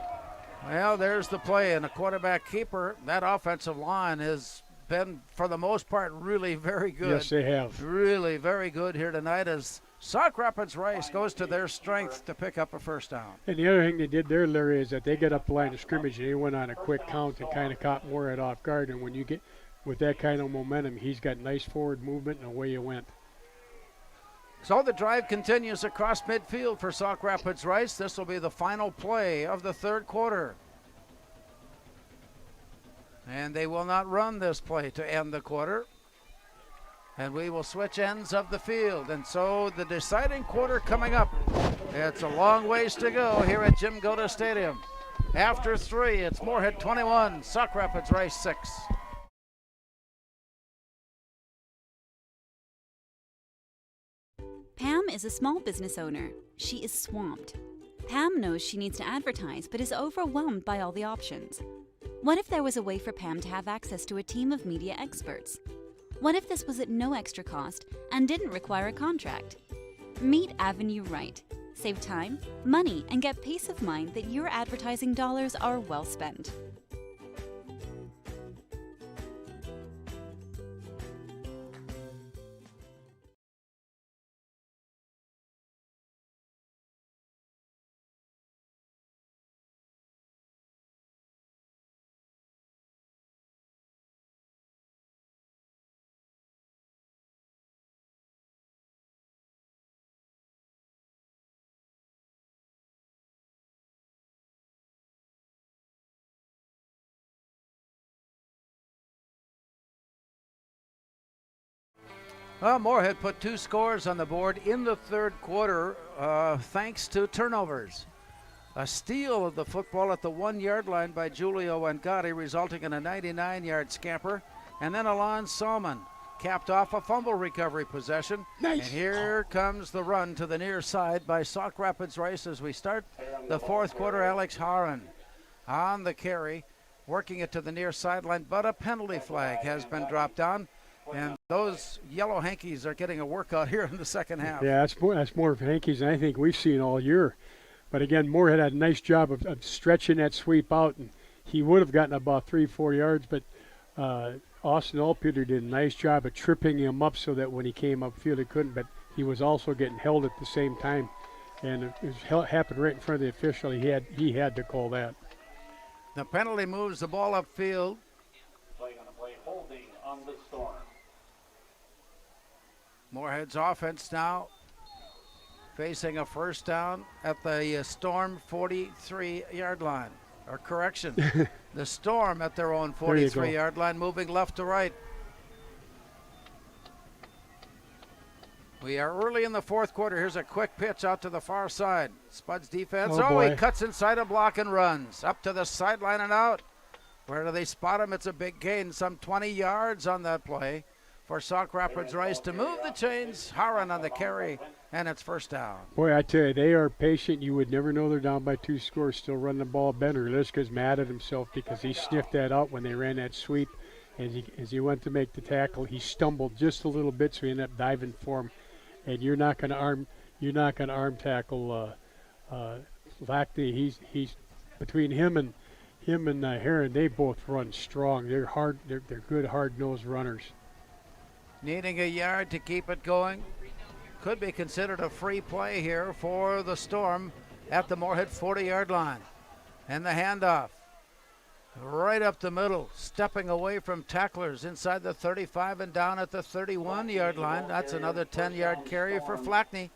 Well, there's the play, and a quarterback keeper. That offensive line has been, for the most part, really very good.
Yes, they have.
Really very good here tonight as Sauk Rapids Rice goes to their strength to pick up a first down.
And the other thing they did there, Larry, is that they got up the line of scrimmage and they went on a quick count and kind of caught Moorhead off guard. And when you get with that kind of momentum, he's got nice forward movement and away you went.
So the drive continues across midfield for Sauk Rapids Rice. This will be the final play of the third quarter. And they will not run this play to end the quarter. And we will switch ends of the field. And so the deciding quarter coming up. It's a long ways to go here at Jim Goda Stadium. After 3, it's Moorhead 21, Sauk Rapids Rice 6.
Pam is a small business owner. She is swamped. Pam knows she needs to advertise, but is overwhelmed by all the options. What if there was a way for Pam to have access to a team of media experts? What if this was at no extra cost and didn't require a contract? Meet Avenue Right. Save time, money, and get peace of mind that your advertising dollars are well spent.
Well, Moorhead put 2 scores on the board in the third quarter thanks to turnovers. A steal of the football at the 1-yard line by Giulio Angati, resulting in a 99-yard scamper. And then Alon Salmon capped off a fumble recovery possession.
Nice.
And here comes the run to the near side by Sauk Rapids Rice as we start the fourth quarter. Alex Haran on the carry, working it to the near sideline, but a penalty flag has been dropped down. And those yellow hankies are getting a workout here in the second half.
Yeah, that's more of hankies than I think we've seen all year. But again, Moorhead had a nice job of stretching that sweep out, and he would have gotten about 3-4 yards, but Austin Alpeter did a nice job of tripping him up so that when he came upfield he couldn't, but he was also getting held at the same time. And it happened right in front of the official. He had to call that.
The penalty moves the ball upfield.
Play on the play, holding the Storm.
Moorhead's offense now facing a first down at the Storm 43-yard line. Or correction, the Storm at their own 43-yard line, moving left to right. We are early in the fourth quarter. Here's a quick pitch out to the far side. Spud's defense. Oh, he cuts inside a block and runs. Up to the sideline and out. Where do they spot him? It's a big gain, some 20 yards on that play for Sauk Rapids Rice to move the chains. Haran on the carry, and it's first down.
Boy, I tell you, they are patient. You would never know they're down by 2 scores, still running the ball. Ben Hurliska's mad at himself because he sniffed that out when they ran that sweep. As he went to make the tackle, he stumbled just a little bit, so he ended up diving for him. And you're not going to arm tackle Lackney. He's between him and Heron. They both run strong. They're hard. They're good hard-nosed runners.
Needing a yard to keep it going. Could be considered a free play here for the Storm at the Moorhead 40-yard line. And the handoff right up the middle, stepping away from tacklers inside the 35 and down at the 31-yard line. That's another 10-yard carry for Flackney.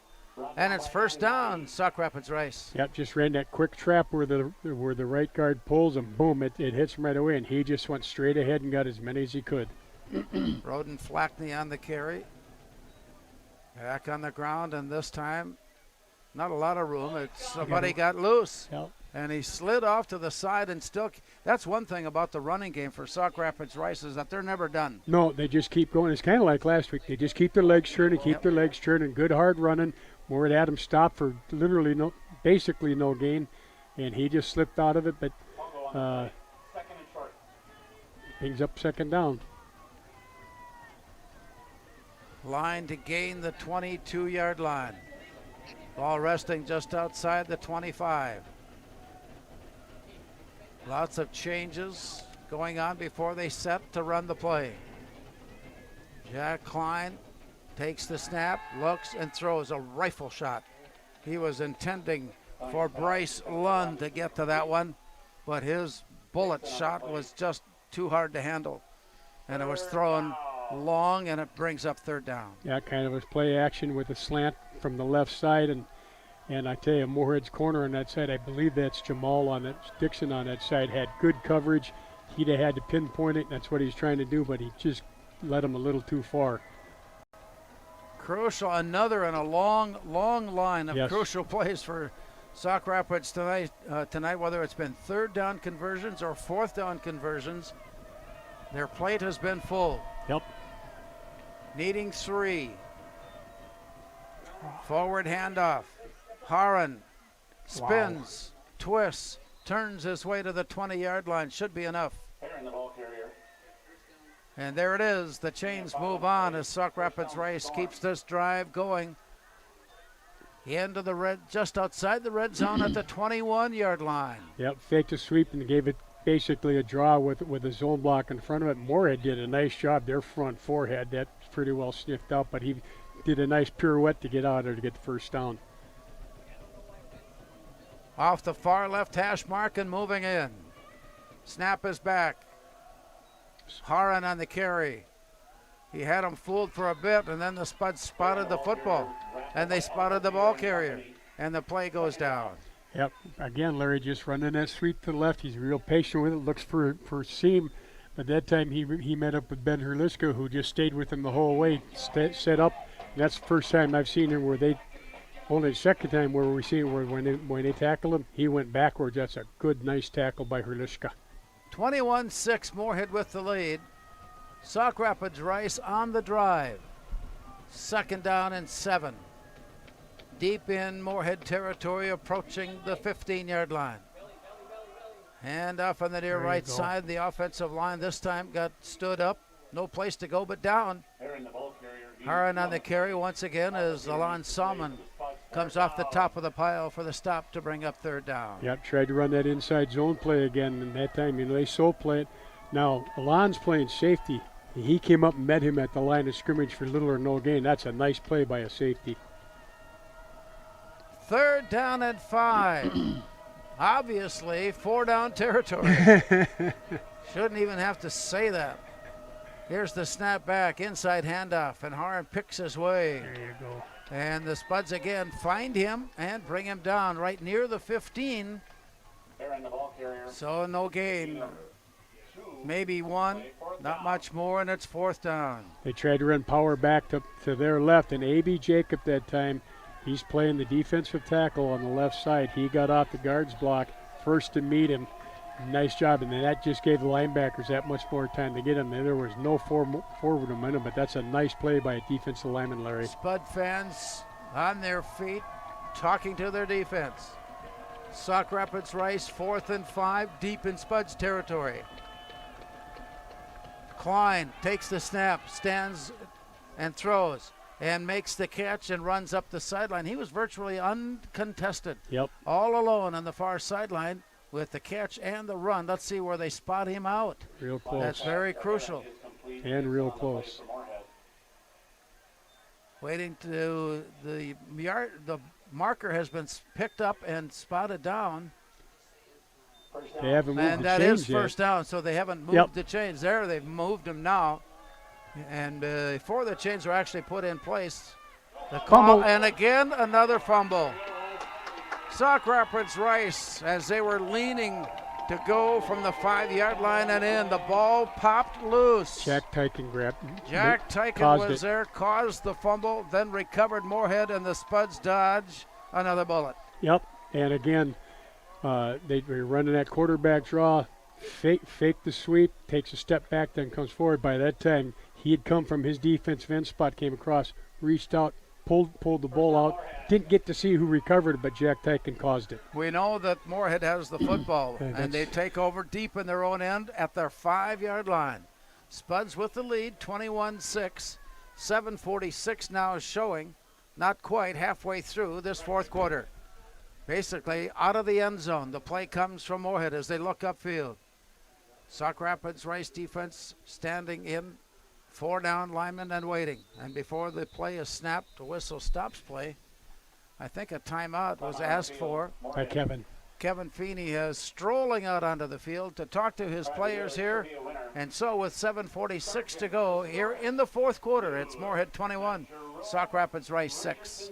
And it's first down, Sauk Rapids Rice.
Yep, just ran that quick trap where the right guard pulls and boom, it hits him right away, and he just went straight ahead and got as many as he could.
Roden Flackney on the carry. Back on the ground, and this time not a lot of room. Somebody got loose.
Yep.
And he slid off to the side and still. That's one thing about the running game for Sauk Rapids Rice is that they're never done.
No, they just keep going. It's kind of like last week. They just keep their legs turning, their legs turning, good hard running. Moorhead had him stopped for basically no gain, and he just slipped out of it. But brings up second down.
Line to gain the 22-yard line. Ball resting just outside the 25. Lots of changes going on before they set to run the play. Jack Klein takes the snap, looks, and throws a rifle shot. He was intending for Bryce Lund to get to that one, but his bullet shot was just too hard to handle. And it was thrown long, and it brings up third down.
Yeah, kind of a play action with a slant from the left side, and I tell you, Moorhead's corner on that side, I believe that's Jamal on that, Dixon on that side, had good coverage. He'd have had to pinpoint it, and that's what he's trying to do, but he just let him a little too far.
Crucial, another in a long line of crucial plays for Sauk Rapids tonight, whether it's been third down conversions or fourth down conversions. Their plate has been full.
Yep.
Needing 3. Forward handoff. Haran spins, twists, turns his way to the 20-yard line. Should be enough. And there it is. The chains move on as Sauk Rapids Rice keeps this drive going. Into the red, just outside the red zone at the 21-yard line.
Yep, faked a sweep and gave it basically a draw with a zone block in front of it. Moorhead did a nice job. Their front four had that pretty well sniffed out, but he did a nice pirouette to get out there to get the first down.
Off the far left hash mark and moving in. Snap is back. Haran on the carry. He had him fooled for a bit, and then the Spuds spotted the football, and they spotted the ball carrier, and the play goes down.
Yep. Again, Larry just running that sweep to the left. He's real patient with it. Looks for a seam, but that time he met up with Ben Hurliska, who just stayed with him the whole way, set up. And that's the first time I've seen him where they. Only the second time where we see it where when they tackle him, he went backwards. That's a good, nice tackle by Hurliska.
21-6, Moorhead with the lead. Sauk Rapids Rice on the drive. Second down and 7. Deep in Moorhead territory, approaching the 15-yard line. Hand off on the near right side. The offensive line this time got stood up. No place to go but down. Haran on the carry once again as Alon Salmon comes off the top of the pile for the stop to bring up third down.
Yep, tried to run that inside zone play again, and that time, they so play it. Now, Alon's playing safety. He came up and met him at the line of scrimmage for little or no gain. That's a nice play by a safety.
Third down and 5. Obviously, 4 down territory. Shouldn't even have to say that. Here's the snap back, inside handoff, and Harn picks his way.
There you go.
And the Spuds again find him and bring him down right near the 15. So no gain. Maybe one, not much more, and it's 4th down.
They tried to run power back to their left, and A.B. Jacob that time, he's playing the defensive tackle on the left side. He got off the guard's block first to meet him. Nice job, and then that just gave the linebackers that much more time to get him. And there was no forward momentum, but that's a nice play by a defensive lineman, Larry.
Spud fans on their feet, talking to their defense. Sauk Rapids Rice, 4th and 5, deep in Spud's territory. Klein takes the snap, stands and throws, and makes the catch and runs up the sideline. He was virtually uncontested.
Yep.
All alone on the far sideline with the catch and the run. Let's see where they spot him out.
Real close.
That's very crucial.
And real close.
Waiting to the marker has been picked up and spotted down.
They haven't moved
and
the
that
chains
is
yet.
first down, so they haven't moved the chains there. They've moved them now. And before the chains are actually put in place, the call, and again another fumble. Sauk Rapids Rice, as they were leaning to go from the 5-yard line and in, the ball popped loose.
Jack Tyken grabbed.
Jack Tyken was there, caused the fumble, then recovered Moorhead, and the Spuds dodge another bullet.
Yep, and again, they were running that quarterback draw, fake the sweep, takes a step back, then comes forward. By that time, he had come from his defensive end spot, came across, reached out, pulled the ball out. Didn't get to see who recovered it, but Jack Tyken caused it.
We know that Moorhead has the football, and they take over deep in their own end at their 5-yard line. Spuds with the lead, 21-6. 7:46 now is showing, not quite halfway through this 4th quarter. Basically out of the end zone. The play comes from Moorhead as they look upfield. Sauk Rapids Rice defense standing in, 4 down linemen and waiting. And before the play is snapped, the whistle stops play. I think a timeout was asked for
by Kevin.
Kevin Feeney is strolling out onto the field to talk to his players here. And so with 7:46 to go here in the 4th quarter, it's Moorhead 21, Sauk Rapids Rice 6.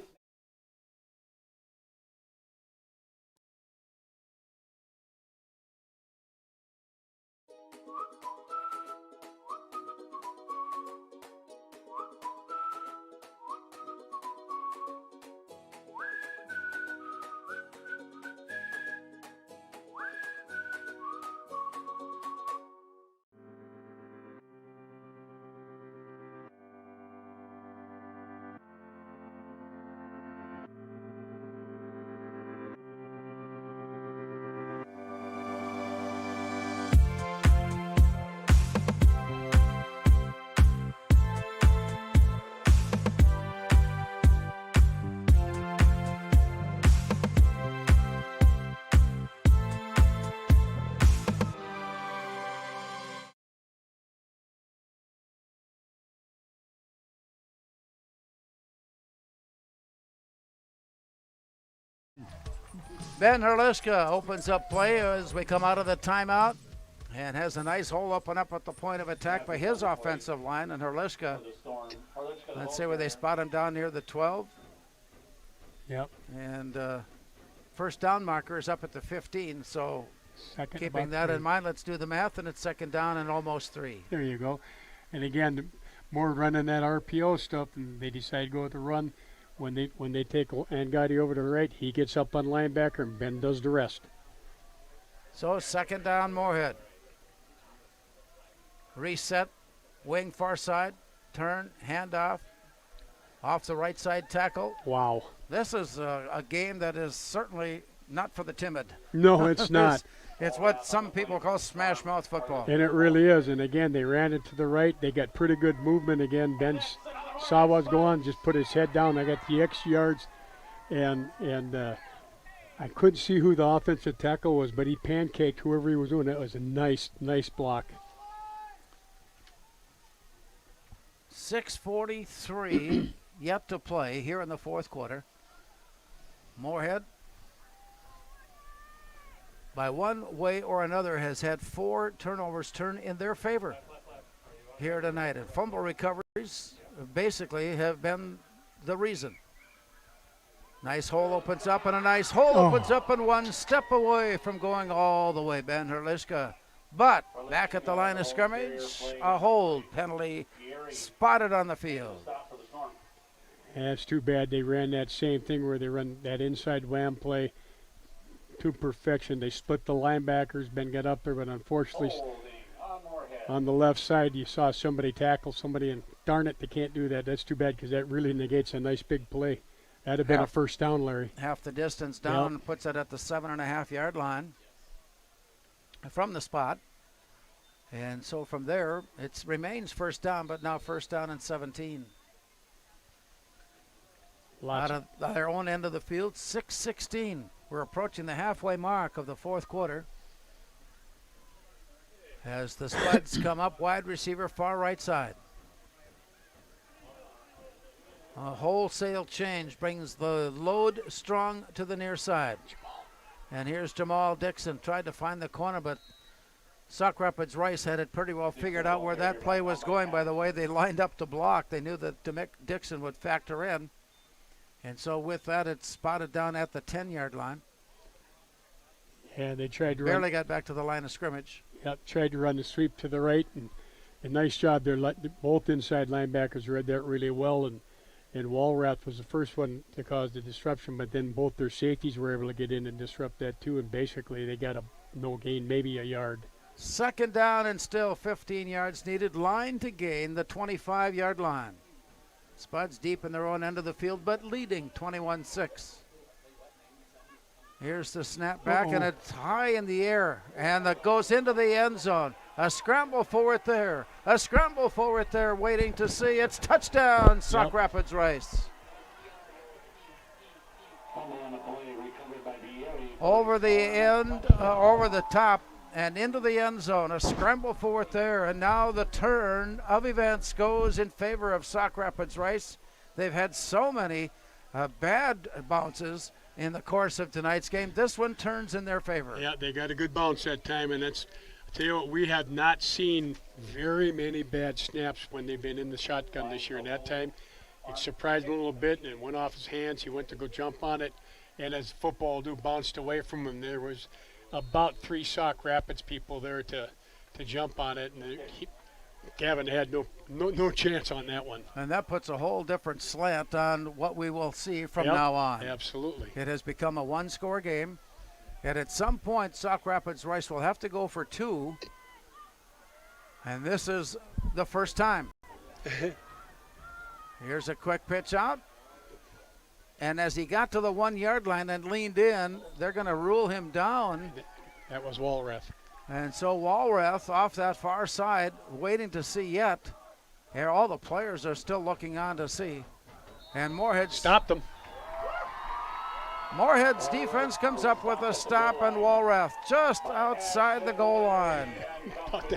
Ben Herliska opens up play as we come out of the timeout and has a nice hole open up at the point of attack by his offensive line. And Herliska, let's see where they spot him down near the 12.
Yep.
And first down marker is up at the 15. So keeping that in mind, let's do the math, and it's 2nd down and almost 3.
There you go. And again, more running that RPO stuff, and they decide to go with the run. When they take Angotti over to the right, he gets up on linebacker, and Ben does the rest.
So 2nd down, Moorhead. Reset, wing far side, turn, handoff, off the right side tackle.
Wow.
This is a game that is certainly not for the timid.
No, it's not.
It's what some people call smash mouth football.
And it really is. And again, they ran it to the right. They got pretty good movement again. Ben saw what's going on, just put his head down. I got the X yards, and I couldn't see who the offensive tackle was, but he pancaked whoever he was doing. That was a nice block.
6:43 yet to play here in the 4th quarter. Moorhead, by one way or another, has had 4 turnovers turn in their favor. here tonight. And fumble recoveries basically have been the reason. Nice hole opens up, and a nice hole opens up, and one step away from going all the way, Ben Herliska. But back at the line of scrimmage, a hold penalty spotted on the field.
That's too bad. They ran that same thing where they run that inside wham play to perfection. They split the linebackers. Ben got up there, but unfortunately on the left side you saw somebody tackle somebody, and darn it, they can't do that. That's too bad because that really negates a nice big play. That'd have been a first down, Larry.
Half the distance down, puts it at the 7.5-yard line from the spot. And so from there, it remains first down, but now first down and 17. Out of their own end of the field, 6:16. We're approaching the halfway mark of the fourth quarter. As the Spuds come up, wide receiver, far right side. A wholesale change brings the load strong to the near side. And here's Jamal Dixon. Tried to find the corner, but Sauk Rapids Rice had it pretty well figured out where that play was going by the way they lined up to block. They knew that Dixon would factor in. And so with that, it's spotted down at the 10-yard line.
Yeah, they tried to
barely got back to the line of scrimmage.
Yep, tried to run the sweep to the right, and a nice job there. Both inside linebackers read that really well, and Walrath was the first one to cause the disruption, but then both their safeties were able to get in and disrupt that too, and basically they got a no gain, maybe a yard.
Second down and still 15 yards needed. Line to gain the 25-yard line. Spuds deep in their own end of the field, but leading 21-6. Here's the snap back, and it's high in the air, and that goes into the end zone. A scramble for it there. A scramble for it there, waiting to see. It's touchdown, Sauk Rapids Rice. Over the end, over the top, and into the end zone. A scramble for it there, and now the turn of events goes in favor of Sauk Rapids Rice. They've had so many bad bounces in the course of tonight's game. This one turns in their favor.
Yeah, they got a good bounce that time, and that's, I tell you what, we have not seen very many bad snaps when they've been in the shotgun this year. And that time, it surprised him a little bit, and it went off his hands. He went to go jump on it, and as football do, bounced away from him. There was about 3 Sauk Rapids people there to jump on it, and Gavin had no chance on that one.
And that puts a whole different slant on what we will see from now on.
Absolutely.
It has become a one-score game, and at some point, Sauk Rapids Rice will have to go for 2, and this is the first time. Here's a quick pitch out, and as he got to the 1-yard line and leaned in, they're going to rule him down.
That was Walrath.
And so Walrath off that far side, waiting to see yet. Here, all the players are still looking on to see. And Moorhead
stopped them.
Moorhead's defense comes up with a stop, and Walrath just outside the goal line.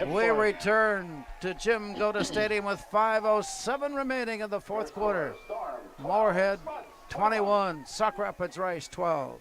We return to Jim Goda Stadium with 5:07 remaining in the fourth quarter. Moorhead 21, Sauk Rapids Rice 12.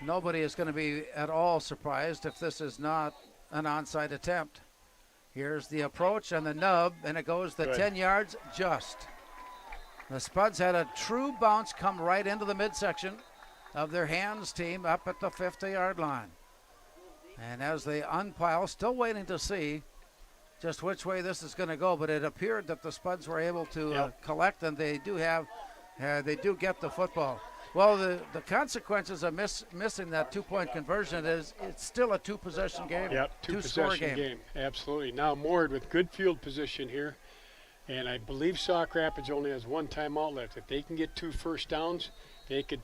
Nobody is going to be at all surprised if this is not an onside attempt. Here's the approach and the nub, and it goes the 10 yards just. The Spuds had a true bounce come right into the midsection, of their hands team up at the 50-yard line. And as they unpile, still waiting to see just which way this is going to go, but it appeared that the Spuds were able to collect, and they do get the football. Well, the consequences of missing that 2-point conversion is it's still a two-possession game.
Yep,
two-score
game. Absolutely. Now Moorhead with good field position here, and I believe Sauk Rapids only has one timeout left. If they can get 2 first downs, they could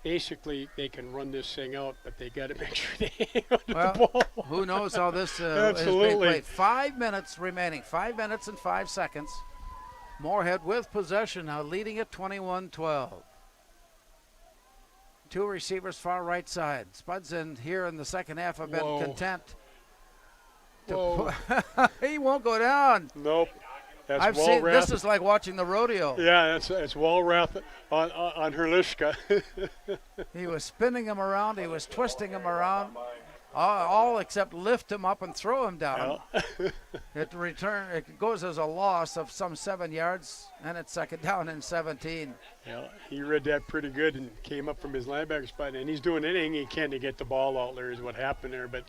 they can run this thing out, but they got to make sure they hang on to the ball.
Who knows how this is being played. 5 minutes remaining. 5 minutes and 5 seconds. Moorhead with possession now, leading at 21-12. 2 receivers far right side. Spuds in here in the second half have been content. He won't go down.
Nope. That's
I've seen this is like watching the rodeo.
Yeah, it's Walrath on Herlishka.
He was spinning him around. He was twisting him around. All except lift him up and throw him down. It goes as a loss of some 7 yards, and it's second down and 17.
Yeah, he read that pretty good and came up from his linebacker spot, and he's doing anything he can to get the ball out there is what happened there, but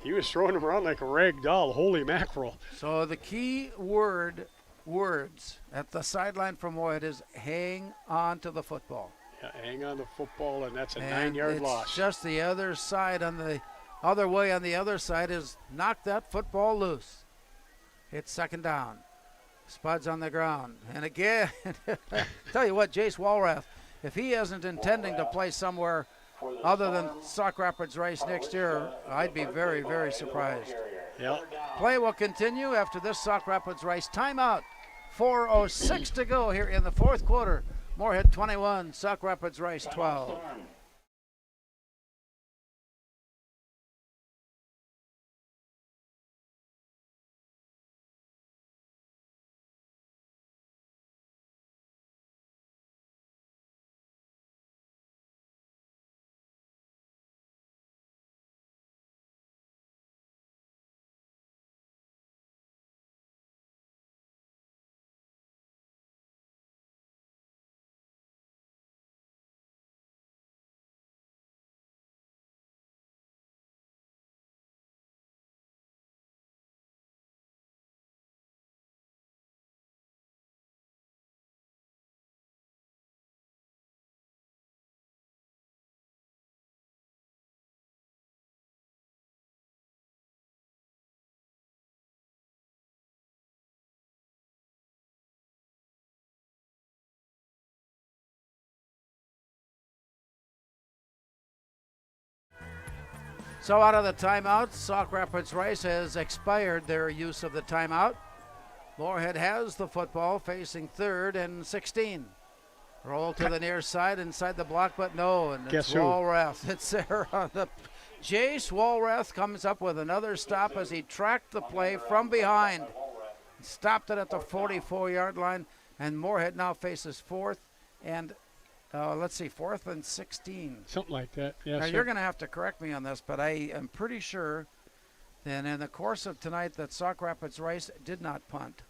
he was throwing him around like a rag doll. Holy mackerel.
So the key words at the sideline from Moorhead is hang on to the football.
Yeah, hang on to the football, and that's a 9-yard loss.
Just the other side on the other way on the other side is knock that football loose. It's second down. Spuds on the ground. And again, tell you what, Jace Walrath, if he isn't intending to play somewhere other than Sauk Rapids Rice next year, I'd be very, very surprised.
Yep.
Play will continue after this Sauk Rapids Rice timeout. 4:06 to go here in the fourth quarter. Moorhead 21, Sauk Rapids Rice 12. So out of the timeout, Sauk Rapids Rice has expired their use of the timeout. Moorhead has the football facing 3rd and 16. Roll to the near side inside the block, but no, and it's Walrath. It's there on the Jace Walrath comes up with another stop as he tracked the play from behind. Stopped it at the 44-yard line, and Moorhead now faces 4th and 4th and 16.
Something like that, yes.
Now, you're going to have to correct me on this, but I am pretty sure that in the course of tonight that Sauk Rapids Rice did not punt.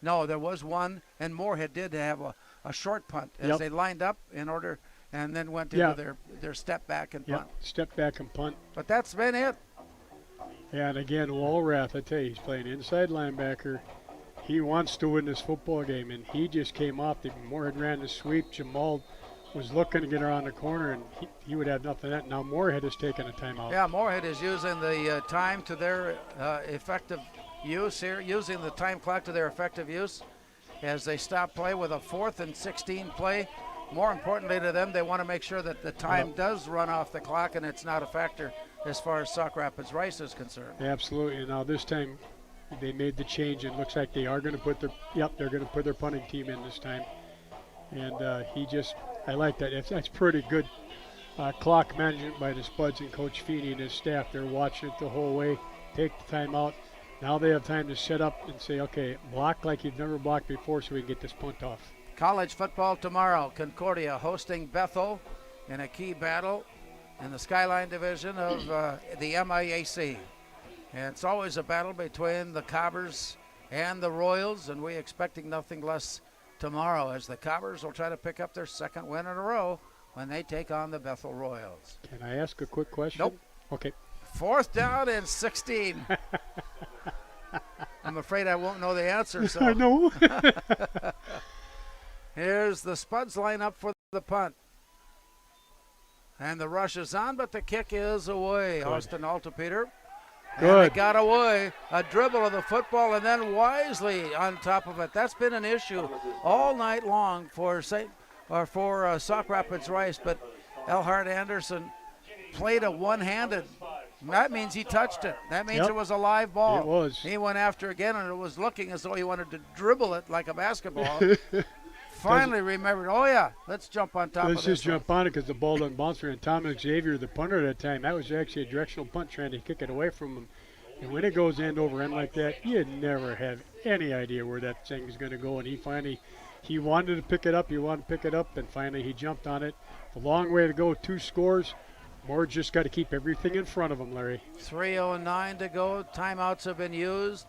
No, there was one, and Moorhead did have a short punt as they lined up in order and then went into their step back and punt.
Step back and punt.
But that's been it.
Yeah, and again, Walrath, I tell you, he's playing inside linebacker. He wants to win this football game, and he just came off. Moorhead ran the sweep. Jamal was looking to get around the corner, and he would have nothing that. Now Moorhead has taken a timeout.
Yeah, Moorhead is using the time to their effective use here, using the time clock to their effective use as they stop play with a 4th and 16 play. More importantly to them, they want to make sure that the time does run off the clock and it's not a factor as far as Sauk Rapids Rice is concerned.
Absolutely. And now this time they made the change, and it looks like they are going to put they're going to put their punting team in this time. And I like that. That's pretty good clock management by the Spuds and Coach Feeney and his staff. They're watching it the whole way, take the time out. Now they have time to set up and say, okay, block like you've never blocked before so we can get this punt off.
College football tomorrow. Concordia hosting Bethel in a key battle in the Skyline Division of the MIAC. And it's always a battle between the Cobbers and the Royals, and we're expecting nothing less tomorrow as the Cobbers will try to pick up their 2nd win in a row when they take on the Bethel Royals.
Can I ask a quick question?
Nope.
Okay.
4th down and 16. I'm afraid I won't know the answer. So
I know.
here's the Spuds line up for the punt. And the rush is on, but the kick is away.
Good.
Austin Altepeter.
Good.
And it got away. A dribble of the football and then wisely on top of it. That's been an issue all night long for Sauk Rapids Rice, but Elhart Anderson played a one-handed. That means he touched it. That means it was a live ball.
It was.
He went after again, and it was looking as though he wanted to dribble it like a basketball. Finally remembered, oh yeah, let's jump on top of this.
Let's just jump on it because the ball doesn't bounce around. Thomas Xavier, the punter at that time, that was actually a directional punt trying to kick it away from him. And when it goes end over end like that, you never have any idea where that thing is going to go. And he wanted to pick it up, and finally he jumped on it. The long way to go, 2 scores. Moore just got to keep everything in front of him, Larry.
3:09 to go. Timeouts have been used.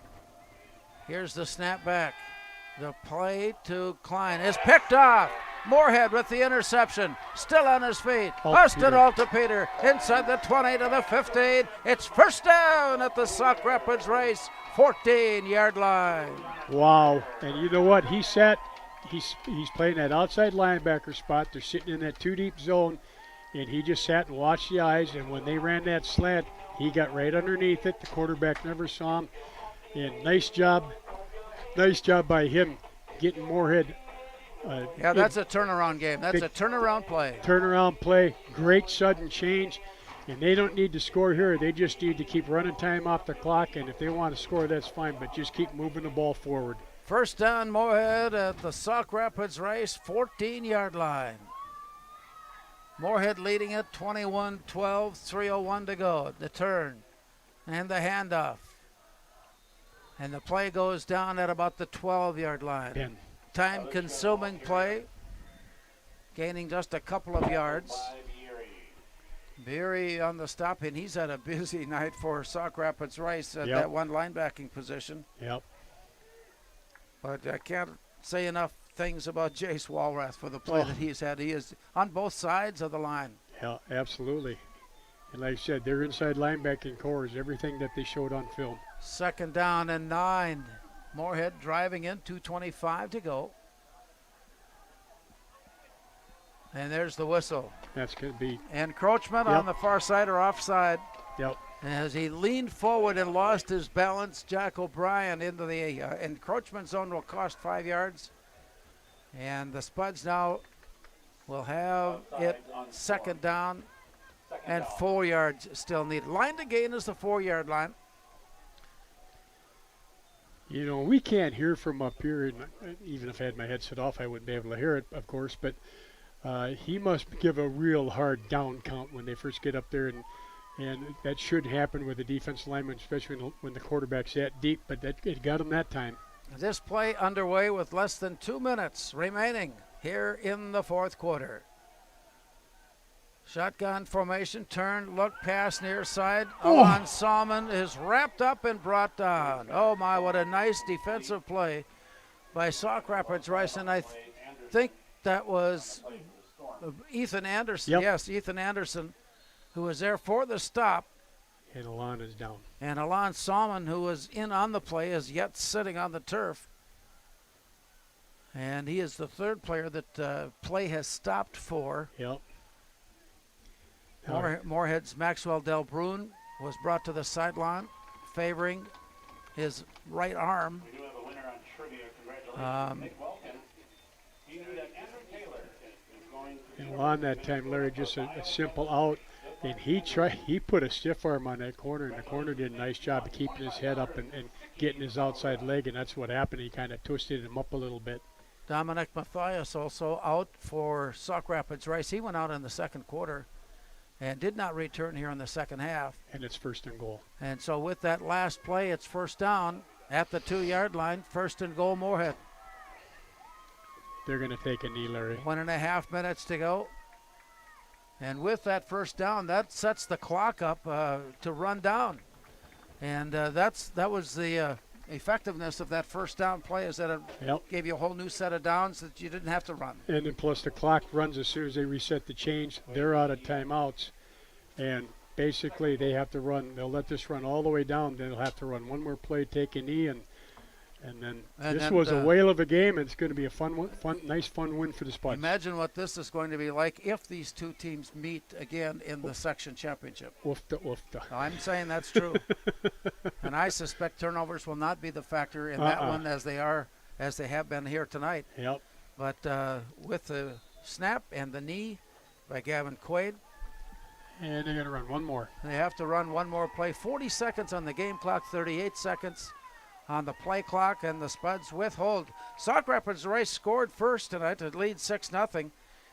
Here's the snap back. The play to Klein is picked off. Moorhead with the interception. Still on his feet. Austin Altepeter inside the 20 to the 15. It's first down at the Sauk Rapids Rice 14-yard line.
Wow. And you know what? He's playing that outside linebacker spot. They're sitting in that 2-deep zone. And he just sat and watched the eyes. And when they ran that slant, he got right underneath it. The quarterback never saw him. And nice job by him getting Moorhead.
That's a turnaround game. That's a turnaround play.
Turnaround play, great sudden change. And they don't need to score here. They just need to keep running time off the clock. And if they want to score, that's fine. But just keep moving the ball forward.
First down, Moorhead at the Sauk Rapids Rice 14-yard line. Moorhead leading it 21-12, 3:01 to go. The turn and the handoff. And the play goes down at about the 12-yard line. Time-consuming play, gaining just a couple of yards. Beery on the stop, and he's had a busy night for Sauk Rapids Rice at that one linebacking position.
Yep.
But I can't say enough things about Jace Walrath for the play that he's had. He is on both sides of the line.
Yeah, absolutely. And like I said, their inside linebacking core is everything that they showed on film.
2nd down and 9. Moorhead driving in, 2:25 to go. And there's the whistle.
That's going to be
encroachment on the far side or offside.
Yep.
As he leaned forward and lost his balance, Jack O'Brien into the encroachment zone will cost 5 yards. And the Spuds now will have it 2nd down and 4 yards still needed. Line to gain is the 4-yard line.
You know, we can't hear from up here, and even if I had my headset off, I wouldn't be able to hear it, of course, but he must give a real hard down count when they first get up there, and that should happen with the defense lineman, especially when the quarterback's that deep, but it got him that time.
This play underway with less than 2 minutes remaining here in the 4th quarter. Shotgun formation, turn, look, pass near side. Alon Salmon is wrapped up and brought down. Oh my, what a nice defensive play by Sauk Rapids Rice. And I think that was Ethan Anderson.
Yep.
Yes, Ethan Anderson, who was there for the stop.
And Alon is down.
And Alon Salmon, who was in on the play, is yet sitting on the turf. And he is the 3rd player that play has stopped for.
Yep.
Moorhead's Maxwell Delbrun was brought to the sideline, favoring his right arm.
We do have a winner on trivia. Congratulations, Nick Welkin. He knew that Andrew Taylor is going to
And on that time, Larry, just a simple out. And he put a stiff arm on that corner, and the corner did a nice job of keeping his head up and getting his outside leg, and that's what happened. He kind of twisted him up a little bit.
Dominic Mathias also out for Sauk Rapids Rice. He went out in the 2nd quarter and did not return here in the 2nd half.
And it's 1st and goal.
And so with that last play, it's 1st down at the 2-yard line. 1st and goal, Moorhead.
They're going to take a knee, Larry.
1.5 minutes to go. And with that 1st down, that sets the clock up to run down. And that was the effectiveness of that first down play is that it gave you a whole new set of downs that you didn't have to run.
And then plus the clock runs as soon as they reset the change. They're out of timeouts. And basically they have to run. They'll let this run all the way down. Then they'll have to run one more play, take a knee, and this was a whale of a game. And it's going to be a nice win for the Spuds.
Imagine what this is going to be like if these two teams meet again in the section championship.
Oofta, oofta.
I'm saying that's true. And I suspect turnovers will not be the factor in that one as they have been here tonight.
Yep.
But with the snap and the knee by Gavin Quaid.
And they're going to run one more.
They have to run one more play. 40 seconds on the game clock, 38 seconds on the play clock, and the Spuds withhold. Sauk Rapids Rice scored first tonight to lead 6-0.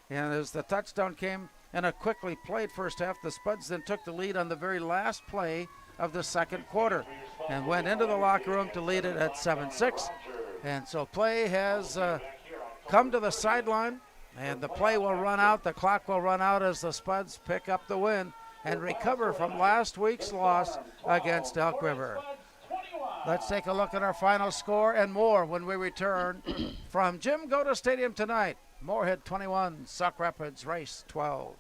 And as the touchdown came in a quickly played first half, the Spuds then took the lead on the very last play of the second quarter and went into the locker room to lead it at 7-6. And so play has come to the sideline, and the play will run out. The clock will run out as the Spuds pick up the win and recover from last week's loss against Elk River. Let's take a look at our final score and more when we return from Jim Goda Stadium tonight. Moorhead 21, Sauk Rapids Rice 12.